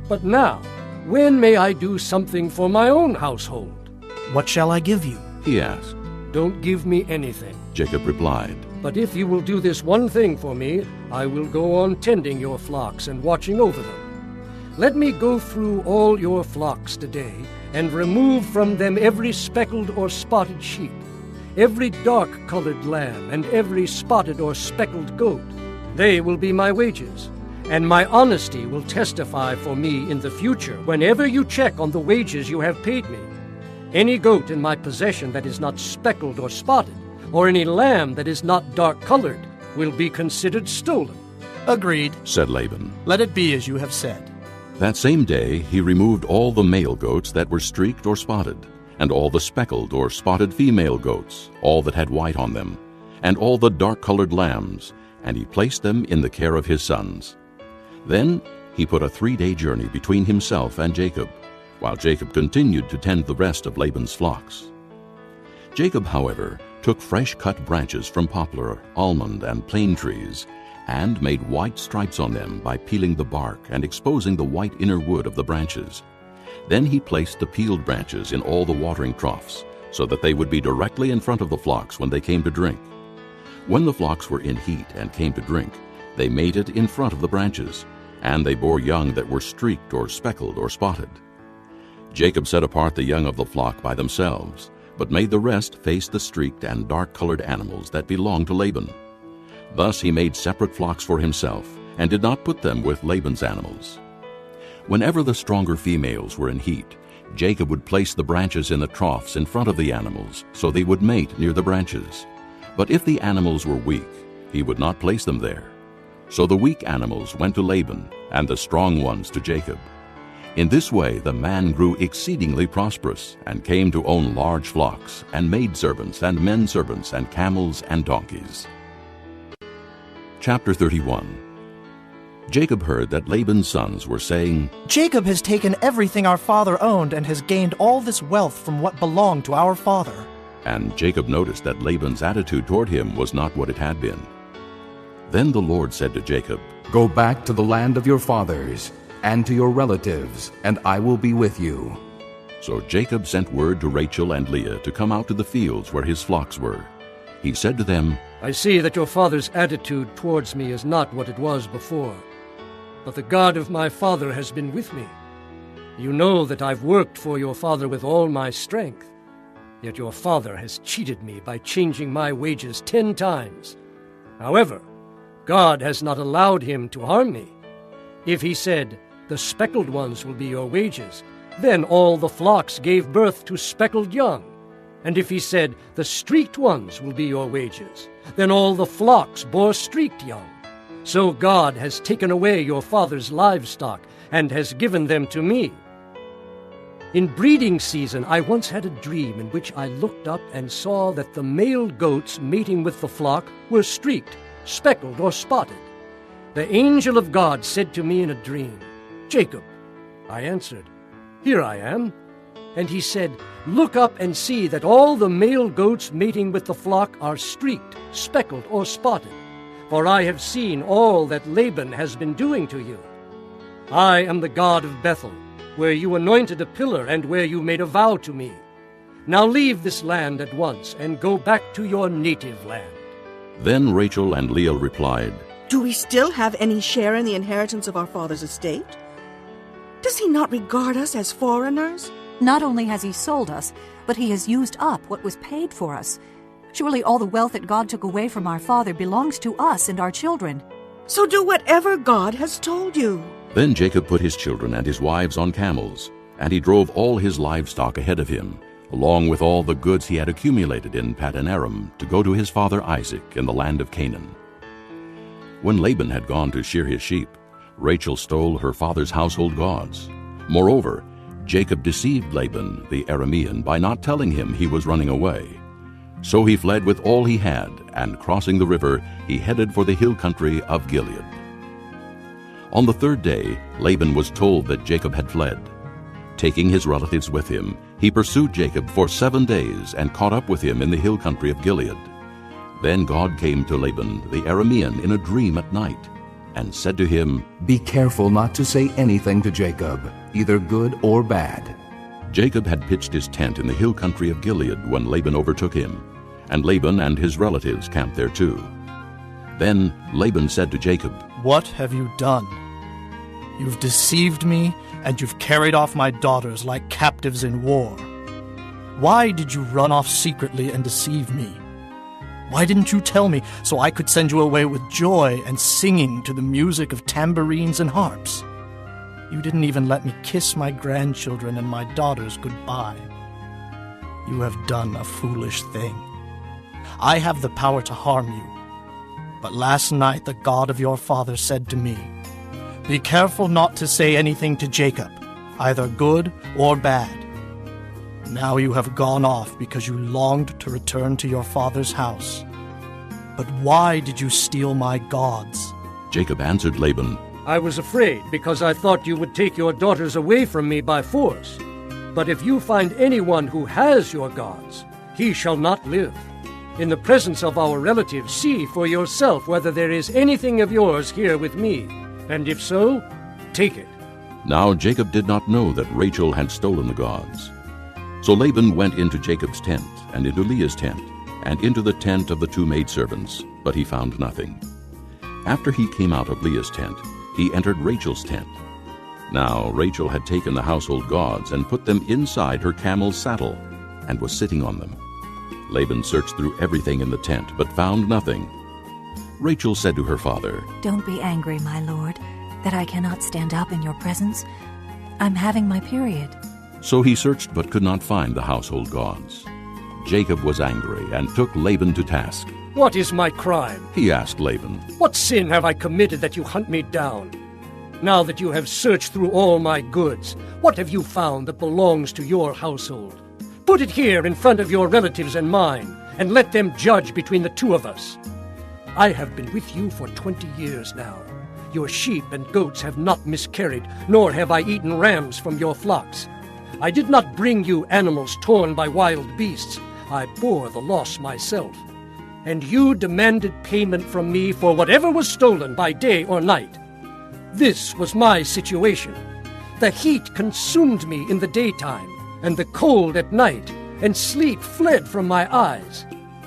But now, when may I do something for my own household?" "What shall I give you?" he asked. "Don't give me anything," Jacob replied. "but if you will do this one thing for me, I will go on tending your flocks and watching over them. Let me go through all your flocks today, and remove from them every speckled or spotted sheep, every dark-colored lamb, and every spotted or speckled goat. They will be my wages, and my honesty will testify for me in the future whenever you check on the wages you have paid me. Any goat in my possession that is not speckled or spotted, or any lamb that is not dark-colored, will be considered stolen." "Agreed," said Laban. "Let it be as you have said." That same day he removed all the male goats that were streaked or spotted, and all the speckled or spotted female goats, all that had white on them, and all the dark-colored lambs, and he placed them in the care of his sons. Then he put a 3-day journey between himself and Jacob, while Jacob continued to tend the rest of Laban's flocks. Jacob, however, took fresh-cut branches from poplar, almond, and plane trees, and made white stripes on them by peeling the bark and exposing the white inner wood of the branches. Then he placed the peeled branches in all the watering troughs, so that they would be directly in front of the flocks when they came to drink. When the flocks were in heat and came to drink, they mated in front of the branches, and they bore young that were streaked or speckled or spotted. Jacob set apart the young of the flock by themselves, but made the rest face the streaked and dark-colored animals that belonged to Laban. Thus he made separate flocks for himself, and did not put them with Laban's animals. Whenever the stronger females were in heat, Jacob would place the branches in the troughs in front of the animals, so they would mate near the branches. But if the animals were weak, he would not place them there. So the weak animals went to Laban, and the strong ones to Jacob. In this way the man grew exceedingly prosperous, and came to own large flocks, and maidservants, and men-servants, and camels, and donkeys. Chapter 31. Jacob heard that Laban's sons were saying, "Jacob has taken everything our father owned and has gained all this wealth from what belonged to our father." And Jacob noticed that Laban's attitude toward him was not what it had been. Then the Lord said to Jacob, "Go back to the land of your fathers, and to your relatives, and I will be with you." So Jacob sent word to Rachel and Leah to come out to the fields where his flocks were. He said to them, "I see that your father's attitude towards me is not what it was before, but the God of my father has been with me. You know that I've worked for your father with all my strength, yet your father has cheated me by changing my wages 10 times. However, God has not allowed him to harm me. If he said, 'The speckled ones will be your wages,' then all the flocks gave birth to speckled young. And if he said, 'The streaked ones will be your wages,' then all the flocks bore streaked young. So God has taken away your father's livestock and has given them to me. In breeding season I once had a dream in which I looked up and saw that the male goats mating with the flock were streaked, speckled, or spotted. The angel of God said to me in a dream, 'Jacob.' I answered, 'Here I am.' And he said, 'Look up and see that all the male goats mating with the flock are streaked, speckled, or spotted, for I have seen all that Laban has been doing to you. I am the God of Bethel, where you anointed a pillar and where you made a vow to me. Now leave this land at once and go back to your native land.'" Then Rachel and Leah replied, "Do we still have any share in the inheritance of our father's estate? Does he not regard us as foreigners? Not only has he sold us, but he has used up what was paid for us. Surely all the wealth that God took away from our father belongs to us and our children." So do whatever God has told you. Then Jacob put his children and his wives on camels, and he drove all his livestock ahead of him, along with all the goods he had accumulated in Paddan Aram, to go to his father Isaac in the land of Canaan. When Laban had gone to shear his sheep, Rachel stole her father's household gods. Moreover, Jacob deceived Laban the Aramean by not telling him he was running away. So he fled with all he had, and crossing the river, he headed for the hill country of Gilead. On the 3rd day, Laban was told that Jacob had fled. Taking his relatives with him, he pursued Jacob for 7 days and caught up with him in the hill country of Gilead. Then God came to Laban the Aramean in a dream at night, and said to him, "Be careful not to say anything to Jacob, either good or bad." Jacob had pitched his tent in the hill country of Gilead when Laban overtook him, and Laban and his relatives camped there too. Then Laban said to Jacob, "What have you done? You've deceived me, and you've carried off my daughters like captives in war. Why did you run off secretly and deceive me? Why didn't you tell me so I could send you away with joy and singing to the music of tambourines and harps? You didn't even let me kiss my grandchildren and my daughters goodbye. You have done a foolish thing. I have the power to harm you. But last night the God of your father said to me, 'Be careful not to say anything to Jacob, either good or bad.' Now you have gone off because you longed to return to your father's house. But why did you steal my gods?" Jacob answered Laban, "I was afraid because I thought you would take your daughters away from me by force. But if you find anyone who has your gods, he shall not live. In the presence of our relatives, see for yourself whether there is anything of yours here with me, and if so, take it." Now Jacob did not know that Rachel had stolen the gods. So Laban went into Jacob's tent, and into Leah's tent, and into the tent of the 2 maidservants, but he found nothing. After he came out of Leah's tent, he entered Rachel's tent. Now Rachel had taken the household gods and put them inside her camel's saddle, and was sitting on them. Laban searched through everything in the tent, but found nothing. Rachel said to her father, "Don't be angry, my lord, that I cannot stand up in your presence. I'm having my period." So he searched but could not find the household gods. Jacob was angry and took Laban to task. "What is my crime?" he asked Laban. "What sin have I committed that you hunt me down?" Now that you have searched through all my goods, what have you found that belongs to your household? Put it here in front of your relatives and mine, and let them judge between the two of us. I have been with you for 20 years now. Your sheep and goats have not miscarried, nor have I eaten rams from your flocks. I did not bring you animals torn by wild beasts. I bore the loss myself. And you demanded payment from me for whatever was stolen by day or night. This was my situation. The heat consumed me in the daytime, and the cold at night, and sleep fled from my eyes.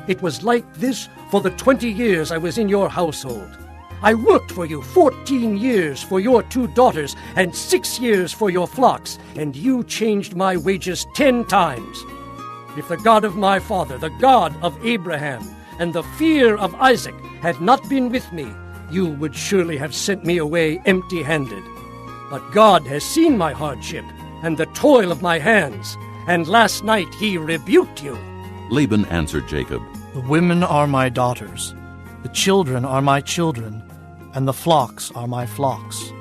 It was like this for the 20 years I was in your household. I worked for you 14 years for your 2 daughters and 6 years for your flocks, and you changed my wages 10 times. If the God of my father, the God of Abraham, and the fear of Isaac had not been with me, you would surely have sent me away empty-handed. But God has seen my hardship and the toil of my hands, and last night he rebuked you. Laban answered Jacob, The women are my daughters, the children are my children, and the flocks are my flocks.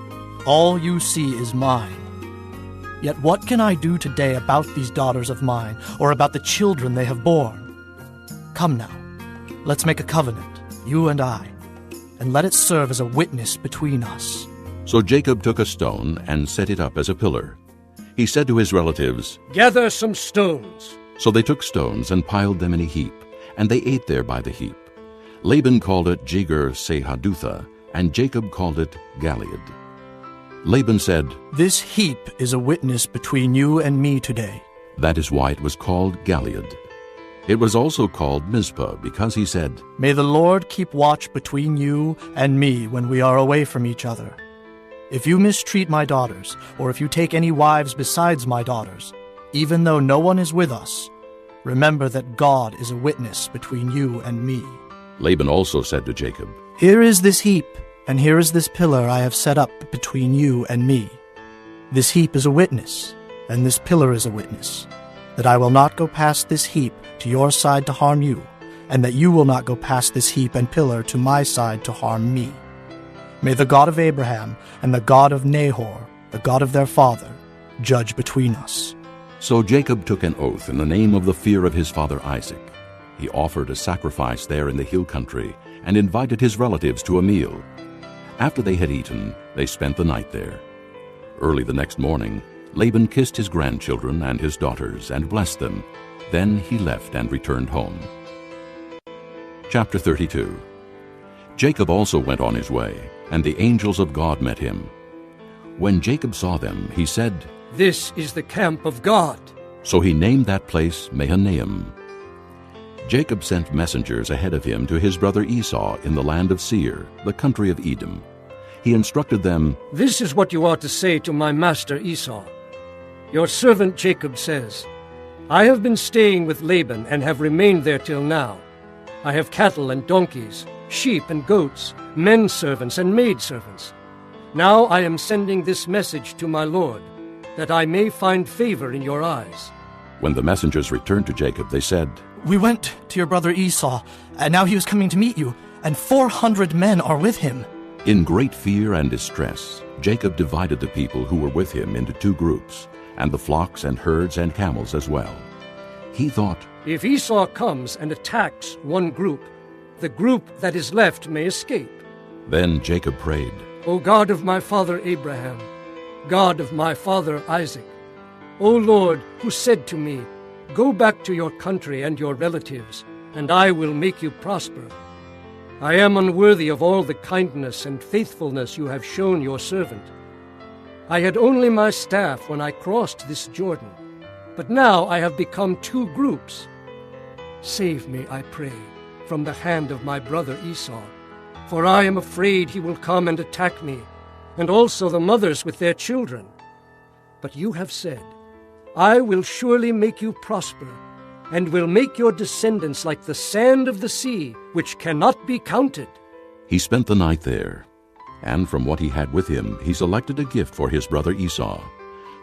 All you see is mine. Yet what can I do today about these daughters of mine, or about the children they have borne? Come now, let's make a covenant, you and I, and let it serve as a witness between us. So Jacob took a stone and set it up as a pillar. He said to his relatives, Gather some stones. So they took stones and piled them in a heap, and they ate there by the heap. Laban called it Jegar-sahadutha, and Jacob called it Gilead. Laban said, This heap is a witness between you and me today. That is why it was called Gilead. It was also called Mizpah, because he said, May the Lord keep watch between you and me when we are away from each other. If you mistreat my daughters, or if you take any wives besides my daughters, even though no one is with us, remember that God is a witness between you and me. Laban also said to Jacob, Here is this heap, and here is this pillar I have set up between you and me. This heap is a witness, and this pillar is a witness, that I will not go past this heap to your side to harm you, and that you will not go past this heap and pillar to my side to harm me. May the God of Abraham and the God of Nahor, the God of their father, judge between us. So Jacob took an oath in the name of the fear of his father Isaac. He offered a sacrifice there in the hill country and invited his relatives to a meal. After they had eaten, they spent the night there. Early the next morning, Laban kissed his grandchildren and his daughters and blessed them. Then he left and returned home. Chapter 32. Jacob also went on his way, and the angels of God met him. When Jacob saw them, he said, This is the camp of God. So he named that place Mahanaim. Jacob sent messengers ahead of him to his brother Esau in the land of Seir, the country of Edom. He instructed them, This is what you are to say to my master Esau. Your servant Jacob says, I have been staying with Laban and have remained there till now. I have cattle and donkeys, sheep and goats, men servants and maid servants. Now I am sending this message to my lord, that I may find favor in your eyes. When the messengers returned to Jacob, they said, We went to your brother Esau, and now he is coming to meet you, and 400 men are with him. In great fear and distress, Jacob divided the people who were with him into 2 groups, and the flocks and herds and camels as well. He thought, If Esau comes and attacks one group, the group that is left may escape. Then Jacob prayed, O God of my father Abraham, God of my father Isaac, O Lord, who said to me, Go back to your country and your relatives, and I will make you prosper. I am unworthy of all the kindness and faithfulness you have shown your servant. I had only my staff when I crossed this Jordan, but now I have become 2 groups. Save me, I pray, from the hand of my brother Esau, for I am afraid he will come and attack me, and also the mothers with their children. But you have said, I will surely make you prosper, and will make your descendants like the sand of the sea, which cannot be counted. He spent the night there, and from what he had with him he selected a gift for his brother Esau,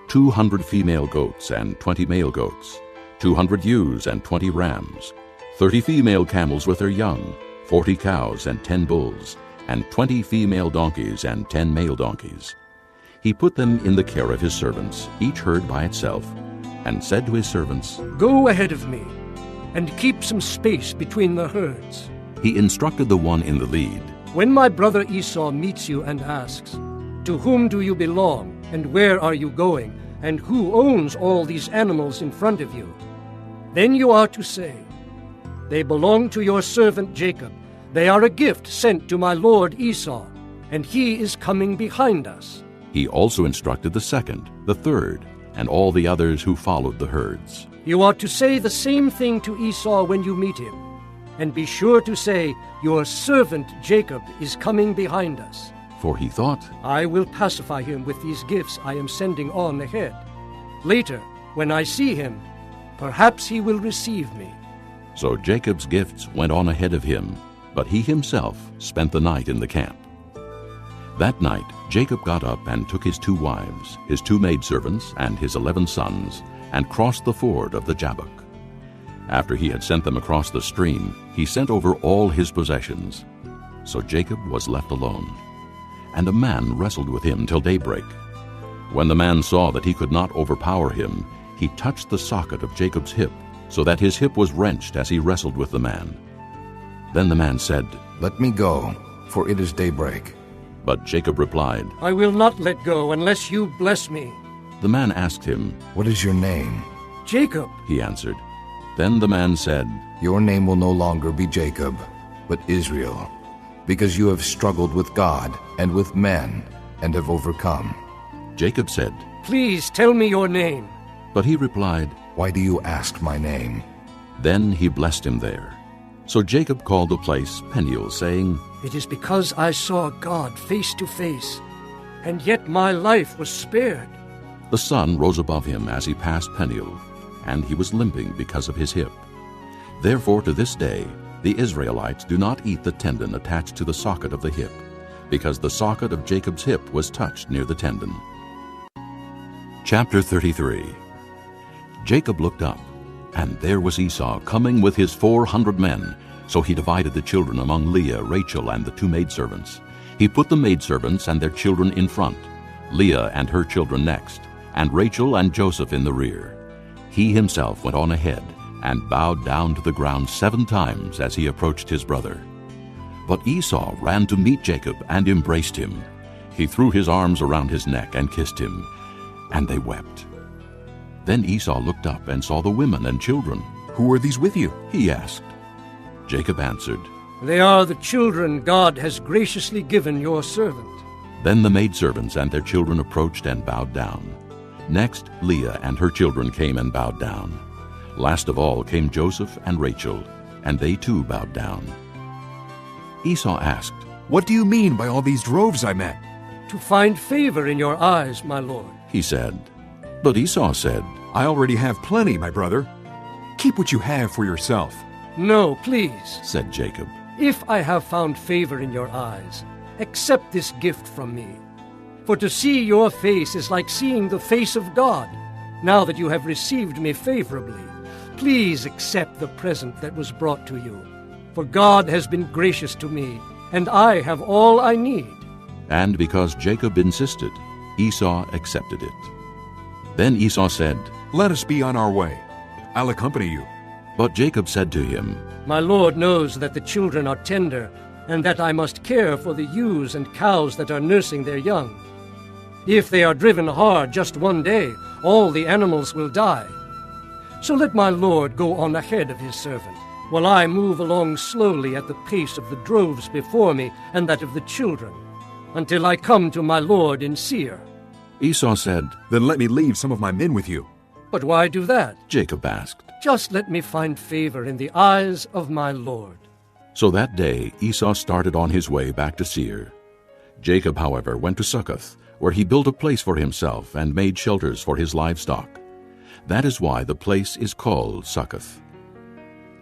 200 female goats and 20 male goats, 200 ewes and 20 rams, 30 female camels with their young, 40 cows and 10 bulls, and 20 female donkeys and 10 male donkeys. He put them in the care of his servants, each herd by itself, and said to his servants, "Go ahead of me, and keep some space between the herds." He instructed the one in the lead, "When my brother Esau meets you and asks, 'To whom do you belong, and where are you going, and who owns all these animals in front of you?' then you are to say, 'They belong to your servant Jacob. They are a gift sent to my lord Esau, and he is coming behind us.'" He also instructed the second, the third, and all the others who followed the herds. "You are to say the same thing to Esau when you meet him, and be sure to say, 'Your servant Jacob is coming behind us.'" For he thought, "I will pacify him with these gifts I am sending on ahead. Later, when I see him, perhaps he will receive me." So Jacob's gifts went on ahead of him, but he himself spent the night in the camp. That night Jacob got up and took his 2 wives, his 2 maidservants, and his 11 sons, and crossed the ford of the Jabbok. After he had sent them across the stream, he sent over all his possessions. So Jacob was left alone, and a man wrestled with him till daybreak. When the man saw that he could not overpower him, he touched the socket of Jacob's hip, so that his hip was wrenched as he wrestled with the man. Then the man said, "Let me go, for it is daybreak." But Jacob replied, "I will not let go unless you bless me." The man asked him, "What is your name?" "Jacob," he answered. Then the man said, "Your name will no longer be Jacob, but Israel, because you have struggled with God and with men, and have overcome." Jacob said, "Please tell me your name." But he replied, "Why do you ask my name?" Then he blessed him there. So Jacob called the place Peniel, saying, "It is because I saw God face to face, and yet my life was spared." The sun rose above him as he passed Peniel, and he was limping because of his hip. Therefore to this day the Israelites do not eat the tendon attached to the socket of the hip, because the socket of Jacob's hip was touched near the tendon. Chapter 33. Jacob looked up, and there was Esau coming with his 400 men. So he divided the children among Leah, Rachel, and the 2 maidservants. He put the maidservants and their children in front, Leah and her children next, and Rachel and Joseph in the rear. He himself went on ahead and bowed down to the ground 7 times as he approached his brother. But Esau ran to meet Jacob and embraced him. He threw his arms around his neck and kissed him, and they wept. Then Esau looked up and saw the women and children. "Who are these with you?" he asked. Jacob answered, "They are the children God has graciously given your servant." Then the maidservants and their children approached and bowed down. Next Leah and her children came and bowed down. Last of all came Joseph and Rachel, and they too bowed down. Esau asked, "What do you mean by all these droves I met?" "To find favor in your eyes, my lord," he said. But Esau said, "I already have plenty, my brother. Keep what you have for yourself." "No, please," said Jacob. "If I have found favor in your eyes, accept this gift from me. For to see your face is like seeing the face of God. Now that you have received me favorably, please accept the present that was brought to you. For God has been gracious to me, and I have all I need." And because Jacob insisted, Esau accepted it. Then Esau said, "Let us be on our way. I'll accompany you." But Jacob said to him, "My lord knows that the children are tender, and that I must care for the ewes and cows that are nursing their young. If they are driven hard just one day, all the animals will die. So let my lord go on ahead of his servant, while I move along slowly at the pace of the droves before me and that of the children, until I come to my lord in Seir." Esau said, "Then let me leave some of my men with you." "But why do that?" Jacob asked. "Just let me find favor in the eyes of my lord." So that day Esau started on his way back to Seir. Jacob, however, went to Succoth, where he built a place for himself and made shelters for his livestock. That is why the place is called Succoth.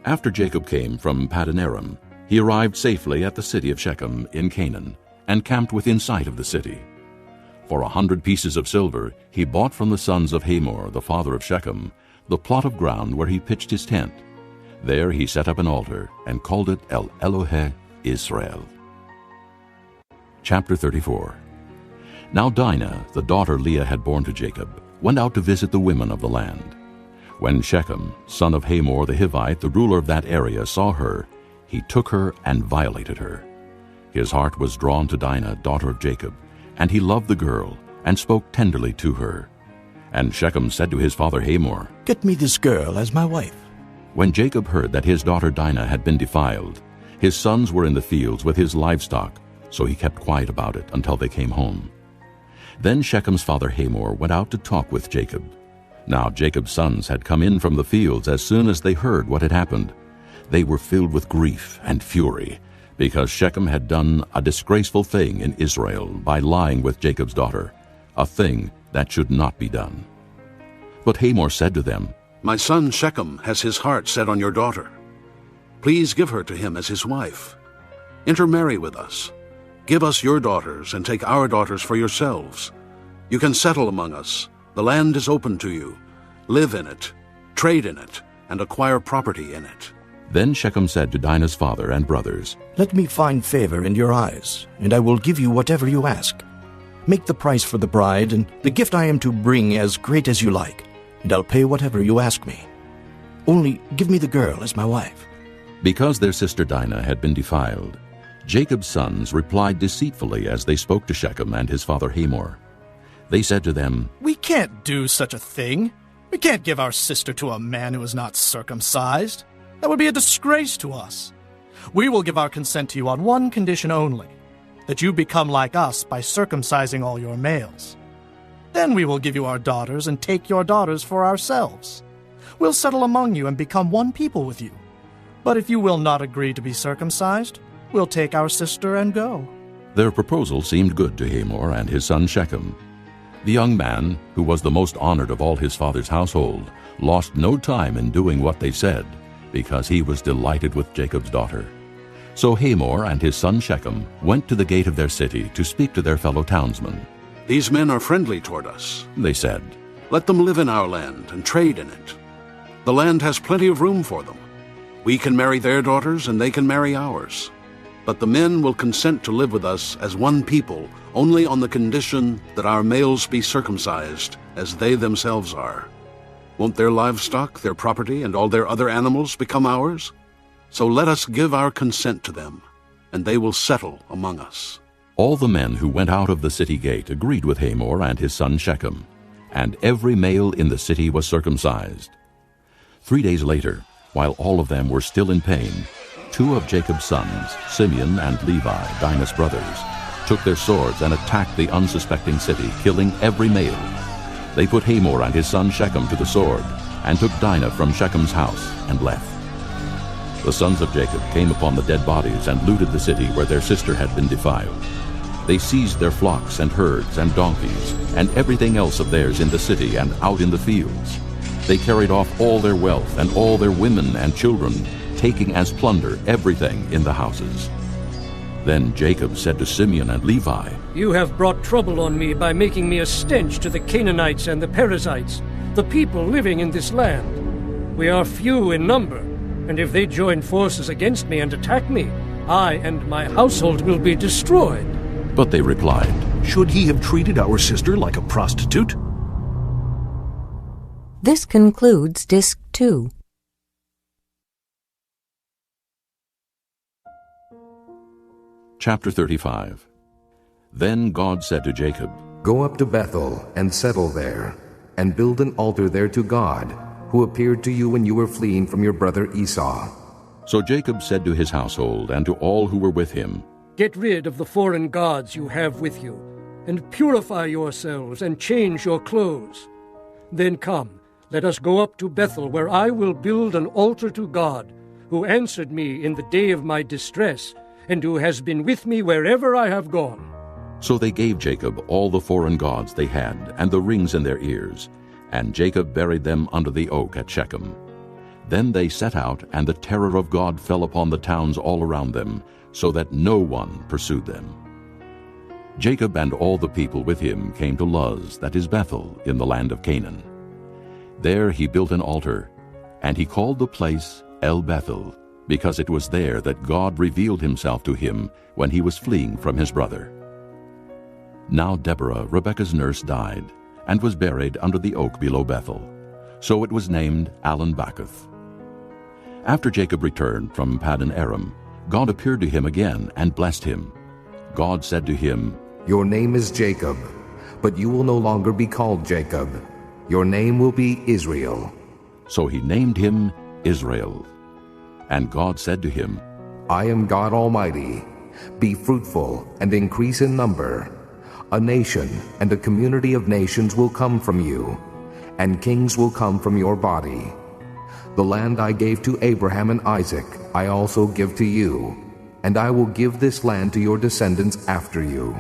After Jacob came from Paddan Aram, he arrived safely at the city of Shechem in Canaan, and camped within sight of the city. For 100 pieces of silver he bought from the sons of Hamor, the father of Shechem, the plot of ground where he pitched his tent. There he set up an altar and called it El Elohe Israel. Chapter 34. Now Dinah, the daughter Leah had borne to Jacob, went out to visit the women of the land. When Shechem, son of Hamor the Hivite, the ruler of that area, saw her, he took her and violated her. His heart was drawn to Dinah, daughter of Jacob, and he loved the girl, and spoke tenderly to her. And Shechem said to his father Hamor, "Get me this girl as my wife." When Jacob heard that his daughter Dinah had been defiled, his sons were in the fields with his livestock, so he kept quiet about it until they came home. Then Shechem's father Hamor went out to talk with Jacob. Now Jacob's sons had come in from the fields as soon as they heard what had happened. They were filled with grief and fury, because Shechem had done a disgraceful thing in Israel by lying with Jacob's daughter, a thing that should not be done. But Hamor said to them, "My son Shechem has his heart set on your daughter. Please give her to him as his wife. Intermarry with us. Give us your daughters and take our daughters for yourselves. You can settle among us. The land is open to you. Live in it, trade in it, and acquire property in it." Then Shechem said to Dinah's father and brothers, "Let me find favor in your eyes, and I will give you whatever you ask. Make the price for the bride and the gift I am to bring as great as you like, and I'll pay whatever you ask me. Only give me the girl as my wife." Because their sister Dinah had been defiled, Jacob's sons replied deceitfully as they spoke to Shechem and his father Hamor. They said to them, "We can't do such a thing. We can't give our sister to a man who is not circumcised. That would be a disgrace to us. We will give our consent to you on one condition only, that you become like us by circumcising all your males. Then we will give you our daughters and take your daughters for ourselves. We'll settle among you and become one people with you. But if you will not agree to be circumcised, we'll take our sister and go." Their proposal seemed good to Hamor and his son Shechem. The young man, who was the most honored of all his father's household, lost no time in doing what they said, because he was delighted with Jacob's daughter. So Hamor and his son Shechem went to the gate of their city to speak to their fellow townsmen. "These men are friendly toward us," they said. "Let them live in our land and trade in it. The land has plenty of room for them. We can marry their daughters and they can marry ours. But the men will consent to live with us as one people only on the condition that our males be circumcised, as they themselves are. Won't their livestock, their property, and all their other animals become ours? So let us give our consent to them, and they will settle among us." All the men who went out of the city gate agreed with Hamor and his son Shechem, and every male in the city was circumcised. 3 days later, while all of them were still in pain, 2 of Jacob's sons, Simeon and Levi, Dinah's brothers, took their swords and attacked the unsuspecting city, killing every male. They put Hamor and his son Shechem to the sword, and took Dinah from Shechem's house and left. The sons of Jacob came upon the dead bodies and looted the city where their sister had been defiled. They seized their flocks and herds and donkeys and everything else of theirs in the city and out in the fields. They carried off all their wealth and all their women and children, taking as plunder everything in the houses. Then Jacob said to Simeon and Levi, "You have brought trouble on me by making me a stench to the Canaanites and the Perizzites, the people living in this land. We are few in number, and if they join forces against me and attack me, I and my household will be destroyed." But they replied, "Should he have treated our sister like a prostitute?" This concludes Disc 2. Chapter 35. Then God said to Jacob, "Go up to Bethel and settle there, and build an altar there to God, who appeared to you when you were fleeing from your brother Esau." So Jacob said to his household and to all who were with him, "Get rid of the foreign gods you have with you, and purify yourselves and change your clothes. Then come, let us go up to Bethel, where I will build an altar to God, who answered me in the day of my distress, and who has been with me wherever I have gone." So they gave Jacob all the foreign gods they had and the rings in their ears, and Jacob buried them under the oak at Shechem. Then they set out, and the terror of God fell upon the towns all around them, so that no one pursued them. Jacob and all the people with him came to Luz, that is Bethel, in the land of Canaan. There he built an altar, and he called the place El Bethel, because it was there that God revealed himself to him when he was fleeing from his brother. Now Deborah, Rebekah's nurse, died, and was buried under the oak below Bethel. So it was named Allon-Bacuth. After Jacob returned from Paddan Aram, God appeared to him again and blessed him. God said to him, "Your name is Jacob, but you will no longer be called Jacob. Your name will be Israel." So he named him Israel. And God said to him, "I am God Almighty. Be fruitful and increase in number. A nation and a community of nations will come from you, and kings will come from your body. The land I gave to Abraham and Isaac I also give to you, and I will give this land to your descendants after you."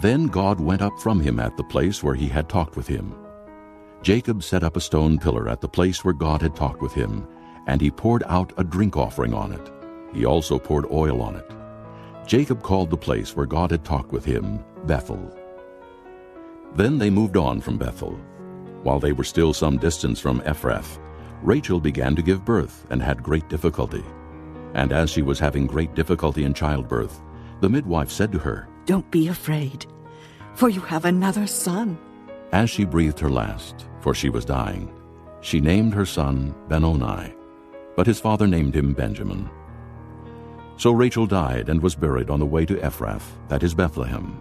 Then God went up from him at the place where he had talked with him. Jacob set up a stone pillar at the place where God had talked with him, and he poured out a drink offering on it. He also poured oil on it. Jacob called the place where God had talked with him Bethel. Then they moved on from Bethel. While they were still some distance from Ephrath, Rachel began to give birth and had great difficulty. And as she was having great difficulty in childbirth, the midwife said to her, "Don't be afraid, for you have another son." As she breathed her last, for she was dying, she named her son Benoni, but his father named him Benjamin. So Rachel died and was buried on the way to Ephrath, that is Bethlehem.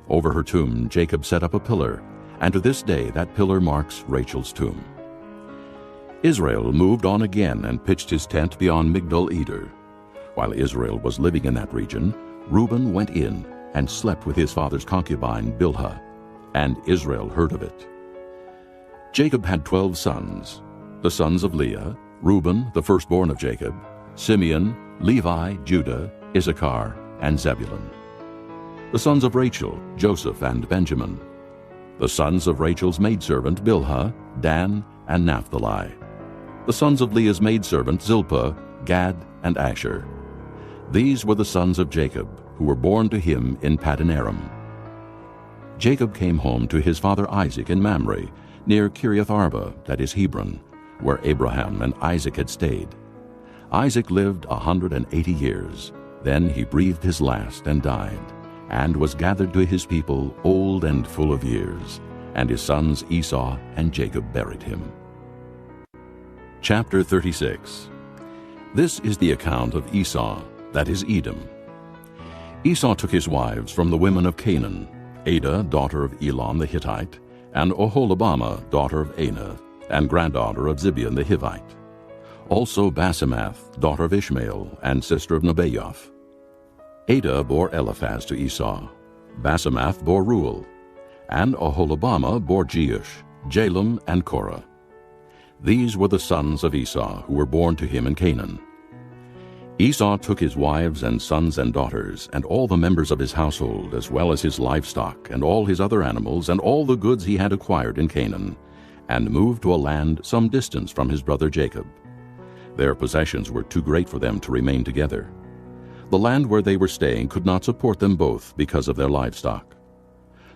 Over her tomb Jacob set up a pillar, and to this day that pillar marks Rachel's tomb. Israel moved on again and pitched his tent beyond Migdal-eder. While Israel was living in that region, Reuben went in and slept with his father's concubine Bilhah, and Israel heard of it. Jacob had 12 sons, the sons of Leah, Reuben, the firstborn of Jacob, Simeon, Levi, Judah, Issachar, and Zebulun. The sons of Rachel, Joseph and Benjamin. The sons of Rachel's maidservant Bilhah, Dan, and Naphtali. The sons of Leah's maidservant Zilpah, Gad, and Asher. These were the sons of Jacob, who were born to him in Paddan Aram. Jacob came home to his father Isaac in Mamre, near Kiriath-arba, that is Hebron, where Abraham and Isaac had stayed. Isaac lived 180 years. Then he breathed his last and died, and was gathered to his people old and full of years, and his sons Esau and Jacob buried him. Chapter 36. This is the account of Esau, that is Edom. Esau took his wives from the women of Canaan, Adah, daughter of Elon the Hittite, and Oholibamah, daughter of Anah, and granddaughter of Zibeon the Hivite. Also Basemath, daughter of Ishmael, and sister of Nebaioth. Adah bore Eliphaz to Esau. Basemath bore Reuel. And Oholibamah bore Jeush, Jalem, and Korah. These were the sons of Esau, who were born to him in Canaan. Esau took his wives and sons and daughters, and all the members of his household, as well as his livestock, and all his other animals, and all the goods he had acquired in Canaan, and moved to a land some distance from his brother Jacob. Their possessions were too great for them to remain together. The land where they were staying could not support them both because of their livestock.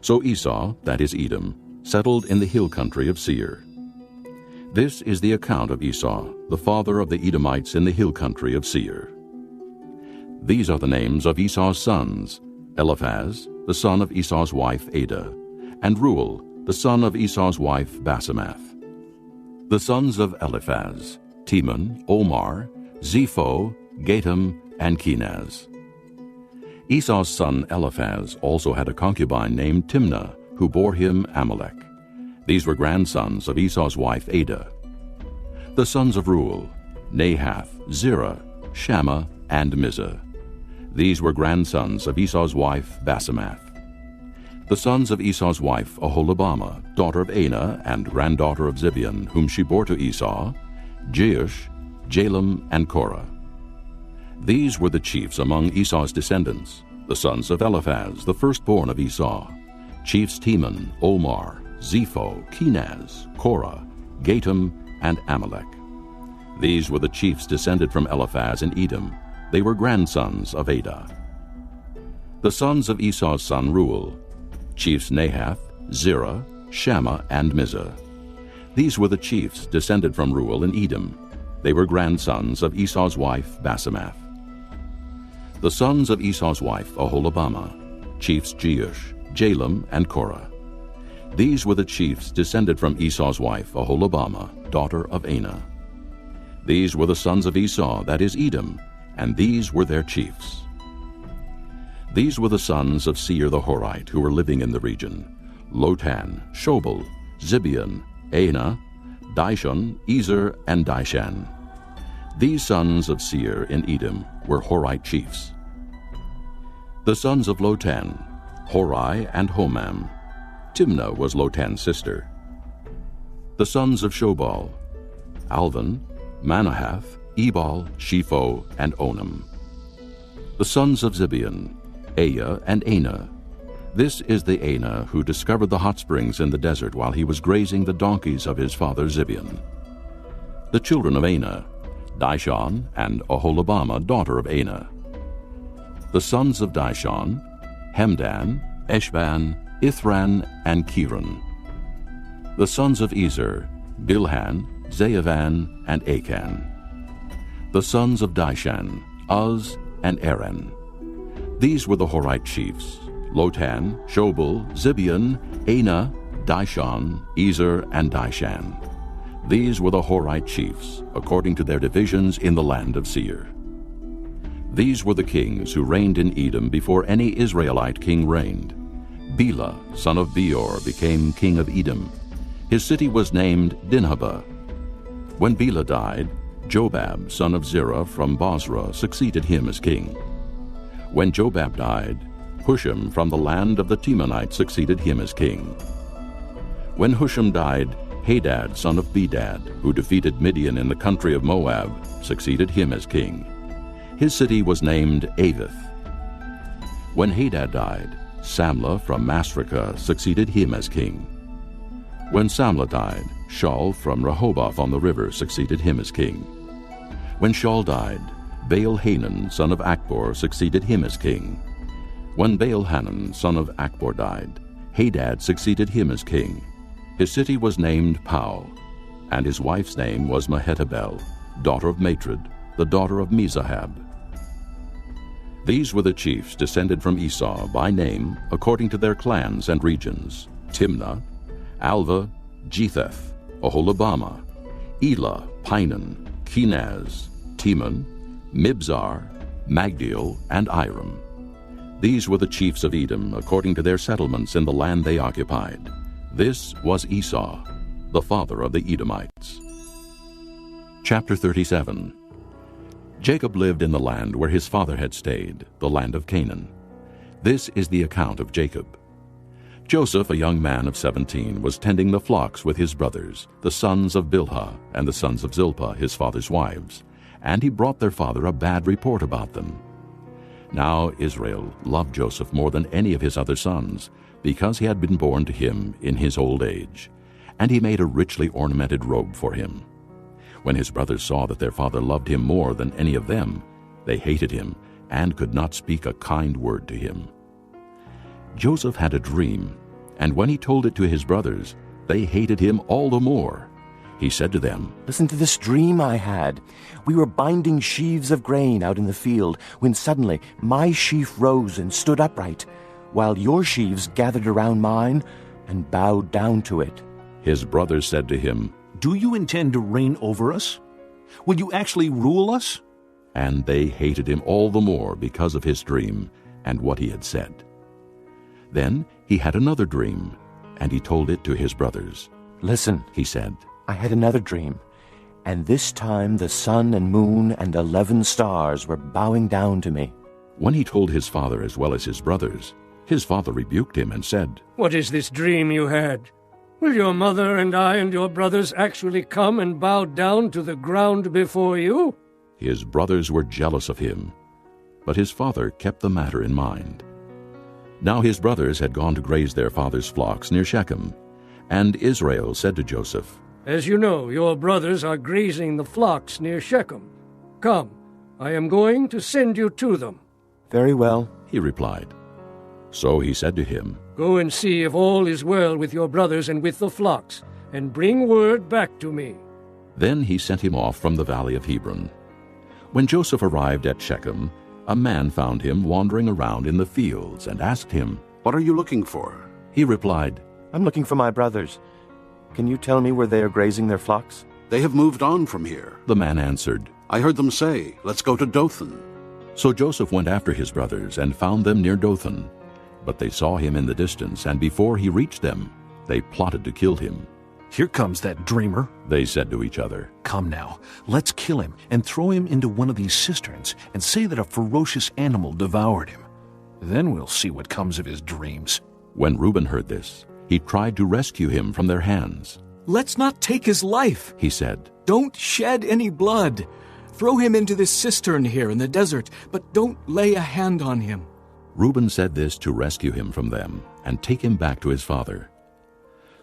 So Esau, that is Edom, settled in the hill country of Seir. This is the account of Esau, the father of the Edomites in the hill country of Seir. These are the names of Esau's sons: Eliphaz, the son of Esau's wife Adah, and Reuel, the son of Esau's wife Basemath. The sons of Eliphaz: Teman, Omar, Zepho, Gatam, and Kenaz. Esau's son Eliphaz also had a concubine named Timnah, who bore him Amalek. These were grandsons of Esau's wife Adah. The sons of Reuel: Nahath, Zerah, Shammah, and Mizah. These were grandsons of Esau's wife Basemath. The sons of Esau's wife Oholibamah, daughter of Anah and granddaughter of Zibeon, whom she bore to Esau: Jeush, Jalem, and Korah. These were the chiefs among Esau's descendants, the sons of Eliphaz, the firstborn of Esau: chiefs Teman, Omar, Zepho, Kenaz, Korah, Gatam, and Amalek. These were the chiefs descended from Eliphaz in Edom. They were grandsons of Adah. The sons of Esau's son Reuel: chiefs Nahath, Zerah, Shammah, and Mizah. These were the chiefs descended from Reuel in Edom. They were grandsons of Esau's wife Basemath. The sons of Esau's wife Oholibamah: chiefs Jeush, Jalem, and Korah. These were the chiefs descended from Esau's wife, Oholibamah, daughter of Anah. These were the sons of Esau, that is Edom, and these were their chiefs. These were the sons of Seir the Horite, who were living in the region: Lotan, Shobal, Zibeon, Anah, Dishon, Ezer, and Dishan. These sons of Seir in Edom were Horite chiefs. The sons of Lotan, Hori and Homam. Timnah was Lotan's sister. The sons of Shobal, Alvan, Manahath, Ebal, Shepho, and Onam. The sons of Zibeon, Aya and Anah. This is the Anah who discovered the hot springs in the desert while he was grazing the donkeys of his father Zibeon. The children of Anah, Dishon and Oholibamah, daughter of Anah. The sons of Dishon, Hemdan, Eshban, Ithran, and Kiran. The sons of Ezer, Bilhan, Zeavan, and Achan. The sons of Dishan, Uz, and Aran. These were the Horite chiefs: Lotan, Shobal, Zibeon, Anah, Dishon, Ezer, and Dishan. These were the Horite chiefs, according to their divisions in the land of Seir. These were the kings who reigned in Edom before any Israelite king reigned. Bela, son of Beor, became king of Edom. His city was named Dinhabah. When Bela died, Jobab, son of Zerah from Bozrah, succeeded him as king. When Jobab died, Husham from the land of the Temanites succeeded him as king. When Husham died, Hadad, son of Bedad, who defeated Midian in the country of Moab, succeeded him as king. His city was named Avith. When Hadad died, Samlah from Masrekah succeeded him as king. When Samlah died, Shaul from Rehoboth on the river succeeded him as king. When Shaul died, Baal-Hanan, son of Akbor, succeeded him as king. When Baal-Hanan, son of Akbor, died, Hadad succeeded him as king. His city was named Pau, and his wife's name was Mehetabel, daughter of Matred, the daughter of Mezahab. These were the chiefs descended from Esau by name, according to their clans and regions: Timnah, Alva, Jetheth, Oholibamah, Elah, Pinan, Kenaz, Teman, Mibzar, Magdiel, and Iram. These were the chiefs of Edom, according to their settlements in the land they occupied. This was Esau, the father of the Edomites. Chapter 37. Jacob lived in the land where his father had stayed, the land of Canaan. This is the account of Jacob. Joseph, a young man of 17, was tending the flocks with his brothers, the sons of Bilhah and the sons of Zilpah, his father's wives, and he brought their father a bad report about them. Now Israel loved Joseph more than any of his other sons, because he had been born to him in his old age, and he made a richly ornamented robe for him. When his brothers saw that their father loved him more than any of them, they hated him and could not speak a kind word to him. Joseph had a dream, and when he told it to his brothers, they hated him all the more. He said to them, "Listen to this dream I had. We were binding sheaves of grain out in the field, when suddenly my sheaf rose and stood upright, while your sheaves gathered around mine and bowed down to it." His brothers said to him, "Do you intend to reign over us? Will you actually rule us?" And they hated him all the more because of his dream and what he had said. Then he had another dream, and he told it to his brothers. "Listen," he said, "I had another dream, and this time the sun and moon and 11 stars were bowing down to me." When he told his father as well as his brothers, his father rebuked him and said, "What is this dream you had? Will your mother and I and your brothers actually come and bow down to the ground before you?" His brothers were jealous of him, but his father kept the matter in mind. Now his brothers had gone to graze their father's flocks near Shechem, and Israel said to Joseph, "As you know, your brothers are grazing the flocks near Shechem. Come, I am going to send you to them." "Very well," he replied. So he said to him, "Go and see if all is well with your brothers and with the flocks, and bring word back to me." Then he sent him off from the valley of Hebron. When Joseph arrived at Shechem, a man found him wandering around in the fields and asked him, What are you looking for? He replied, I'm looking for my brothers. Can you tell me where they are grazing their flocks? They have moved on from here. The man answered, I heard them say, let's go to Dothan. So Joseph went after his brothers and found them near Dothan. But they saw him in the distance, and before he reached them, they plotted to kill him. Here comes that dreamer, they said to each other. Come now, let's kill him and throw him into one of these cisterns and say that a ferocious animal devoured him. Then we'll see what comes of his dreams. When Reuben heard this, he tried to rescue him from their hands. Let's not take his life, he said. Don't shed any blood. Throw him into this cistern here in the desert, but don't lay a hand on him. Reuben said this to rescue him from them and take him back to his father.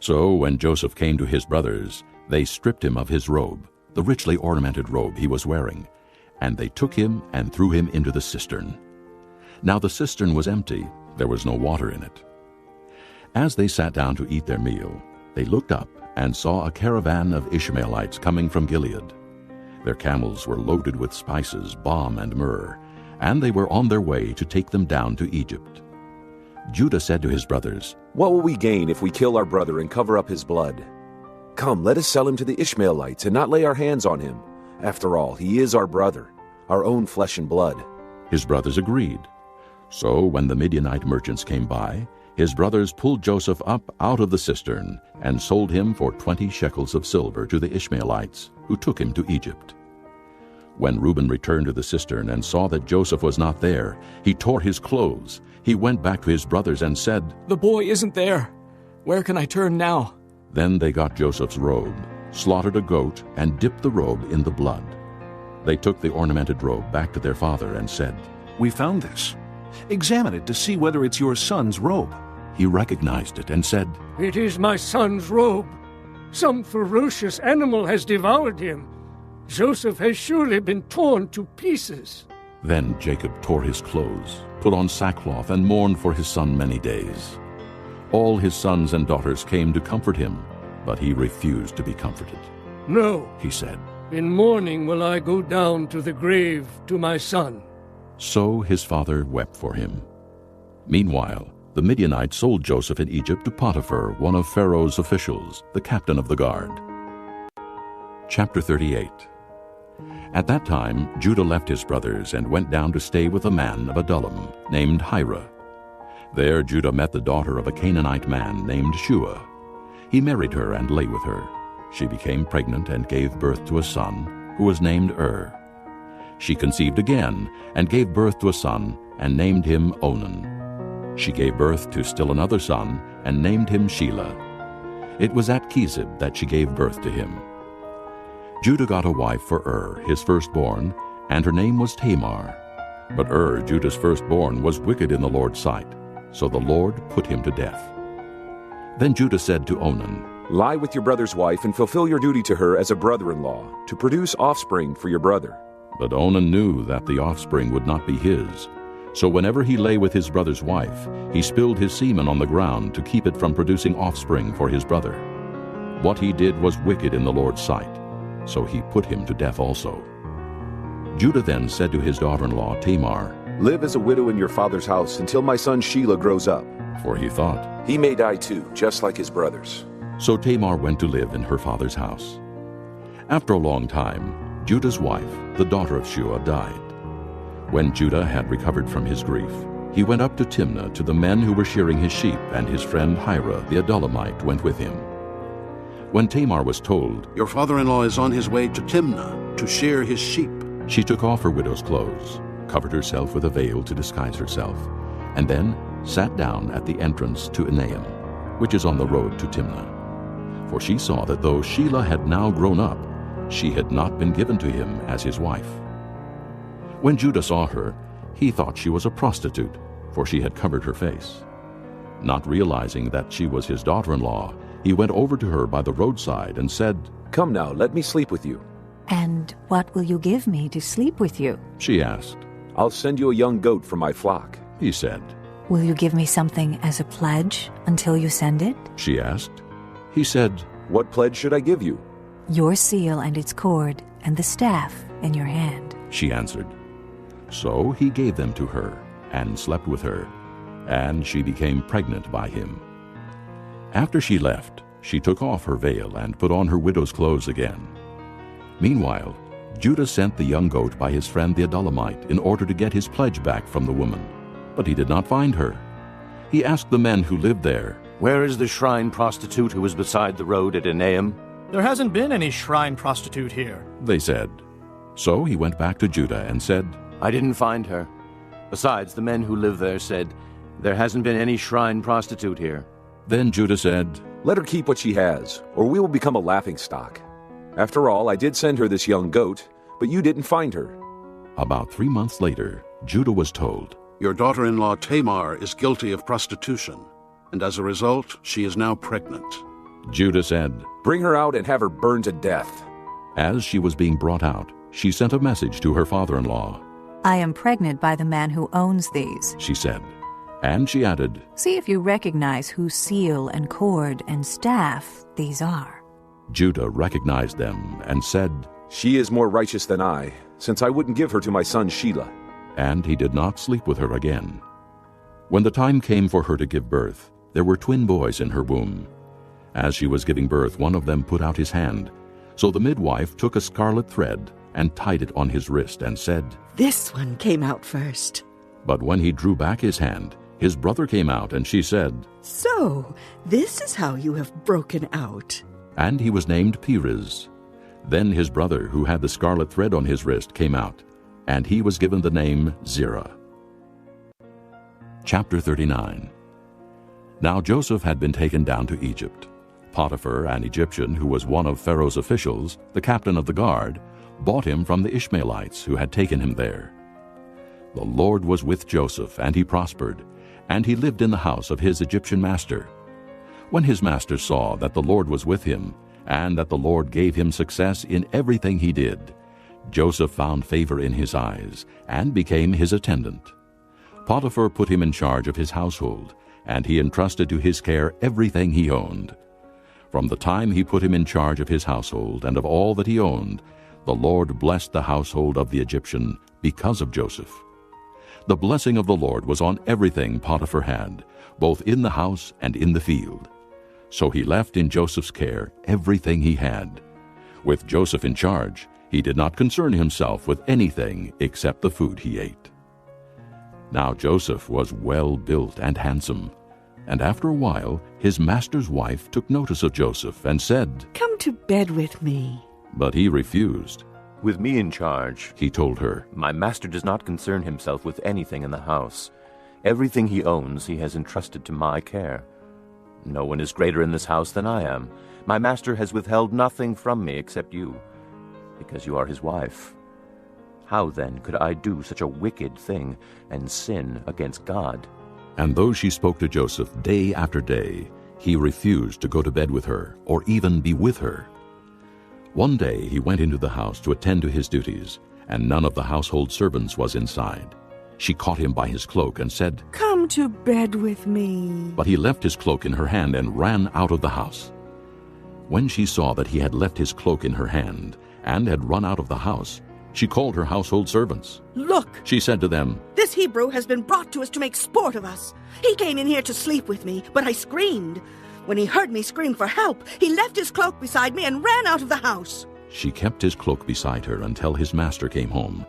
So when Joseph came to his brothers, they stripped him of his robe, the richly ornamented robe he was wearing, and they took him and threw him into the cistern. Now the cistern was empty, there was no water in it. As they sat down to eat their meal, they looked up and saw a caravan of Ishmaelites coming from Gilead. Their camels were loaded with spices, balm, and myrrh, and they were on their way to take them down to Egypt. Judah said to his brothers, What will we gain if we kill our brother and cover up his blood? Come, let us sell him to the Ishmaelites and not lay our hands on him. After all, he is our brother, our own flesh and blood. His brothers agreed. So when the Midianite merchants came by, his brothers pulled Joseph up out of the cistern and sold him for 20 shekels of silver to the Ishmaelites, who took him to Egypt. When Reuben returned to the cistern and saw that Joseph was not there, he tore his clothes. He went back to his brothers and said, The boy isn't there. Where can I turn now? Then they got Joseph's robe, slaughtered a goat, and dipped the robe in the blood. They took the ornamented robe back to their father and said, We found this. Examine it to see whether it's your son's robe. He recognized it and said, It is my son's robe. Some ferocious animal has devoured him. Joseph has surely been torn to pieces. Then Jacob tore his clothes, put on sackcloth, and mourned for his son many days. All his sons and daughters came to comfort him, but he refused to be comforted. No, he said, in mourning will I go down to the grave to my son. So his father wept for him. Meanwhile, the Midianites sold Joseph in Egypt to Potiphar, one of Pharaoh's officials, the captain of the guard. Chapter 38. At that time Judah left his brothers and went down to stay with a man of Adullam named Hira. There Judah met the daughter of a Canaanite man named Shua. He married her and lay with her. She became pregnant and gave birth to a son, who was named She conceived again and gave birth to a son and named him Onan. She gave birth to still another son and named him Shelah. It was at Chezib that she gave birth to him. Judah got a wife for his firstborn, and her name was Tamar. But Judah's firstborn, was wicked in the Lord's sight, so the Lord put him to death. Then Judah said to Onan, Lie with your brother's wife and fulfill your duty to her as a brother-in-law, to produce offspring for your brother. But Onan knew that the offspring would not be his. So whenever he lay with his brother's wife, he spilled his semen on the ground to keep it from producing offspring for his brother. What he did was wicked in the Lord's sight, so he put him to death also. Judah then said to his daughter-in-law Tamar, Live as a widow in your father's house until my son Shelah grows up. For he thought, He may die too, just like his brothers. So Tamar went to live in her father's house. After a long time, Judah's wife, the daughter of Shua, died. When Judah had recovered from his grief, he went up to Timnah to the men who were shearing his sheep, and his friend Hira the Adullamite went with him. When Tamar was told, Your father-in-law is on his way to Timnah to shear his sheep, she took off her widow's clothes, covered herself with a veil to disguise herself, and then sat down at the entrance to Enaim, which is on the road to Timnah. For she saw that though Shelah had now grown up, she had not been given to him as his wife. When Judah saw her, he thought she was a prostitute, for she had covered her face. Not realizing that she was his daughter-in-law, he went over to her by the roadside and said, Come now, let me sleep with you. And what will you give me to sleep with you? She asked. I'll send you a young goat from my flock, he said. Will you give me something as a pledge until you send it? She asked. He said, What pledge should I give you? Your seal and its cord, and the staff in your hand. She answered. So he gave them to her, and slept with her. and she became pregnant by him. After she left, she took off her veil and put on her widow's clothes again. Meanwhile, Judah sent the young goat by his friend the Adullamite in order to get his pledge back from the woman, but he did not find her. He asked the men who lived there, "Where is the shrine prostitute who was beside the road at Enaim?" "There hasn't been any shrine prostitute here," they said. So he went back to Judah and said, "I didn't find her. Besides, the men who live there said, 'There hasn't been any shrine prostitute here.'" Then Judah said, "Let her keep what she has, or we will become a laughingstock. After all, I did send her this young goat, but you didn't find her." About 3 months later, Judah was told, "Your daughter-in-law Tamar is guilty of prostitution, and as a result, she is now pregnant." Judah said, "Bring her out and have her burned to death." As she was being brought out, she sent a message to her father-in-law. "I am pregnant by the man who owns these," she said. And she added, "See if you recognize whose seal and cord and staff these are." Judah recognized them and said, "She is more righteous than I, since I wouldn't give her to my son Shelah." And he did not sleep with her again. When the time came for her to give birth, there were twin boys in her womb. As she was giving birth, one of them put out his hand. So the midwife took a scarlet thread and tied it on his wrist and said, "This one came out first." But when he drew back his hand, his brother came out, and she said, "So, this is how you have broken out." And he was named Perez. Then his brother, who had the scarlet thread on his wrist, came out, and he was given the name Zerah. Chapter 39. Now Joseph had been taken down to Egypt. Potiphar, an Egyptian who was one of Pharaoh's officials, the captain of the guard, bought him from the Ishmaelites who had taken him there. The Lord was with Joseph, and he prospered, and he lived in the house of his Egyptian master. When his master saw that the Lord was with him, and that the Lord gave him success in everything he did, Joseph found favor in his eyes, and became his attendant. Potiphar put him in charge of his household, and he entrusted to his care everything he owned. From the time he put him in charge of his household and of all that he owned, the Lord blessed the household of the Egyptian because of Joseph. The blessing of the Lord was on everything Potiphar had, both in the house and in the field. So he left in Joseph's care everything he had. With Joseph in charge, he did not concern himself with anything except the food he ate. Now Joseph was well built and handsome, and after a while his master's wife took notice of Joseph and said, "Come to bed with me." But he refused. "With me in charge," he told her, "my master does not concern himself with anything in the house. Everything he owns he has entrusted to my care. No one is greater in this house than I am. My master has withheld nothing from me except you, because you are his wife. How then could I do such a wicked thing and sin against God?" And though she spoke to Joseph day after day, he refused to go to bed with her or even be with her. One day he went into the house to attend to his duties, and none of the household servants was inside. She caught him by his cloak and said, "Come to bed with me." But he left his cloak in her hand and ran out of the house. When she saw that he had left his cloak in her hand and had run out of the house, she called her household servants. "Look," she said to them, "this Hebrew has been brought to us to make sport of us. He came in here to sleep with me, but I screamed. When he heard me scream for help, he left his cloak beside me and ran out of the house." She kept his cloak beside her until his master came home.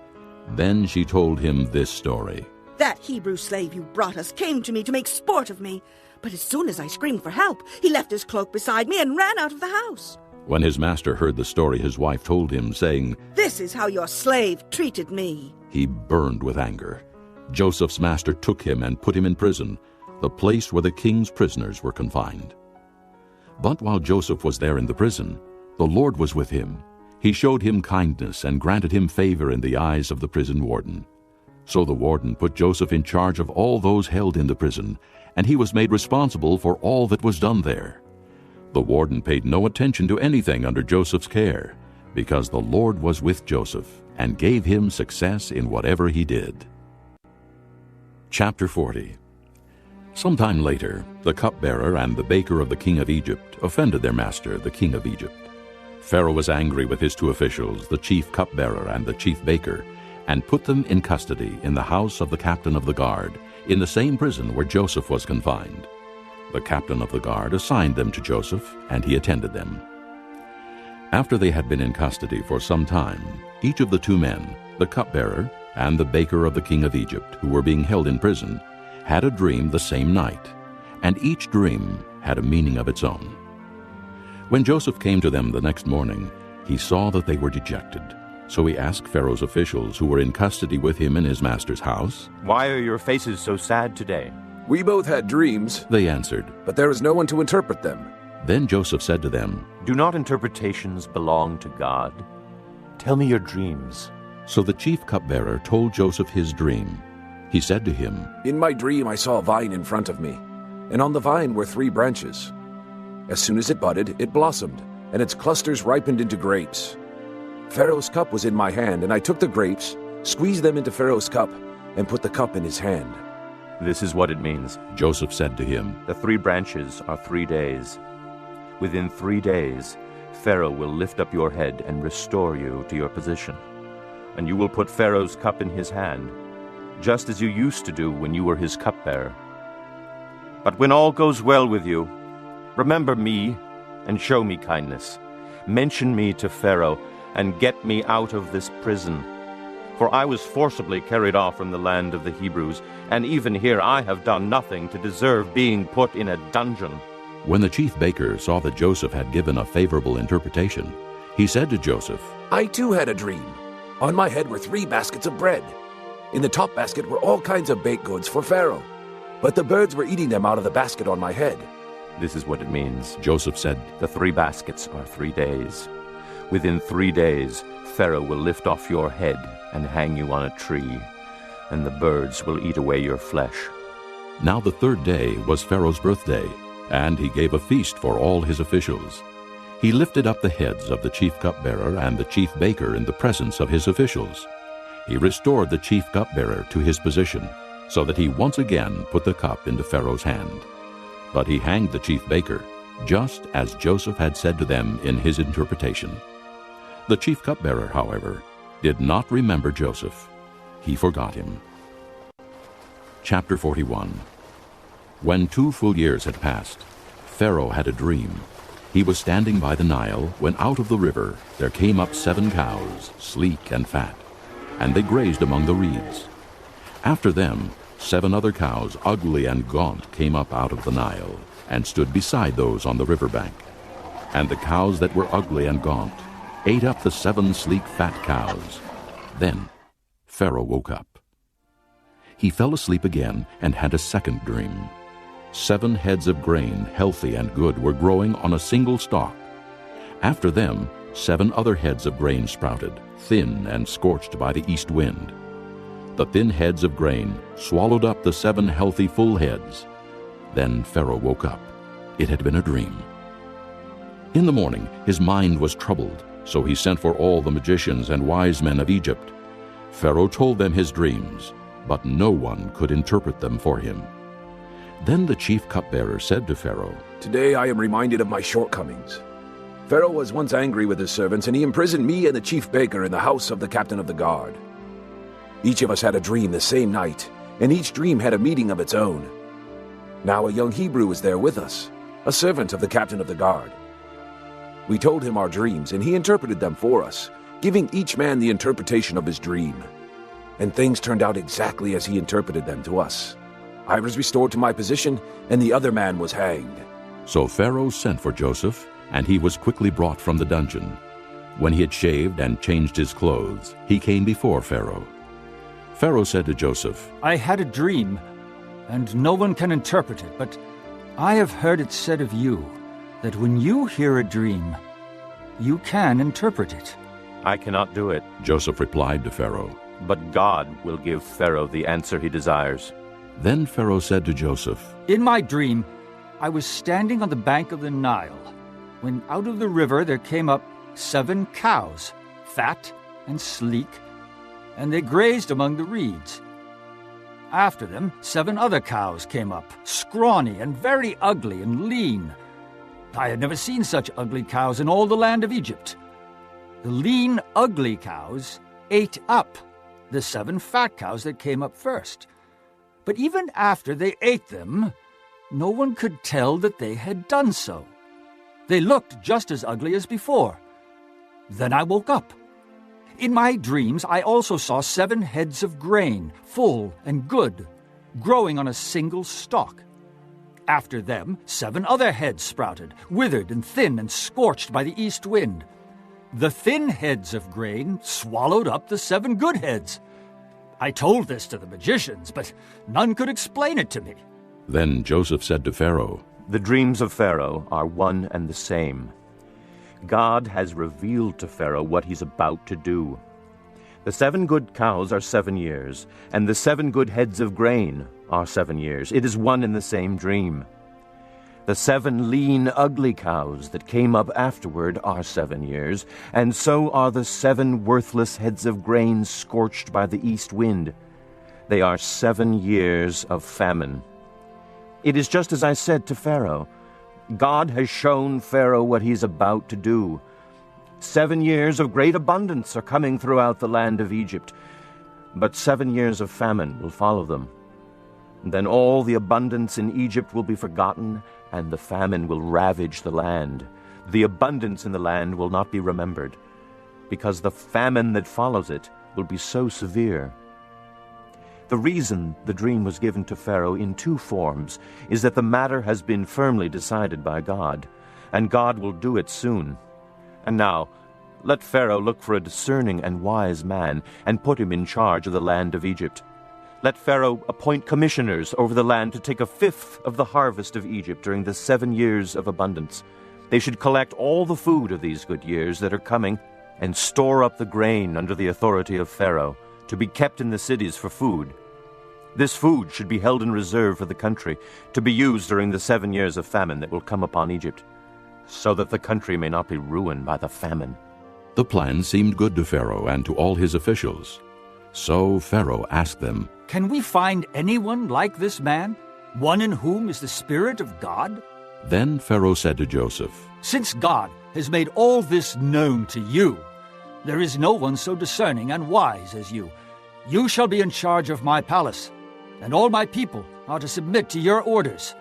Then she told him this story. "That Hebrew slave you brought us came to me to make sport of me, but as soon as I screamed for help, he left his cloak beside me and ran out of the house." When his master heard the story his wife told him, saying, "This is how your slave treated me," he burned with anger. Joseph's master took him and put him in prison, the place where the king's prisoners were confined. But while Joseph was there in the prison, the Lord was with him. He showed him kindness and granted him favor in the eyes of the prison warden. So the warden put Joseph in charge of all those held in the prison, and he was made responsible for all that was done there. The warden paid no attention to anything under Joseph's care, because the Lord was with Joseph and gave him success in whatever he did. Chapter 40. Sometime later, the cupbearer and the baker of the king of Egypt offended their master, the king of Egypt. Pharaoh was angry with his two officials, the chief cupbearer and the chief baker, and put them in custody in the house of the captain of the guard, in the same prison where Joseph was confined. The captain of the guard assigned them to Joseph, and he attended them. After they had been in custody for some time, each of the two men, the cupbearer and the baker of the king of Egypt, who were being held in prison, had a dream the same night, and each dream had a meaning of its own. When Joseph came to them the next morning, he saw that they were dejected. So he asked Pharaoh's officials who were in custody with him in his master's house, "Why are your faces so sad today?" "We both had dreams," they answered, "but there is no one to interpret them." Then Joseph said to them, "Do not interpretations belong to God? Tell me your dreams." So the chief cupbearer told Joseph his dream. He said to him, "In my dream I saw a vine in front of me, and on the vine were 3 branches. As soon as it budded, it blossomed, and its clusters ripened into grapes. Pharaoh's cup was in my hand, and I took the grapes, squeezed them into Pharaoh's cup, and put the cup in his hand." "This is what it means," Joseph said to him. "The 3 branches are 3 days. Within 3 days, Pharaoh will lift up your head and restore you to your position. And you will put Pharaoh's cup in his hand, just as you used to do when you were his cupbearer. But when all goes well with you, remember me and show me kindness. Mention me to Pharaoh and get me out of this prison. For I was forcibly carried off from the land of the Hebrews, and even here I have done nothing to deserve being put in a dungeon." When the chief baker saw that Joseph had given a favorable interpretation, he said to Joseph, "I too had a dream. On my head were 3 baskets of bread. In the top basket were all kinds of baked goods for Pharaoh, but the birds were eating them out of the basket on my head." "This is what it means," Joseph said. "The 3 baskets are 3 days. Within 3 days, Pharaoh will lift off your head and hang you on a tree, and the birds will eat away your flesh." Now the 3rd day was Pharaoh's birthday, and he gave a feast for all his officials. He lifted up the heads of the chief cupbearer and the chief baker in the presence of his officials. He restored the chief cupbearer to his position, so that he once again put the cup into Pharaoh's hand. But he hanged the chief baker, just as Joseph had said to them in his interpretation. The chief cupbearer, however, did not remember Joseph. He forgot him. Chapter 41. When 2 full years had passed, Pharaoh had a dream. He was standing by the Nile when out of the river there came up 7 cows, sleek and fat, and they grazed among the reeds. After them 7 other cows, ugly and gaunt, came up out of the Nile and stood beside those on the river bank. And the cows that were ugly and gaunt ate up the 7 sleek fat cows. Then Pharaoh woke up. He fell asleep again and had a second dream. 7 heads of grain, healthy and good, were growing on a single stalk. After them 7 other heads of grain sprouted, thin and scorched by the east wind. The thin heads of grain swallowed up the 7 healthy full heads. Then Pharaoh woke up. It had been a dream. In the morning his mind was troubled, so he sent for all the magicians and wise men of Egypt. Pharaoh told them his dreams, but no one could interpret them for him. Then the chief cupbearer said to Pharaoh, "Today I am reminded of my shortcomings. Pharaoh was once angry with his servants, and he imprisoned me and the chief baker in the house of the captain of the guard. Each of us had a dream the same night, and each dream had a meaning of its own. Now a young Hebrew was there with us, a servant of the captain of the guard. We told him our dreams, and he interpreted them for us, giving each man the interpretation of his dream. And things turned out exactly as he interpreted them to us. I was restored to my position, and the other man was hanged." So Pharaoh sent for Joseph, and he was quickly brought from the dungeon. When he had shaved and changed his clothes, he came before Pharaoh. Pharaoh said to Joseph, "I had a dream, and no one can interpret it, but I have heard it said of you that when you hear a dream, you can interpret it." "I cannot do it," Joseph replied to Pharaoh. "But God will give Pharaoh the answer he desires." Then Pharaoh said to Joseph, "In my dream, I was standing on the bank of the Nile, when out of the river there came up 7 cows, fat and sleek, and they grazed among the reeds. After them 7 other cows came up, scrawny and very ugly and lean. I had never seen such ugly cows in all the land of Egypt. The lean, ugly cows ate up the 7 fat cows that came up first. But even after they ate them, no one could tell that they had done so. They looked just as ugly as before. Then I woke up. In my dreams I also saw 7 heads of grain, full and good, growing on a single stalk. After them 7 other heads sprouted, withered and thin and scorched by the east wind. The thin heads of grain swallowed up the 7 good heads. I told this to the magicians, but none could explain it to me. Then Joseph said to Pharaoh, The dreams of Pharaoh are one and the same. God has revealed to Pharaoh what he's about to do. The 7 good cows are 7 years, and the 7 good heads of grain are 7 years. It is one and the same dream. The 7 lean, ugly cows that came up afterward are 7 years, and so are the 7 worthless heads of grain scorched by the east wind. They are 7 years of famine. It is just as I said to Pharaoh. God has shown Pharaoh what he's about to do. 7 years of great abundance are coming throughout the land of Egypt, but 7 years of famine will follow them. Then all the abundance in Egypt will be forgotten, and the famine will ravage the land. The abundance in the land will not be remembered, because the famine that follows it will be so severe. The reason the dream was given to Pharaoh in 2 forms is that the matter has been firmly decided by God, and God will do it soon. And now, let Pharaoh look for a discerning and wise man, and put him in charge of the land of Egypt. Let Pharaoh appoint commissioners over the land to take 1/5 of the harvest of Egypt during the 7 years of abundance. They should collect all the food of these good years that are coming, and store up the grain under the authority of Pharaoh, to be kept in the cities for food. This food should be held in reserve for the country, to be used during the 7 years of famine that will come upon Egypt, so that the country may not be ruined by the famine. The plan seemed good to Pharaoh and to all his officials. So Pharaoh asked them, Can we find anyone like this man, one in whom is the Spirit of God? Then Pharaoh said to Joseph, Since God has made all this known to you, there is no one so discerning and wise as you. You shall be in charge of my palace, and all my people are to submit to your orders.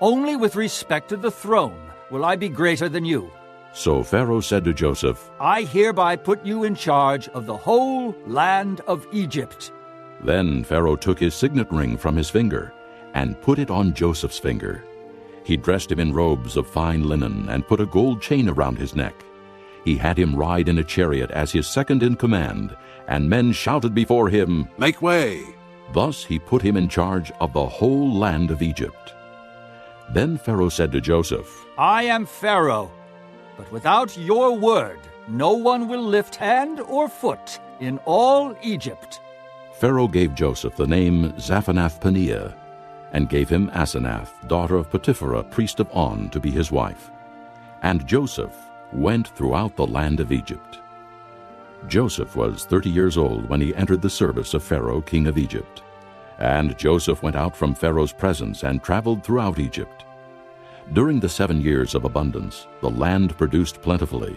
Only with respect to the throne will I be greater than you. So Pharaoh said to Joseph, I hereby put you in charge of the whole land of Egypt. Then Pharaoh took his signet ring from his finger and put it on Joseph's finger. He dressed him in robes of fine linen and put a gold chain around his neck. He had him ride in a chariot as his second in command, and men shouted before him, Make way! Thus he put him in charge of the whole land of Egypt. Then Pharaoh said to Joseph, I am Pharaoh, but without your word no one will lift hand or foot in all Egypt. Pharaoh gave Joseph the name Zaphanath-Paneah, and gave him Asenath, daughter of Potipherah, priest of On, to be his wife. And Joseph went throughout the land of Egypt. Joseph was 30 years old when he entered the service of Pharaoh, king of Egypt. And Joseph went out from Pharaoh's presence and traveled throughout Egypt. During the 7 years of abundance, the land produced plentifully.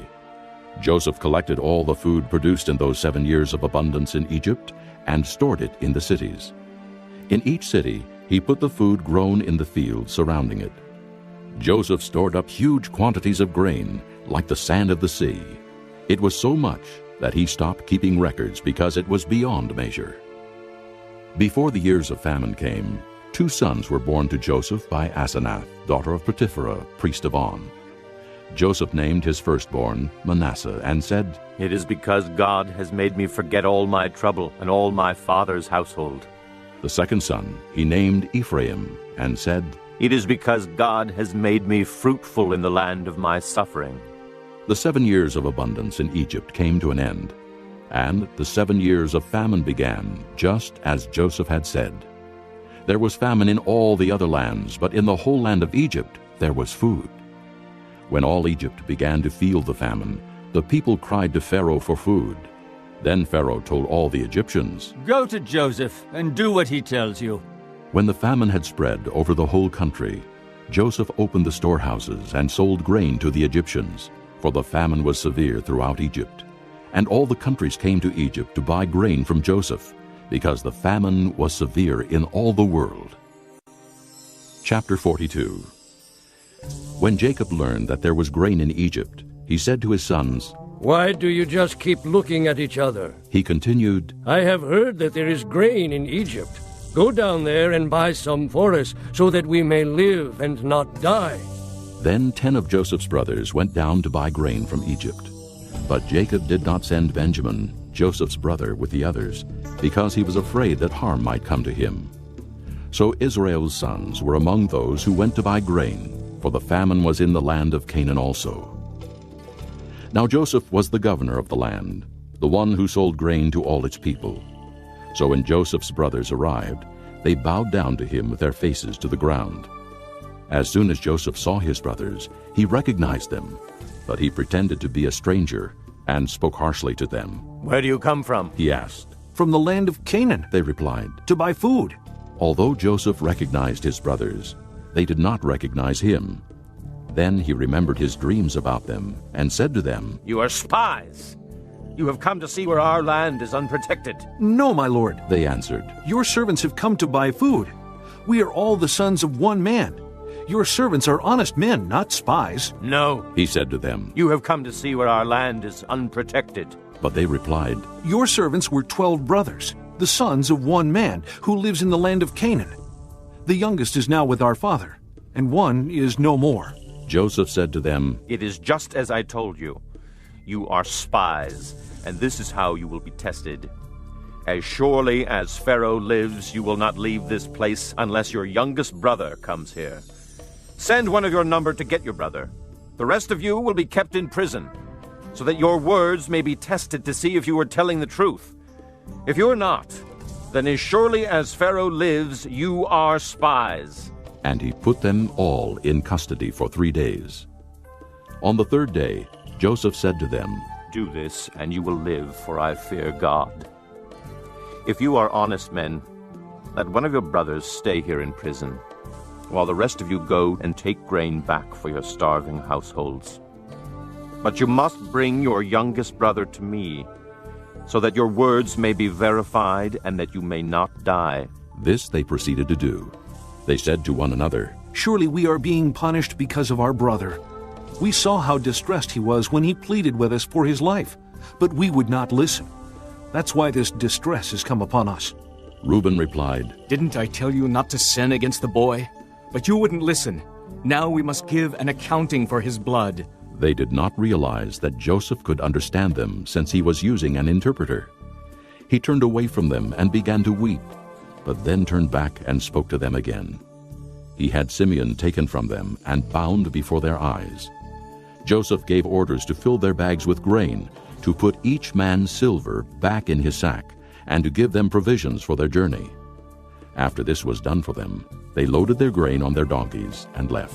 Joseph collected all the food produced in those 7 years of abundance in Egypt and stored it in the cities. In each city he put the food grown in the fields surrounding it. Joseph stored up huge quantities of grain, like the sand of the sea. It was so much that he stopped keeping records because it was beyond measure. Before the years of famine came, 2 sons were born to Joseph by Asenath, daughter of Potipherah, priest of On. Joseph named his firstborn Manasseh and said, It is because God has made me forget all my trouble and all my father's household. The second son he named Ephraim and said, It is because God has made me fruitful in the land of my suffering. The 7 years of abundance in Egypt came to an end, and the 7 years of famine began, just as Joseph had said. There was famine in all the other lands, but in the whole land of Egypt there was food. When all Egypt began to feel the famine, the people cried to Pharaoh for food. Then Pharaoh told all the Egyptians, Go to Joseph and do what he tells you. When the famine had spread over the whole country, Joseph opened the storehouses and sold grain to the Egyptians, for the famine was severe throughout Egypt. And all the countries came to Egypt to buy grain from Joseph, because the famine was severe in all the world. Chapter 42. When Jacob learned that there was grain in Egypt, he said to his sons, "Why do you just keep looking at each other?" He continued, "I have heard that there is grain in Egypt. Go down there and buy some for us, so that we may live and not die." Then 10 of Joseph's brothers went down to buy grain from Egypt. But Jacob did not send Benjamin, Joseph's brother, with the others, because he was afraid that harm might come to him. So Israel's sons were among those who went to buy grain, for the famine was in the land of Canaan also. Now Joseph was the governor of the land, the one who sold grain to all its people. So when Joseph's brothers arrived, they bowed down to him with their faces to the ground. As soon as Joseph saw his brothers, he recognized them, but he pretended to be a stranger and spoke harshly to them. "Where do you come from?" he asked. "From the land of Canaan," they replied, "to buy food." Although Joseph recognized his brothers, they did not recognize him. Then he remembered his dreams about them and said to them, "You are spies. You have come to see where our land is unprotected." "No, my lord," they answered. "Your servants have come to buy food. We are all the sons of one man. Your servants are honest men, not spies." "No," he said to them, "you have come to see where our land is unprotected." But they replied, "Your servants were 12 brothers, the sons of one man, who lives in the land of Canaan. The youngest is now with our father, and one is no more." Joseph said to them, "It is just as I told you. You are spies, and this is how you will be tested. As surely as Pharaoh lives, you will not leave this place unless your youngest brother comes here. Send one of your number to get your brother. The rest of you will be kept in prison, so that your words may be tested to see if you are telling the truth. If you are not, then as surely as Pharaoh lives, you are spies." And he put them all in custody for 3 days. On the 3rd day, Joseph said to them, "Do this, and you will live, for I fear God. If you are honest men, let one of your brothers stay here in prison, while the rest of you go and take grain back for your starving households. But you must bring your youngest brother to me, so that your words may be verified and that you may not die." This they proceeded to do. They said to one another, "Surely we are being punished because of our brother. We saw how distressed he was when he pleaded with us for his life, but we would not listen. That's why this distress has come upon us." Reuben replied, "Didn't I tell you not to sin against the boy? But you wouldn't listen. Now we must give an accounting for his blood." They did not realize that Joseph could understand them, since he was using an interpreter. He turned away from them and began to weep, but then turned back and spoke to them again. He had Simeon taken from them and bound before their eyes. Joseph gave orders to fill their bags with grain, to put each man's silver back in his sack, and to give them provisions for their journey. After this was done for them, they loaded their grain on their donkeys and left.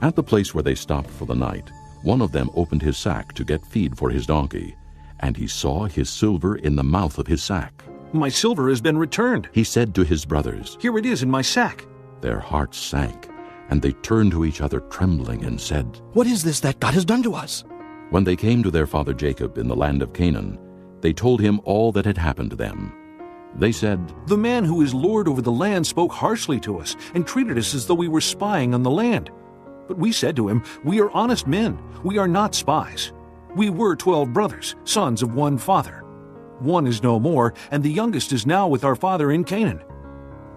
At the place where they stopped for the night, one of them opened his sack to get feed for his donkey, and he saw his silver in the mouth of his sack. "My silver has been returned," he said to his brothers. "Here it is in my sack." Their hearts sank, and they turned to each other trembling and said, "What is this that God has done to us?" When they came to their father Jacob in the land of Canaan, they told him all that had happened to them. They said, "The man who is lord over the land spoke harshly to us and treated us as though we were spying on the land. But we said to him, 'We are honest men. We are not spies. We were 12 brothers, sons of one father. One is no more, and the youngest is now with our father in Canaan.'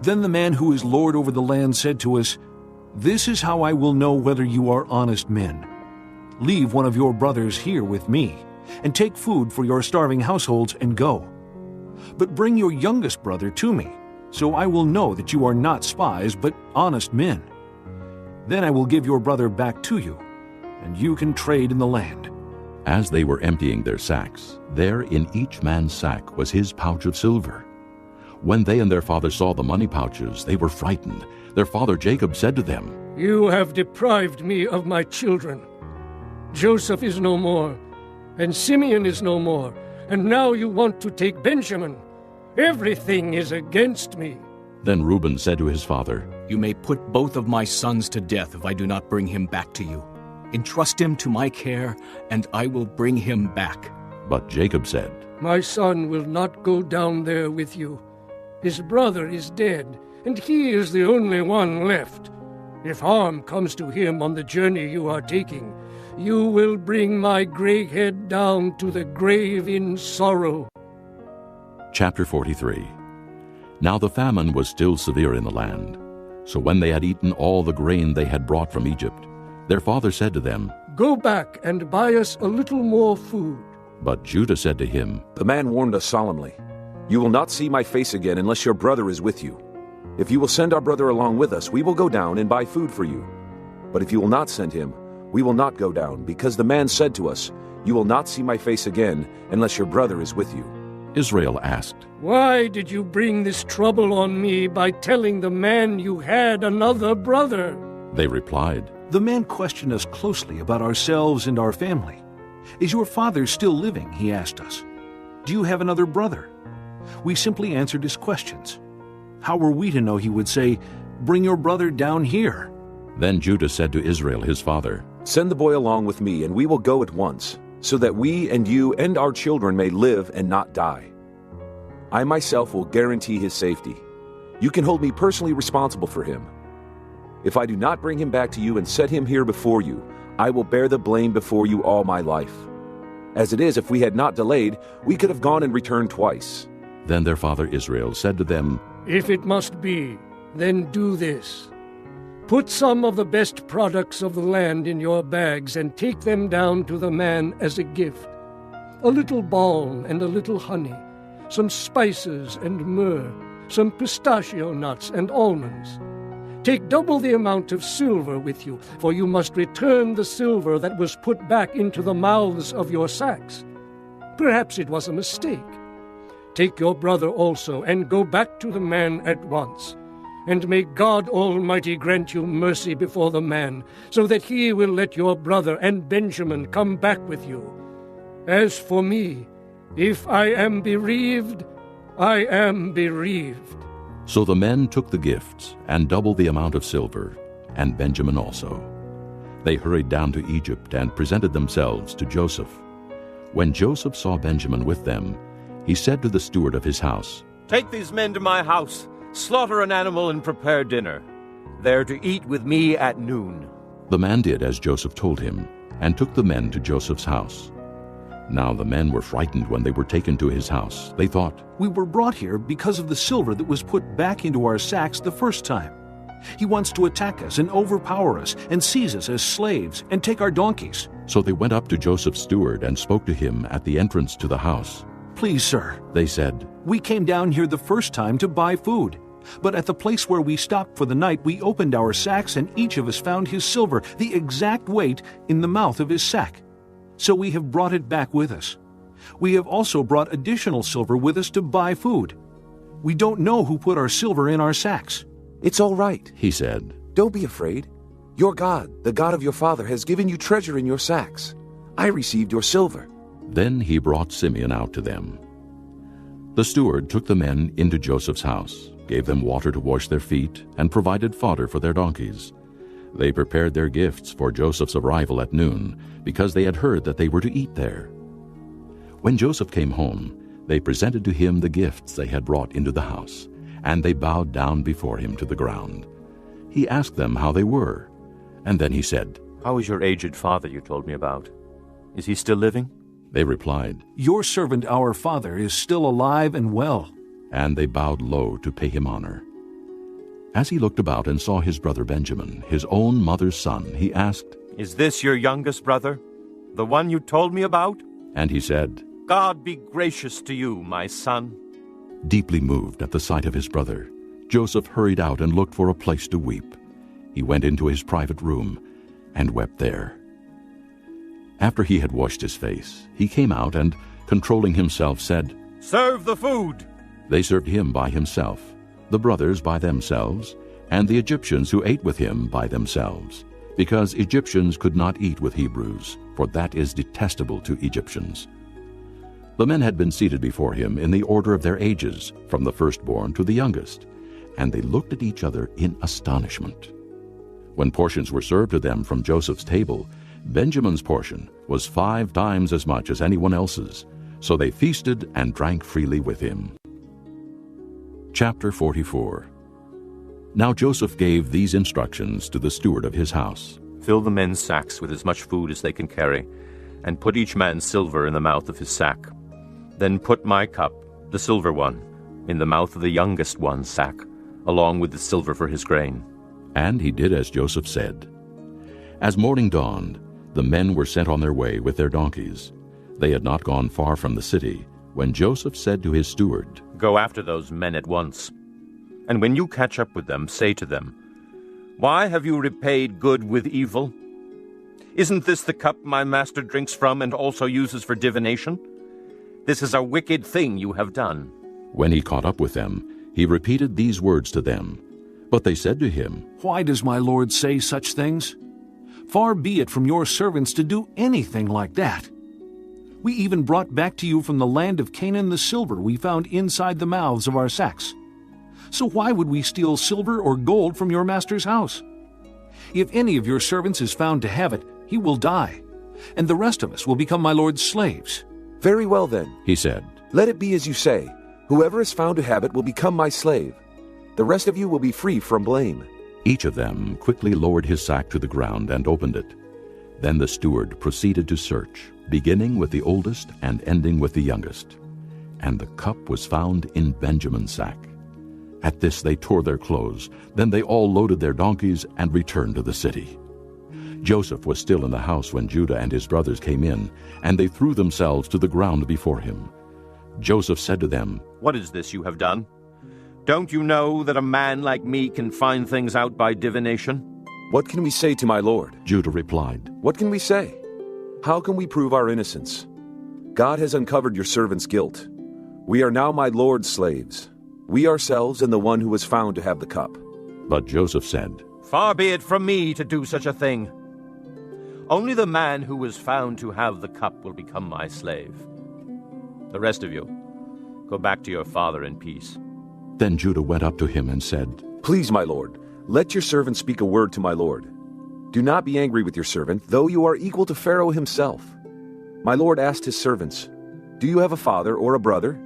Then the man who is lord over the land said to us, 'This is how I will know whether you are honest men. Leave one of your brothers here with me, and take food for your starving households and go. But bring your youngest brother to me, so I will know that you are not spies, but honest men. Then I will give your brother back to you, and you can trade in the land.'" As they were emptying their sacks, there in each man's sack was his pouch of silver. When they and their father saw the money pouches, they were frightened. Their father Jacob said to them, "You have deprived me of my children. Joseph is no more, and Simeon is no more, and now you want to take Benjamin. Everything is against me." Then Reuben said to his father, "You may put both of my sons to death if I do not bring him back to you. Entrust him to my care, and I will bring him back. But Jacob said, My son will not go down there with you. His brother is dead, and he is the only one left. If harm comes to him on the journey you are taking, you will bring my gray head down to the grave in sorrow. Chapter 43. Now the famine was still severe in the land. So when they had eaten all the grain they had brought from Egypt, their father said to them, Go back and buy us a little more food. But Judah said to him, The man warned us solemnly, You will not see my face again unless your brother is with you. If you will send our brother along with us, we will go down and buy food for you. But if you will not send him, we will not go down, because the man said to us, You will not see my face again unless your brother is with you. Israel asked, Why did you bring this trouble on me by telling the man you had another brother? They replied, The man questioned us closely about ourselves and our family. Is your father still living? He asked us. Do you have another brother? We simply answered his questions. How were we to know he would say, Bring your brother down here? Then Judah said to Israel his father, Send the boy along with me, and we will go at once, so that we and you and our children may live and not die. I myself will guarantee his safety. You can hold me personally responsible for him. If I do not bring him back to you and set him here before you, I will bear the blame before you all my life. As it is, if we had not delayed, we could have gone and returned twice. Then their father Israel said to them, If it must be, then do this. Put some of the best products of the land in your bags and take them down to the man as a gift. A little balm and a little honey, some spices and myrrh, some pistachio nuts and almonds. Take double the amount of silver with you, for you must return the silver that was put back into the mouths of your sacks. Perhaps it was a mistake. Take your brother also, and go back to the man at once. And may God Almighty grant you mercy before the man, so that he will let your brother and Benjamin come back with you. As for me, if I am bereaved, I am bereaved. So the men took the gifts and doubled the amount of silver, and Benjamin also. They hurried down to Egypt and presented themselves to Joseph. When Joseph saw Benjamin with them, he said to the steward of his house, Take these men to my house, slaughter an animal and prepare dinner. They're to eat with me at noon. The man did as Joseph told him, and took the men to Joseph's house. Now the men were frightened when they were taken to his house. They thought, We were brought here because of the silver that was put back into our sacks the first time. He wants to attack us and overpower us and seize us as slaves and take our donkeys. So they went up to Joseph's steward and spoke to him at the entrance to the house. Please, sir, they said, we came down here the first time to buy food. But at the place where we stopped for the night, we opened our sacks, and each of us found his silver, the exact weight, in the mouth of his sack. So we have brought it back with us. We have also brought additional silver with us to buy food. We don't know who put our silver in our sacks. It's all right, he said. Don't be afraid. Your God, the God of your father, has given you treasure in your sacks. I received your silver. Then he brought Simeon out to them. The steward took the men into Joseph's house, gave them water to wash their feet, and provided fodder for their donkeys. They prepared their gifts for Joseph's arrival at noon, because they had heard that they were to eat there. When Joseph came home, they presented to him the gifts they had brought into the house, and they bowed down before him to the ground. He asked them how they were, and then he said, How is your aged father you told me about? Is he still living? They replied, Your servant our father is still alive and well. And they bowed low to pay him honor. As he looked about and saw his brother Benjamin, his own mother's son, he asked, Is this your youngest brother, the one you told me about? And he said, God be gracious to you, my son. Deeply moved at the sight of his brother, Joseph hurried out and looked for a place to weep. He went into his private room and wept there. After he had washed his face, he came out and, controlling himself, said, Serve the food. They served him by himself, the brothers by themselves, and the Egyptians who ate with him by themselves, because Egyptians could not eat with Hebrews, for that is detestable to Egyptians. The men had been seated before him in the order of their ages, from the firstborn to the youngest, and they looked at each other in astonishment. When portions were served to them from Joseph's table, Benjamin's portion was 5 times as much as anyone else's, So they feasted and drank freely with him. Chapter 44. Now Joseph gave these instructions to the steward of his house. Fill the men's sacks with as much food as they can carry, and put each man's silver in the mouth of his sack. Then put my cup, the silver one, in the mouth of the youngest one's sack, along with the silver for his grain. And he did as Joseph said. As morning dawned, the men were sent on their way with their donkeys. They had not gone far from the city, when Joseph said to his steward, Go after those men at once, and when you catch up with them, say to them, Why have you repaid good with evil? Isn't this the cup my master drinks from and also uses for divination? This is a wicked thing you have done. When he caught up with them, he repeated these words to them. But they said to him, Why does my lord say such things? Far be it from your servants to do anything like that. We even brought back to you from the land of Canaan the silver we found inside the mouths of our sacks. So why would we steal silver or gold from your master's house? If any of your servants is found to have it, he will die, and the rest of us will become my lord's slaves. Very well then, he said. Let it be as you say. Whoever is found to have it will become my slave. The rest of you will be free from blame. Each of them quickly lowered his sack to the ground and opened it. Then the steward proceeded to search, beginning with the oldest and ending with the youngest. And the cup was found in Benjamin's sack. At this they tore their clothes. Then they all loaded their donkeys and returned to the city. Joseph was still in the house when Judah and his brothers came in, and they threw themselves to the ground before him. Joseph said to them, What is this you have done? Don't you know that a man like me can find things out by divination? What can we say to my lord? Judah replied, What can we say? How can we prove our innocence? God has uncovered your servant's guilt. We are now my lord's slaves, we ourselves and the one who was found to have the cup. But Joseph said, Far be it from me to do such a thing. Only the man who was found to have the cup will become my slave. The rest of you, go back to your father in peace. Then Judah went up to him and said, Please, my lord, let your servant speak a word to my lord. Do not be angry with your servant, though you are equal to Pharaoh himself. My lord asked his servants, Do you have a father or a brother?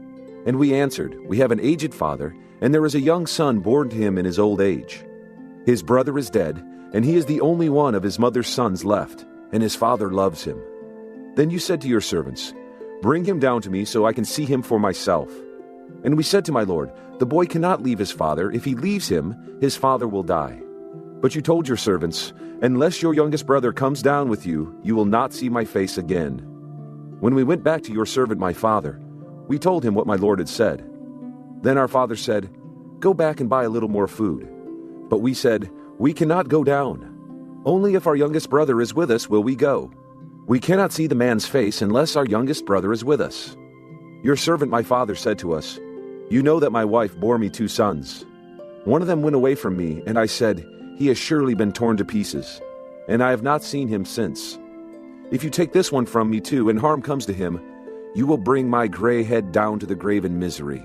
And we answered, We have an aged father, and there is a young son born to him in his old age. His brother is dead, and he is the only one of his mother's sons left, and his father loves him. Then you said to your servants, Bring him down to me so I can see him for myself. And we said to my lord, The boy cannot leave his father. If he leaves him, his father will die. But you told your servants, Unless your youngest brother comes down with you, you will not see my face again. When we went back to your servant my father, we told him what my lord had said. Then our father said, Go back and buy a little more food. But we said, We cannot go down. Only if our youngest brother is with us will we go. We cannot see the man's face unless our youngest brother is with us. Your servant my father said to us, You know that my wife bore me 2 sons. One of them went away from me, and I said, He has surely been torn to pieces, and I have not seen him since. If you take this one from me too, and harm comes to him, you will bring my gray head down to the grave in misery.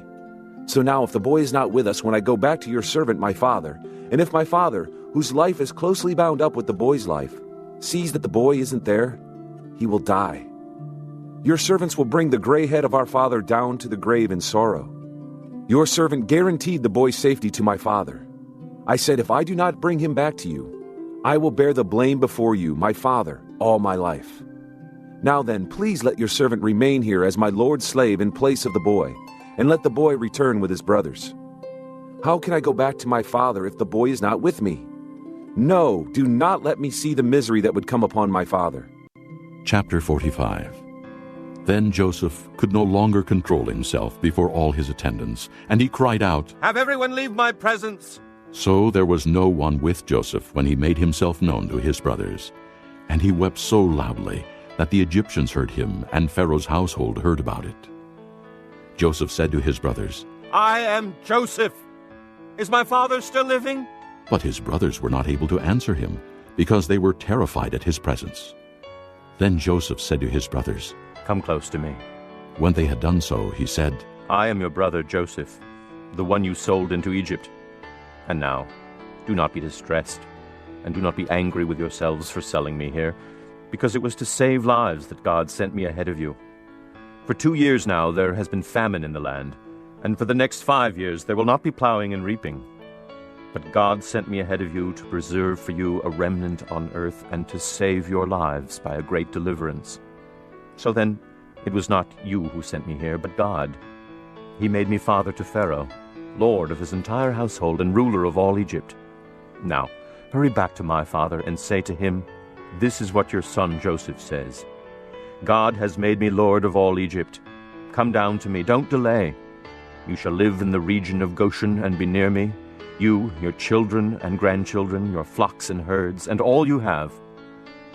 So now if the boy is not with us when I go back to your servant my father, and if my father, whose life is closely bound up with the boy's life, sees that the boy isn't there, he will die. Your servants will bring the gray head of our father down to the grave in sorrow. Your servant guaranteed the boy's safety to my father. I said, If I do not bring him back to you, I will bear the blame before you, my father, all my life. Now then, please let your servant remain here as my lord's slave in place of the boy, and let the boy return with his brothers. How can I go back to my father if the boy is not with me? No, do not let me see the misery that would come upon my father. Chapter 45. Then Joseph could no longer control himself before all his attendants, and he cried out, Have everyone leave my presence! So there was no one with Joseph when he made himself known to his brothers. And he wept so loudly that the Egyptians heard him, and Pharaoh's household heard about it. Joseph said to his brothers, I am Joseph. Is my father still living? But his brothers were not able to answer him, because they were terrified at his presence. Then Joseph said to his brothers, Come close to me. When they had done so, he said, I am your brother Joseph, the one you sold into Egypt. And now, do not be distressed, and do not be angry with yourselves for selling me here, because it was to save lives that God sent me ahead of you. For 2 years now there has been famine in the land, and for the next 5 years there will not be plowing and reaping. But God sent me ahead of you to preserve for you a remnant on earth and to save your lives by a great deliverance. So then, it was not you who sent me here, but God. He made me father to Pharaoh, lord of his entire household and ruler of all Egypt. Now, hurry back to my father and say to him, 'This is what your son Joseph says. God has made me lord of all Egypt. Come down to me, don't delay. You shall live in the region of Goshen and be near me, you, your children and grandchildren, your flocks and herds, and all you have.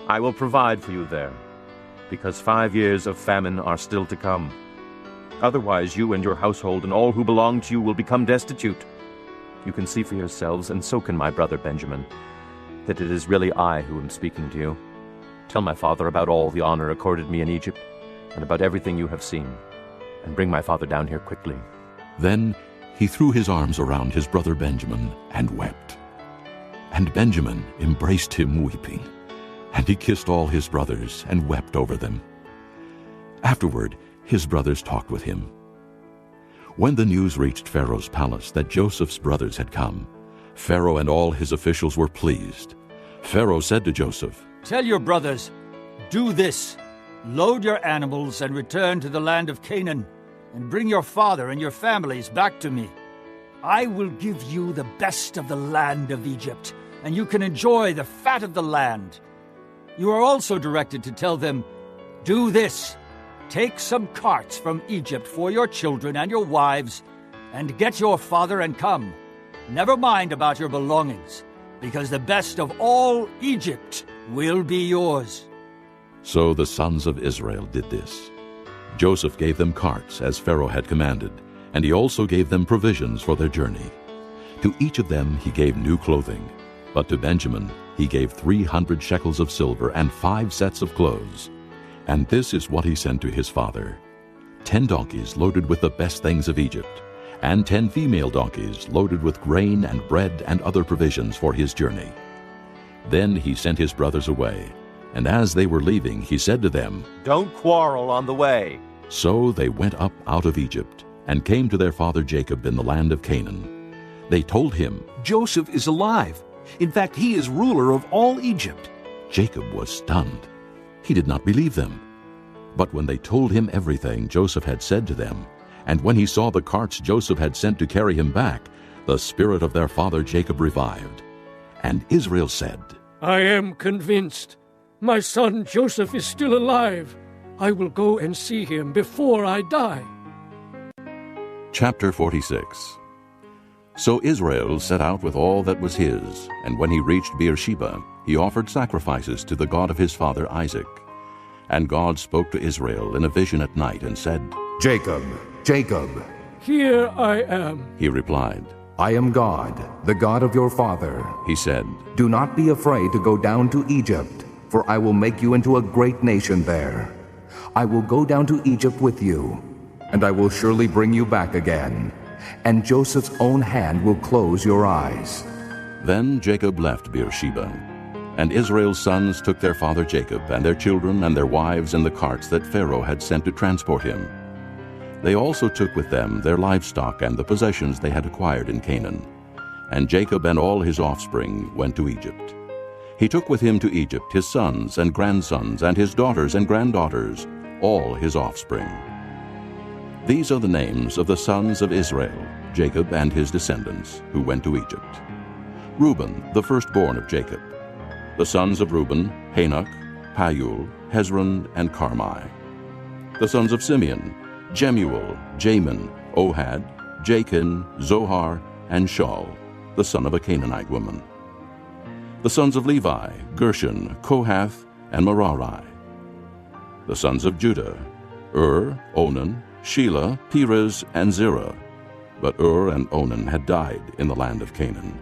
I will provide for you there, because 5 years of famine are still to come. Otherwise you and your household and all who belong to you will become destitute. You can see for yourselves, and so can my brother Benjamin, that it is really I who am speaking to you. Tell my father about all the honor accorded me in Egypt, and about everything you have seen, and bring my father down here quickly.' Then he threw his arms around his brother Benjamin and wept. And Benjamin embraced him weeping, and he kissed all his brothers and wept over them. Afterward, his brothers talked with him. When the news reached Pharaoh's palace that Joseph's brothers had come, Pharaoh and all his officials were pleased. Pharaoh said to Joseph, 'Tell your brothers, do this. Load your animals and return to the land of Canaan, and bring your father and your families back to me. I will give you the best of the land of Egypt, and you can enjoy the fat of the land. You are also directed to tell them, do this. Take some carts from Egypt for your children and your wives, and get your father and come. Never mind about your belongings, because the best of all Egypt will be yours.' So the sons of Israel did this. Joseph gave them carts, as Pharaoh had commanded, and he also gave them provisions for their journey. To each of them he gave new clothing, but to Benjamin he gave 300 shekels of silver and 5 sets of clothes. And this is what he sent to his father: 10 donkeys loaded with the best things of Egypt, and 10 female donkeys loaded with grain and bread and other provisions for his journey. Then he sent his brothers away, and as they were leaving he said to them, 'Don't quarrel on the way.' So they went up out of Egypt and came to their father Jacob in the land of Canaan. They told him, 'Joseph is alive. In fact, he is ruler of all Egypt.' Jacob was stunned. He did not believe them. But when they told him everything Joseph had said to them, and when he saw the carts Joseph had sent to carry him back, the spirit of their father Jacob revived. And Israel said, 'I am convinced. My son Joseph is still alive. I will go and see him before I die.'" Chapter 46. So Israel set out with all that was his, and when he reached Beersheba, he offered sacrifices to the God of his father Isaac. And God spoke to Israel in a vision at night and said, "Jacob, Jacob." "Here I am," he replied. "I am God, the God of your father." He said, "Do not be afraid to go down to Egypt, for I will make you into a great nation there. I will go down to Egypt with you, and I will surely bring you back again, and Joseph's own hand will close your eyes." Then Jacob left Beersheba, and Israel's sons took their father Jacob and their children and their wives in the carts that Pharaoh had sent to transport him. They also took with them their livestock and the possessions they had acquired in Canaan. And Jacob and all his offspring went to Egypt. He took with him to Egypt his sons and grandsons and his daughters and granddaughters, all his offspring. These are the names of the sons of Israel, Jacob and his descendants, who went to Egypt. Reuben, the firstborn of Jacob. The sons of Reuben, Hanok, Payul, Hezron, and Carmi. The sons of Simeon, Jemuel, Jamin, Ohad, Jachin, Zohar, and Shaul, the son of a Canaanite woman. The sons of Levi, Gershon, Kohath, and Merari. The sons of Judah, Onan, Shelah, Perez, and Zerah. But and Onan had died in the land of Canaan.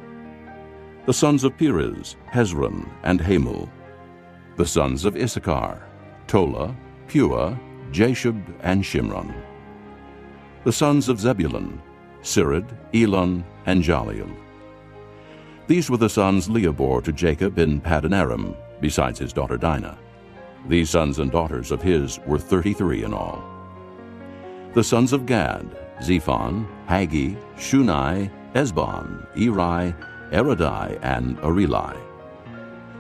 The sons of Perez, Hezron, and Hamul. The sons of Issachar, Tola, Puah, Jashub, and Shimron. The sons of Zebulun, Sirid, Elon, and Jaleel. These were the sons Leah bore to Jacob in Paddan Aram, besides his daughter Dinah. These sons and daughters of his were 33 in all. The sons of Gad, Zephon, Haggi, Shunai, Esbon, Eri, Eridai, and Areli.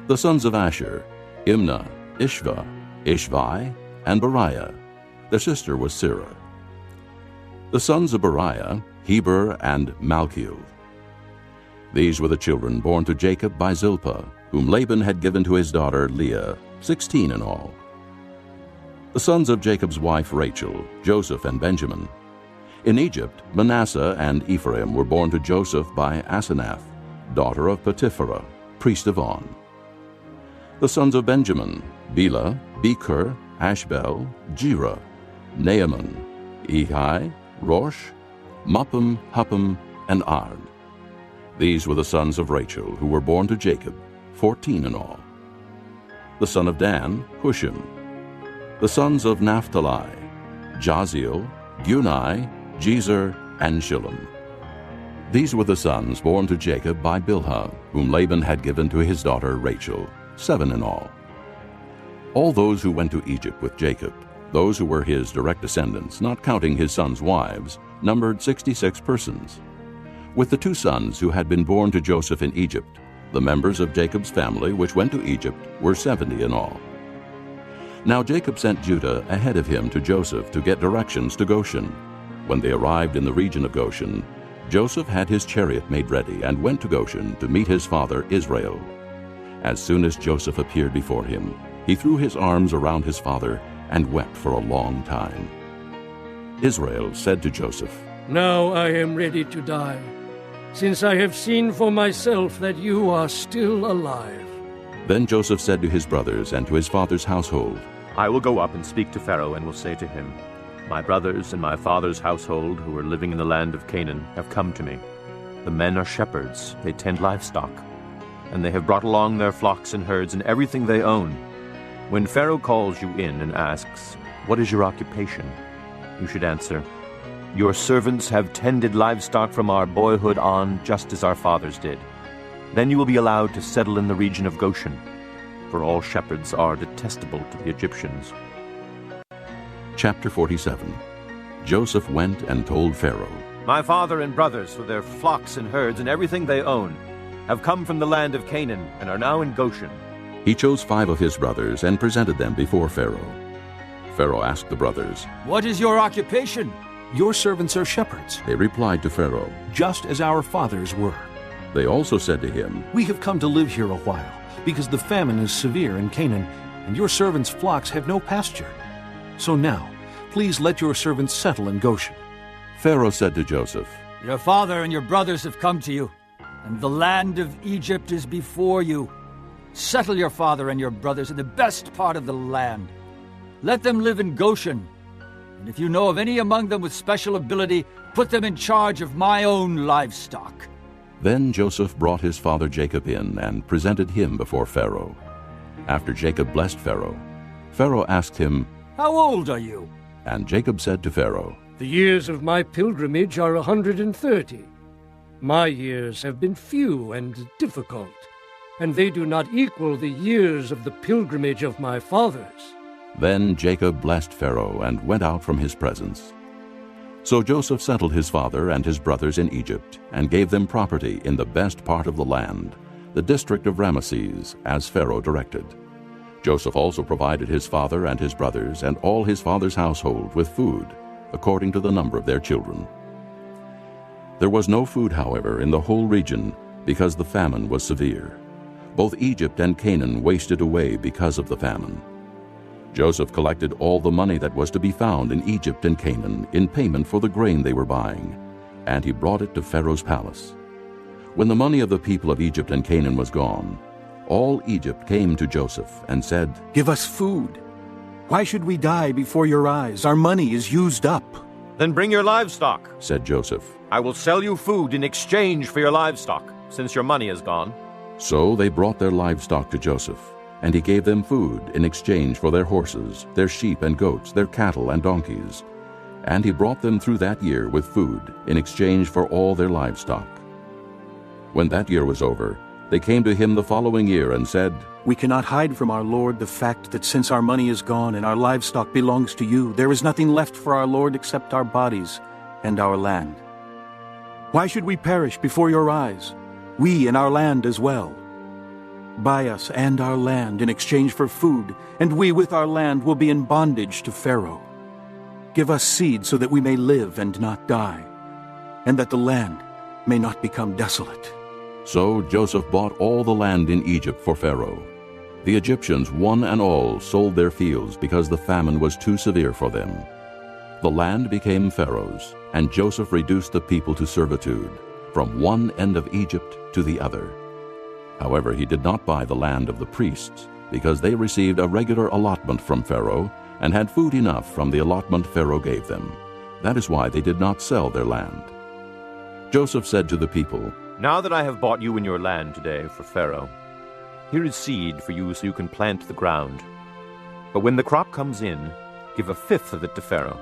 The sons of Asher, Imnah, Ishva, Ishvi, and Beriah. Their sister was Sirah. The sons of Beriah, Heber and Malchiel. These were the children born to Jacob by Zilpah, whom Laban had given to his daughter Leah, 16 in all. The sons of Jacob's wife Rachel, Joseph and Benjamin. In Egypt, Manasseh and Ephraim were born to Joseph by Asenath, daughter of Potipherah, priest of On. The sons of Benjamin, Bela, Becher, Ashbel, Jerah, Naaman, Ehi, Rosh, Muppim, Huppim, and Ard. These were the sons of Rachel, who were born to Jacob, 14 in all. The son of Dan, Hushim. The sons of Naphtali, Jaziel, Guni, Jezer, and Shillem. These were the sons born to Jacob by Bilhah, whom Laban had given to his daughter Rachel, 7 in all. All those who went to Egypt with Jacob, those who were his direct descendants, not counting his sons' wives, numbered 66 persons. With the 2 sons who had been born to Joseph in Egypt, the members of Jacob's family which went to Egypt were 70 in all. Now Jacob sent Judah ahead of him to Joseph to get directions to Goshen. When they arrived in the region of Goshen, Joseph had his chariot made ready and went to Goshen to meet his father Israel. As soon as Joseph appeared before him, he threw his arms around his father and wept for a long time. Israel said to Joseph, "Now I am ready to die, since I have seen for myself that you are still alive." Then Joseph said to his brothers and to his father's household, I will go up and speak to Pharaoh and will say to him, My brothers and my father's household who are living in the land of Canaan have come to me. The men are shepherds, they tend livestock, and they have brought along their flocks and herds and everything they own. When Pharaoh calls you in and asks, What is your occupation? You should answer, Your servants have tended livestock from our boyhood on, just as our fathers did. Then you will be allowed to settle in the region of Goshen, for all shepherds are detestable to the Egyptians. Chapter 47. Joseph went and told Pharaoh, My father and brothers, with their flocks and herds and everything they own, have come from the land of Canaan and are now in Goshen. He chose 5 of his brothers and presented them before Pharaoh. Pharaoh asked the brothers, What is your occupation? Your servants are shepherds. They replied to Pharaoh, Just as our fathers were. They also said to him, We have come to live here a while, because the famine is severe in Canaan, and your servants' flocks have no pasture. So now, please let your servants settle in Goshen. Pharaoh said to Joseph, Your father and your brothers have come to you, and the land of Egypt is before you. Settle your father and your brothers in the best part of the land. Let them live in Goshen, and if you know of any among them with special ability, put them in charge of my own livestock. Then Joseph brought his father Jacob in and presented him before Pharaoh. After Jacob blessed Pharaoh, Pharaoh asked him, How old are you? And Jacob said to Pharaoh, The years of my pilgrimage are 130. My years have been few and difficult, and they do not equal the years of the pilgrimage of my fathers. Then Jacob blessed Pharaoh and went out from his presence. So Joseph settled his father and his brothers in Egypt, and gave them property in the best part of the land, the district of Ramesses, as Pharaoh directed. Joseph also provided his father and his brothers and all his father's household with food, according to the number of their children. There was no food, however, in the whole region, because the famine was severe. Both Egypt and Canaan wasted away because of the famine. Joseph collected all the money that was to be found in Egypt and Canaan in payment for the grain they were buying, and he brought it to Pharaoh's palace. When the money of the people of Egypt and Canaan was gone, all Egypt came to Joseph and said, Give us food. Why should we die before your eyes? Our money is used up. Then bring your livestock, said Joseph. I will sell you food in exchange for your livestock, since your money is gone. So they brought their livestock to Joseph, and he gave them food in exchange for their horses, their sheep and goats, their cattle and donkeys. And he brought them through that year with food in exchange for all their livestock. When that year was over, They came to him the following year and said, "We cannot hide from our lord the fact that since our money is gone and our livestock belongs to you, there is nothing left for our lord except our bodies and our land. Why should we perish before your eyes, we and our land as well? Buy us and our land in exchange for food, and we with our land will be in bondage to Pharaoh. Give us seed so that we may live and not die, and that the land may not become desolate." So Joseph bought all the land in Egypt for Pharaoh. The Egyptians, one and all, sold their fields because the famine was too severe for them. The land became Pharaoh's, and Joseph reduced the people to servitude, from one end of Egypt to the other. However, he did not buy the land of the priests, because they received a regular allotment from Pharaoh and had food enough from the allotment Pharaoh gave them. That is why they did not sell their land. Joseph said to the people, "Now that I have bought you and your land today for Pharaoh, here is seed for you so you can plant the ground. But when the crop comes in, give a fifth of it to Pharaoh.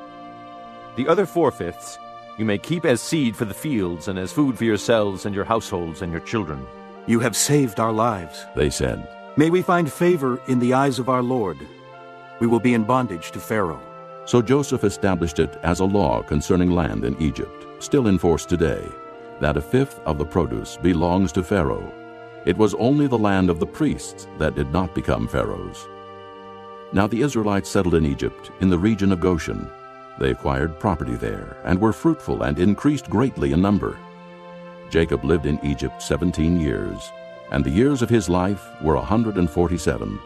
The other 4/5 you may keep as seed for the fields and as food for yourselves and your households and your children." "You have saved our lives," they said. "May we find favor in the eyes of our Lord. We will be in bondage to Pharaoh." So Joseph established it as a law concerning land in Egypt, still in force today, that a fifth of the produce belongs to Pharaoh. It was only the land of the priests that did not become Pharaoh's. Now the Israelites settled in Egypt, in the region of Goshen. They acquired property there, and were fruitful and increased greatly in number. Jacob lived in Egypt 17 years, and the years of his life were 147.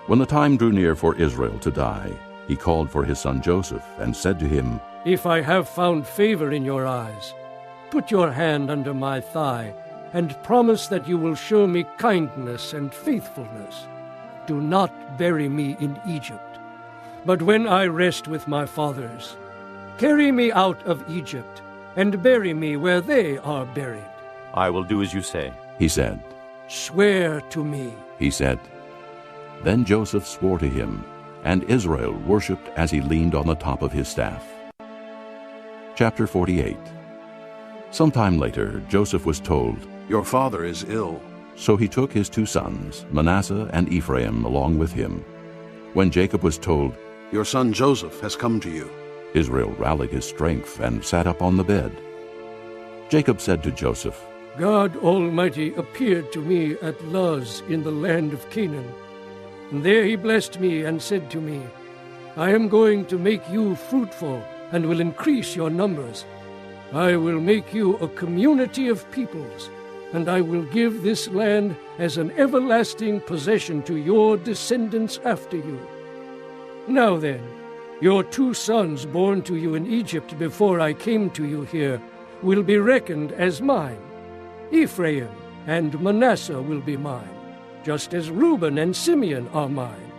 When the time drew near for Israel to die, he called for his son Joseph, and said to him, "If I have found favor in your eyes, put your hand under my thigh, and promise that you will show me kindness and faithfulness. Do not bury me in Egypt. But when I rest with my fathers, carry me out of Egypt, and bury me where they are buried." "I will do as you say," he said. "Swear to me," he said. Then Joseph swore to him, and Israel worshipped as he leaned on the top of his staff. Chapter 48. Sometime later, Joseph was told, "Your father is ill." So he took his 2 sons, Manasseh and Ephraim, along with him. When Jacob was told, "Your son Joseph has come to you," Israel rallied his strength and sat up on the bed. Jacob said to Joseph, "God Almighty appeared to me at Luz in the land of Canaan. And there he blessed me and said to me, 'I am going to make you fruitful and will increase your numbers. I will make you a community of peoples, and I will give this land as an everlasting possession to your descendants after you. Now then, your 2 sons born to you in Egypt before I came to you here will be reckoned as mine. Ephraim and Manasseh will be mine, just as Reuben and Simeon are mine.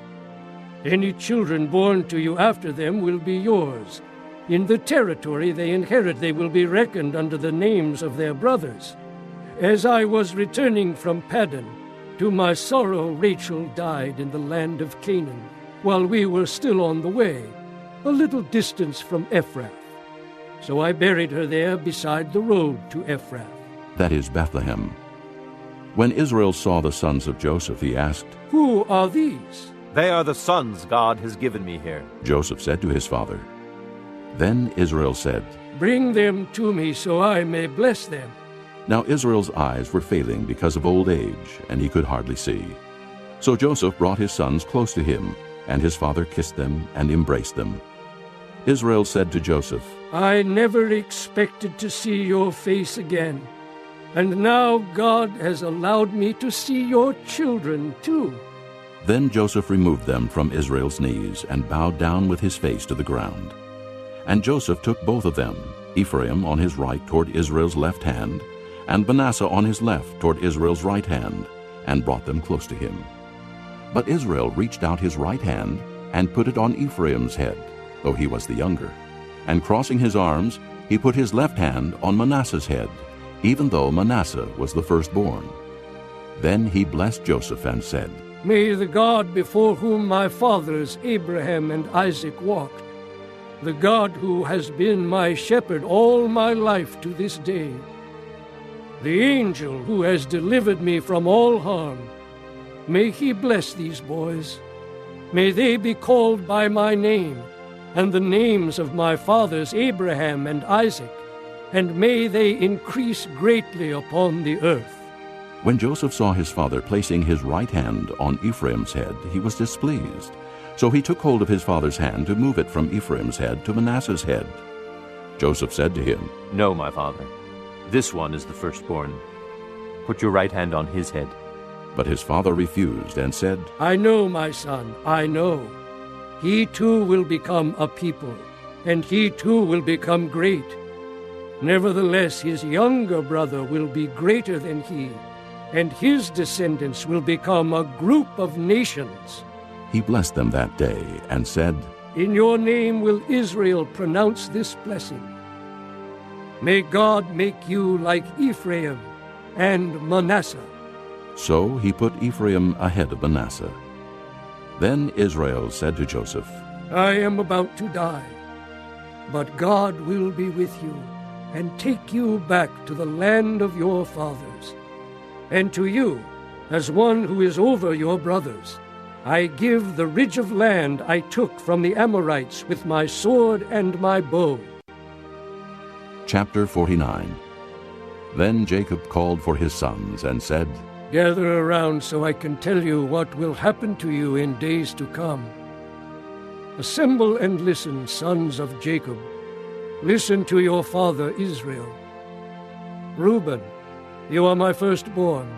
Any children born to you after them will be yours. In the territory they inherit they will be reckoned under the names of their brothers. As I was returning from Paddan, to my sorrow Rachel died in the land of Canaan, while we were still on the way, a little distance from Ephrath. So I buried her there beside the road to Ephrath." That is Bethlehem. When Israel saw the sons of Joseph, he asked, "Who are these?" "They are the sons God has given me here," Joseph said to his father. Then Israel said, "Bring them to me so I may bless them." Now Israel's eyes were failing because of old age, and he could hardly see. So Joseph brought his sons close to him, and his father kissed them and embraced them. Israel said to Joseph, "I never expected to see your face again, and now God has allowed me to see your children too." Then Joseph removed them from Israel's knees and bowed down with his face to the ground. And Joseph took both of them, Ephraim on his right toward Israel's left hand, and Manasseh on his left toward Israel's right hand, and brought them close to him. But Israel reached out his right hand and put it on Ephraim's head, though he was the younger. And crossing his arms, he put his left hand on Manasseh's head, even though Manasseh was the firstborn. Then he blessed Joseph and said, "May the God before whom my fathers Abraham and Isaac walked, the God who has been my shepherd all my life to this day, the angel who has delivered me from all harm. May he bless these boys. May they be called by my name, and the names of my fathers Abraham and Isaac, and may they increase greatly upon the earth. When Joseph saw his father placing his right hand on Ephraim's head, he was displeased. So he took hold of his father's hand to move it from Ephraim's head to Manasseh's head. Joseph said to him, No, my father. This one is the firstborn. Put your right hand on his head. But his father refused and said, I know, my son, I know. He too will become a people, and he too will become great. Nevertheless, his younger brother will be greater than he, and his descendants will become a group of nations. He blessed them that day and said, In your name will Israel pronounce this blessing. May God make you like Ephraim and Manasseh. So he put Ephraim ahead of Manasseh. Then Israel said to Joseph, I am about to die, but God will be with you and take you back to the land of your fathers. And to you, as one who is over your brothers, I give the ridge of land I took from the Amorites with my sword and my bow. Chapter 49. Then Jacob called for his sons and said, Gather around so I can tell you what will happen to you in days to come. Assemble and listen, sons of Jacob. Listen to your father Israel. Reuben, you are my firstborn,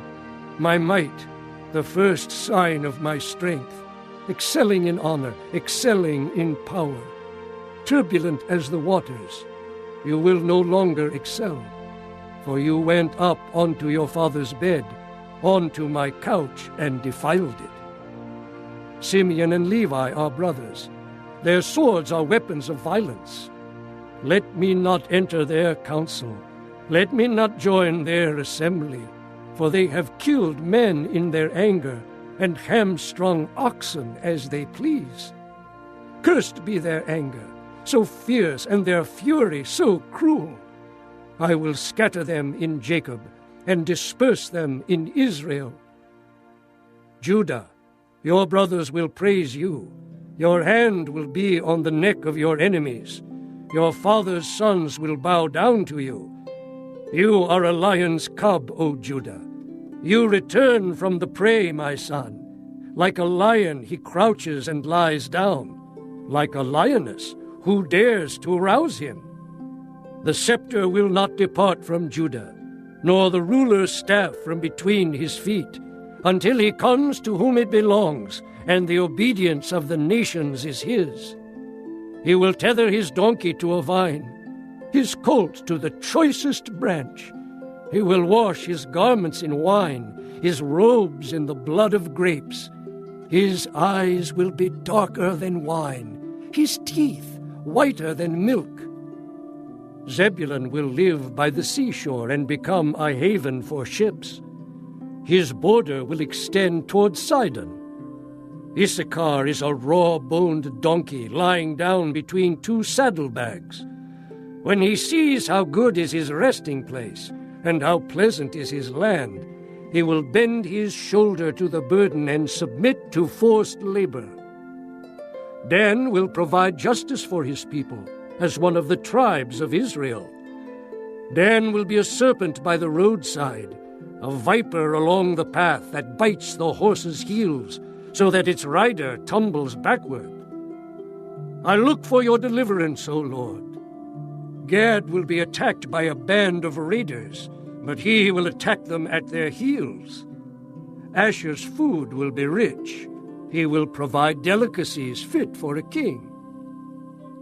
my might, the first sign of my strength, excelling in honor, excelling in power. Turbulent as the waters, you will no longer excel, for you went up onto your father's bed, onto my couch, and defiled it. Simeon and Levi are brothers. Their swords are weapons of violence. Let me not enter their council. Let me not join their assembly, for they have killed men in their anger, and hamstrung oxen as they please. Cursed be their anger, so fierce, and their fury so cruel. I will scatter them in Jacob, and disperse them in Israel. Judah, your brothers will praise you. Your hand will be on the neck of your enemies. Your father's sons will bow down to you. You are a lion's cub, O Judah. You return from the prey, my son. Like a lion he crouches and lies down. Like a lioness, who dares to arouse him? The scepter will not depart from Judah, nor the ruler's staff from between his feet, until he comes to whom it belongs, and the obedience of the nations is his. He will tether his donkey to a vine, his colt to the choicest branch. He will wash his garments in wine, his robes in the blood of grapes. His eyes will be darker than wine, his teeth whiter than milk. Zebulun will live by the seashore and become a haven for ships. His border will extend toward Sidon. Issachar is a raw-boned donkey lying down between two saddlebags. When he sees how good is his resting place and how pleasant is his land, he will bend his shoulder to the burden and submit to forced labor. Dan will provide justice for his people as one of the tribes of Israel. Dan will be a serpent by the roadside, a viper along the path that bites the horse's heels so that its rider tumbles backward. I look for your deliverance, O Lord. Gad will be attacked by a band of raiders, but he will attack them at their heels. Asher's food will be rich. He will provide delicacies fit for a king.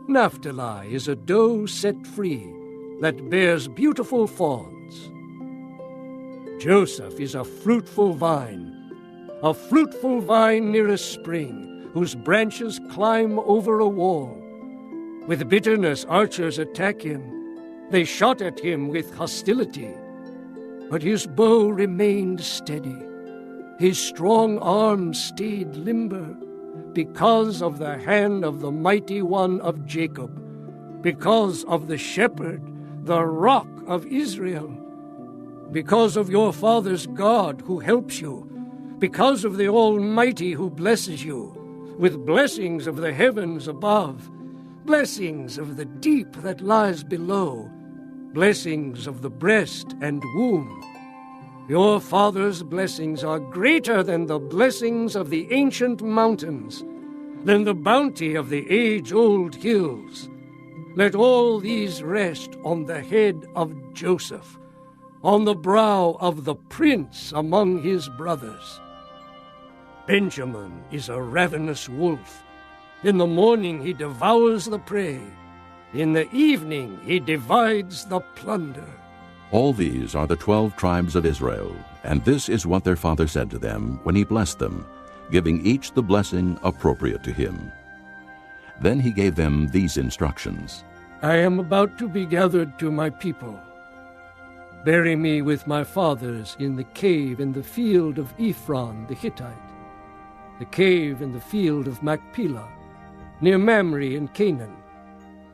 Naphtali is a doe set free that bears beautiful fawns. Joseph is a fruitful vine near a spring, whose branches climb over a wall. With bitterness archers attack him. They shot at him with hostility. But his bow remained steady. His strong arm stayed limber, because of the hand of the mighty one of Jacob, because of the shepherd, the rock of Israel. because of your father's God who helps you, because of the Almighty who blesses you, with blessings of the heavens above, blessings of the deep that lies below, blessings of the breast and womb. Your father's blessings are greater than the blessings of the ancient mountains, than the bounty of the age-old hills. Let all these rest on the head of Joseph, on the brow of the prince among his brothers. Benjamin is a ravenous wolf. In the morning he devours the prey. In the evening he divides the plunder. All these are the 12 tribes of Israel, and this is what their father said to them when he blessed them, giving each the blessing appropriate to him. Then he gave them these instructions. I am about to be gathered to my people. Bury me with my fathers in the cave in the field of Ephron the Hittite, the cave in the field of Machpelah, near Mamre in Canaan,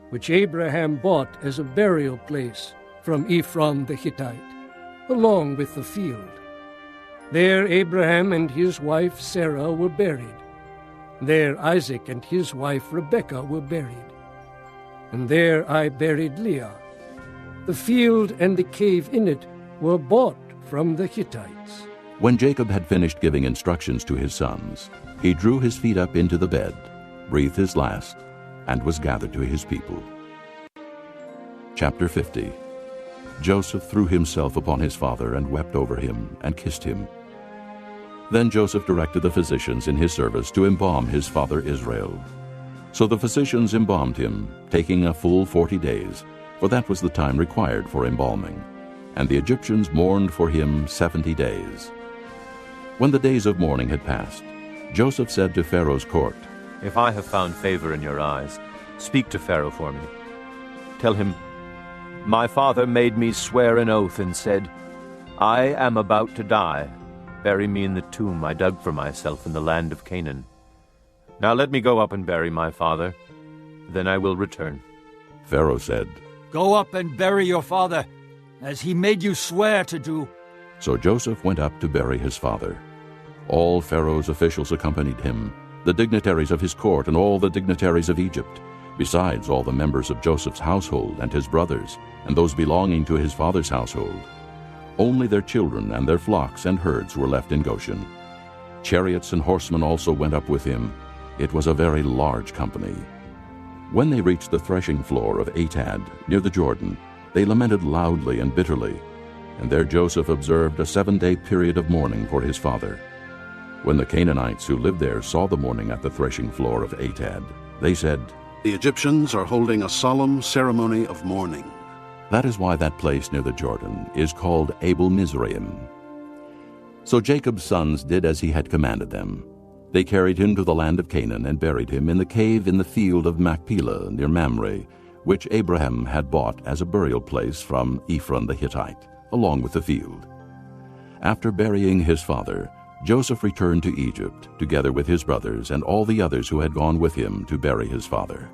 which Abraham bought as a burial place from Ephron the Hittite, along with the field. There Abraham and his wife Sarah were buried. There Isaac and his wife Rebekah were buried. And there I buried Leah. The field and the cave in it were bought from the Hittites. When Jacob had finished giving instructions to his sons, he drew his feet up into the bed, breathed his last, and was gathered to his people. Chapter 50. Joseph threw himself upon his father and wept over him and kissed him. Then Joseph directed the physicians in his service to embalm his father Israel. So the physicians embalmed him, taking a full 40 days, for that was the time required for embalming. And the Egyptians mourned for him 70 days. When the days of mourning had passed, Joseph said to Pharaoh's court, If I have found favor in your eyes, speak to Pharaoh for me. Tell him, My father made me swear an oath and said, I am about to die. Bury me in the tomb I dug for myself in the land of Canaan. Now let me go up and bury my father, then I will return. Pharaoh said, Go up and bury your father, as he made you swear to do. So Joseph went up to bury his father. All Pharaoh's officials accompanied him, the dignitaries of his court and all the dignitaries of Egypt, besides all the members of Joseph's household and his brothers, and those belonging to his father's household. Only their children and their flocks and herds were left in Goshen. Chariots and horsemen also went up with him. It was a very large company. When they reached the threshing floor of Atad, near the Jordan, they lamented loudly and bitterly, and there Joseph observed a 7-day period of mourning for his father. When the Canaanites who lived there saw the mourning at the threshing floor of Atad, they said, The Egyptians are holding a solemn ceremony of mourning. That is why that place near the Jordan is called Abel-Mizraim. So Jacob's sons did as he had commanded them. They carried him to the land of Canaan and buried him in the cave in the field of Machpelah near Mamre, which Abraham had bought as a burial place from Ephron the Hittite, along with the field. After burying his father, Joseph returned to Egypt, together with his brothers and all the others who had gone with him to bury his father.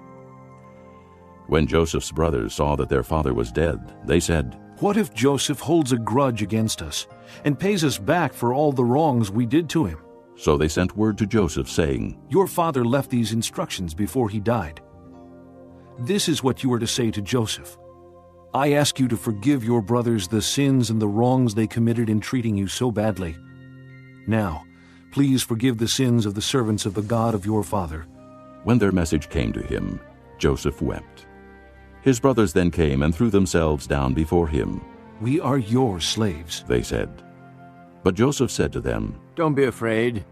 When Joseph's brothers saw that their father was dead, they said, What if Joseph holds a grudge against us and pays us back for all the wrongs we did to him? So they sent word to Joseph, saying, Your father left these instructions before he died. This is what you are to say to Joseph. I ask you to forgive your brothers the sins and the wrongs they committed in treating you so badly. Now, please forgive the sins of the servants of the God of your father. When their message came to him, Joseph wept. His brothers then came and threw themselves down before him. We are your slaves, they said. But Joseph said to them, Don't be afraid.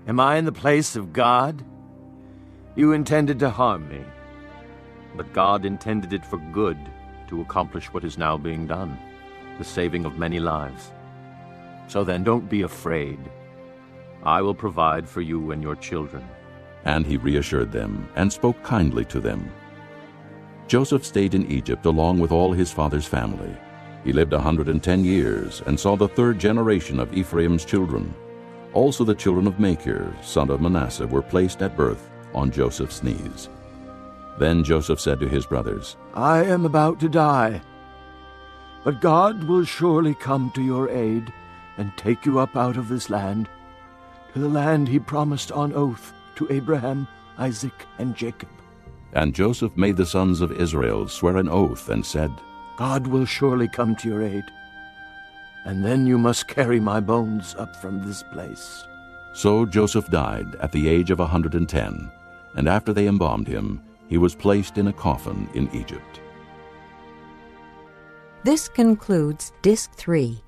Am I in the place of God? You intended to harm me, but God intended it for good, to accomplish what is now being done, the saving of many lives. So then don't be afraid. I will provide for you and your children. And he reassured them and spoke kindly to them. Joseph stayed in Egypt along with all his father's family. He lived 110 years and saw the 3rd generation of Ephraim's children. Also the children of Machir, son of Manasseh, were placed at birth on Joseph's knees. Then Joseph said to his brothers, I am about to die. But God will surely come to your aid and take you up out of this land, to the land he promised on oath to Abraham, Isaac, and Jacob. And Joseph made the sons of Israel swear an oath and said, God will surely come to your aid, and then you must carry my bones up from this place. So Joseph died at the age of 110, and after they embalmed him, he was placed in a coffin in Egypt. This concludes Disc 3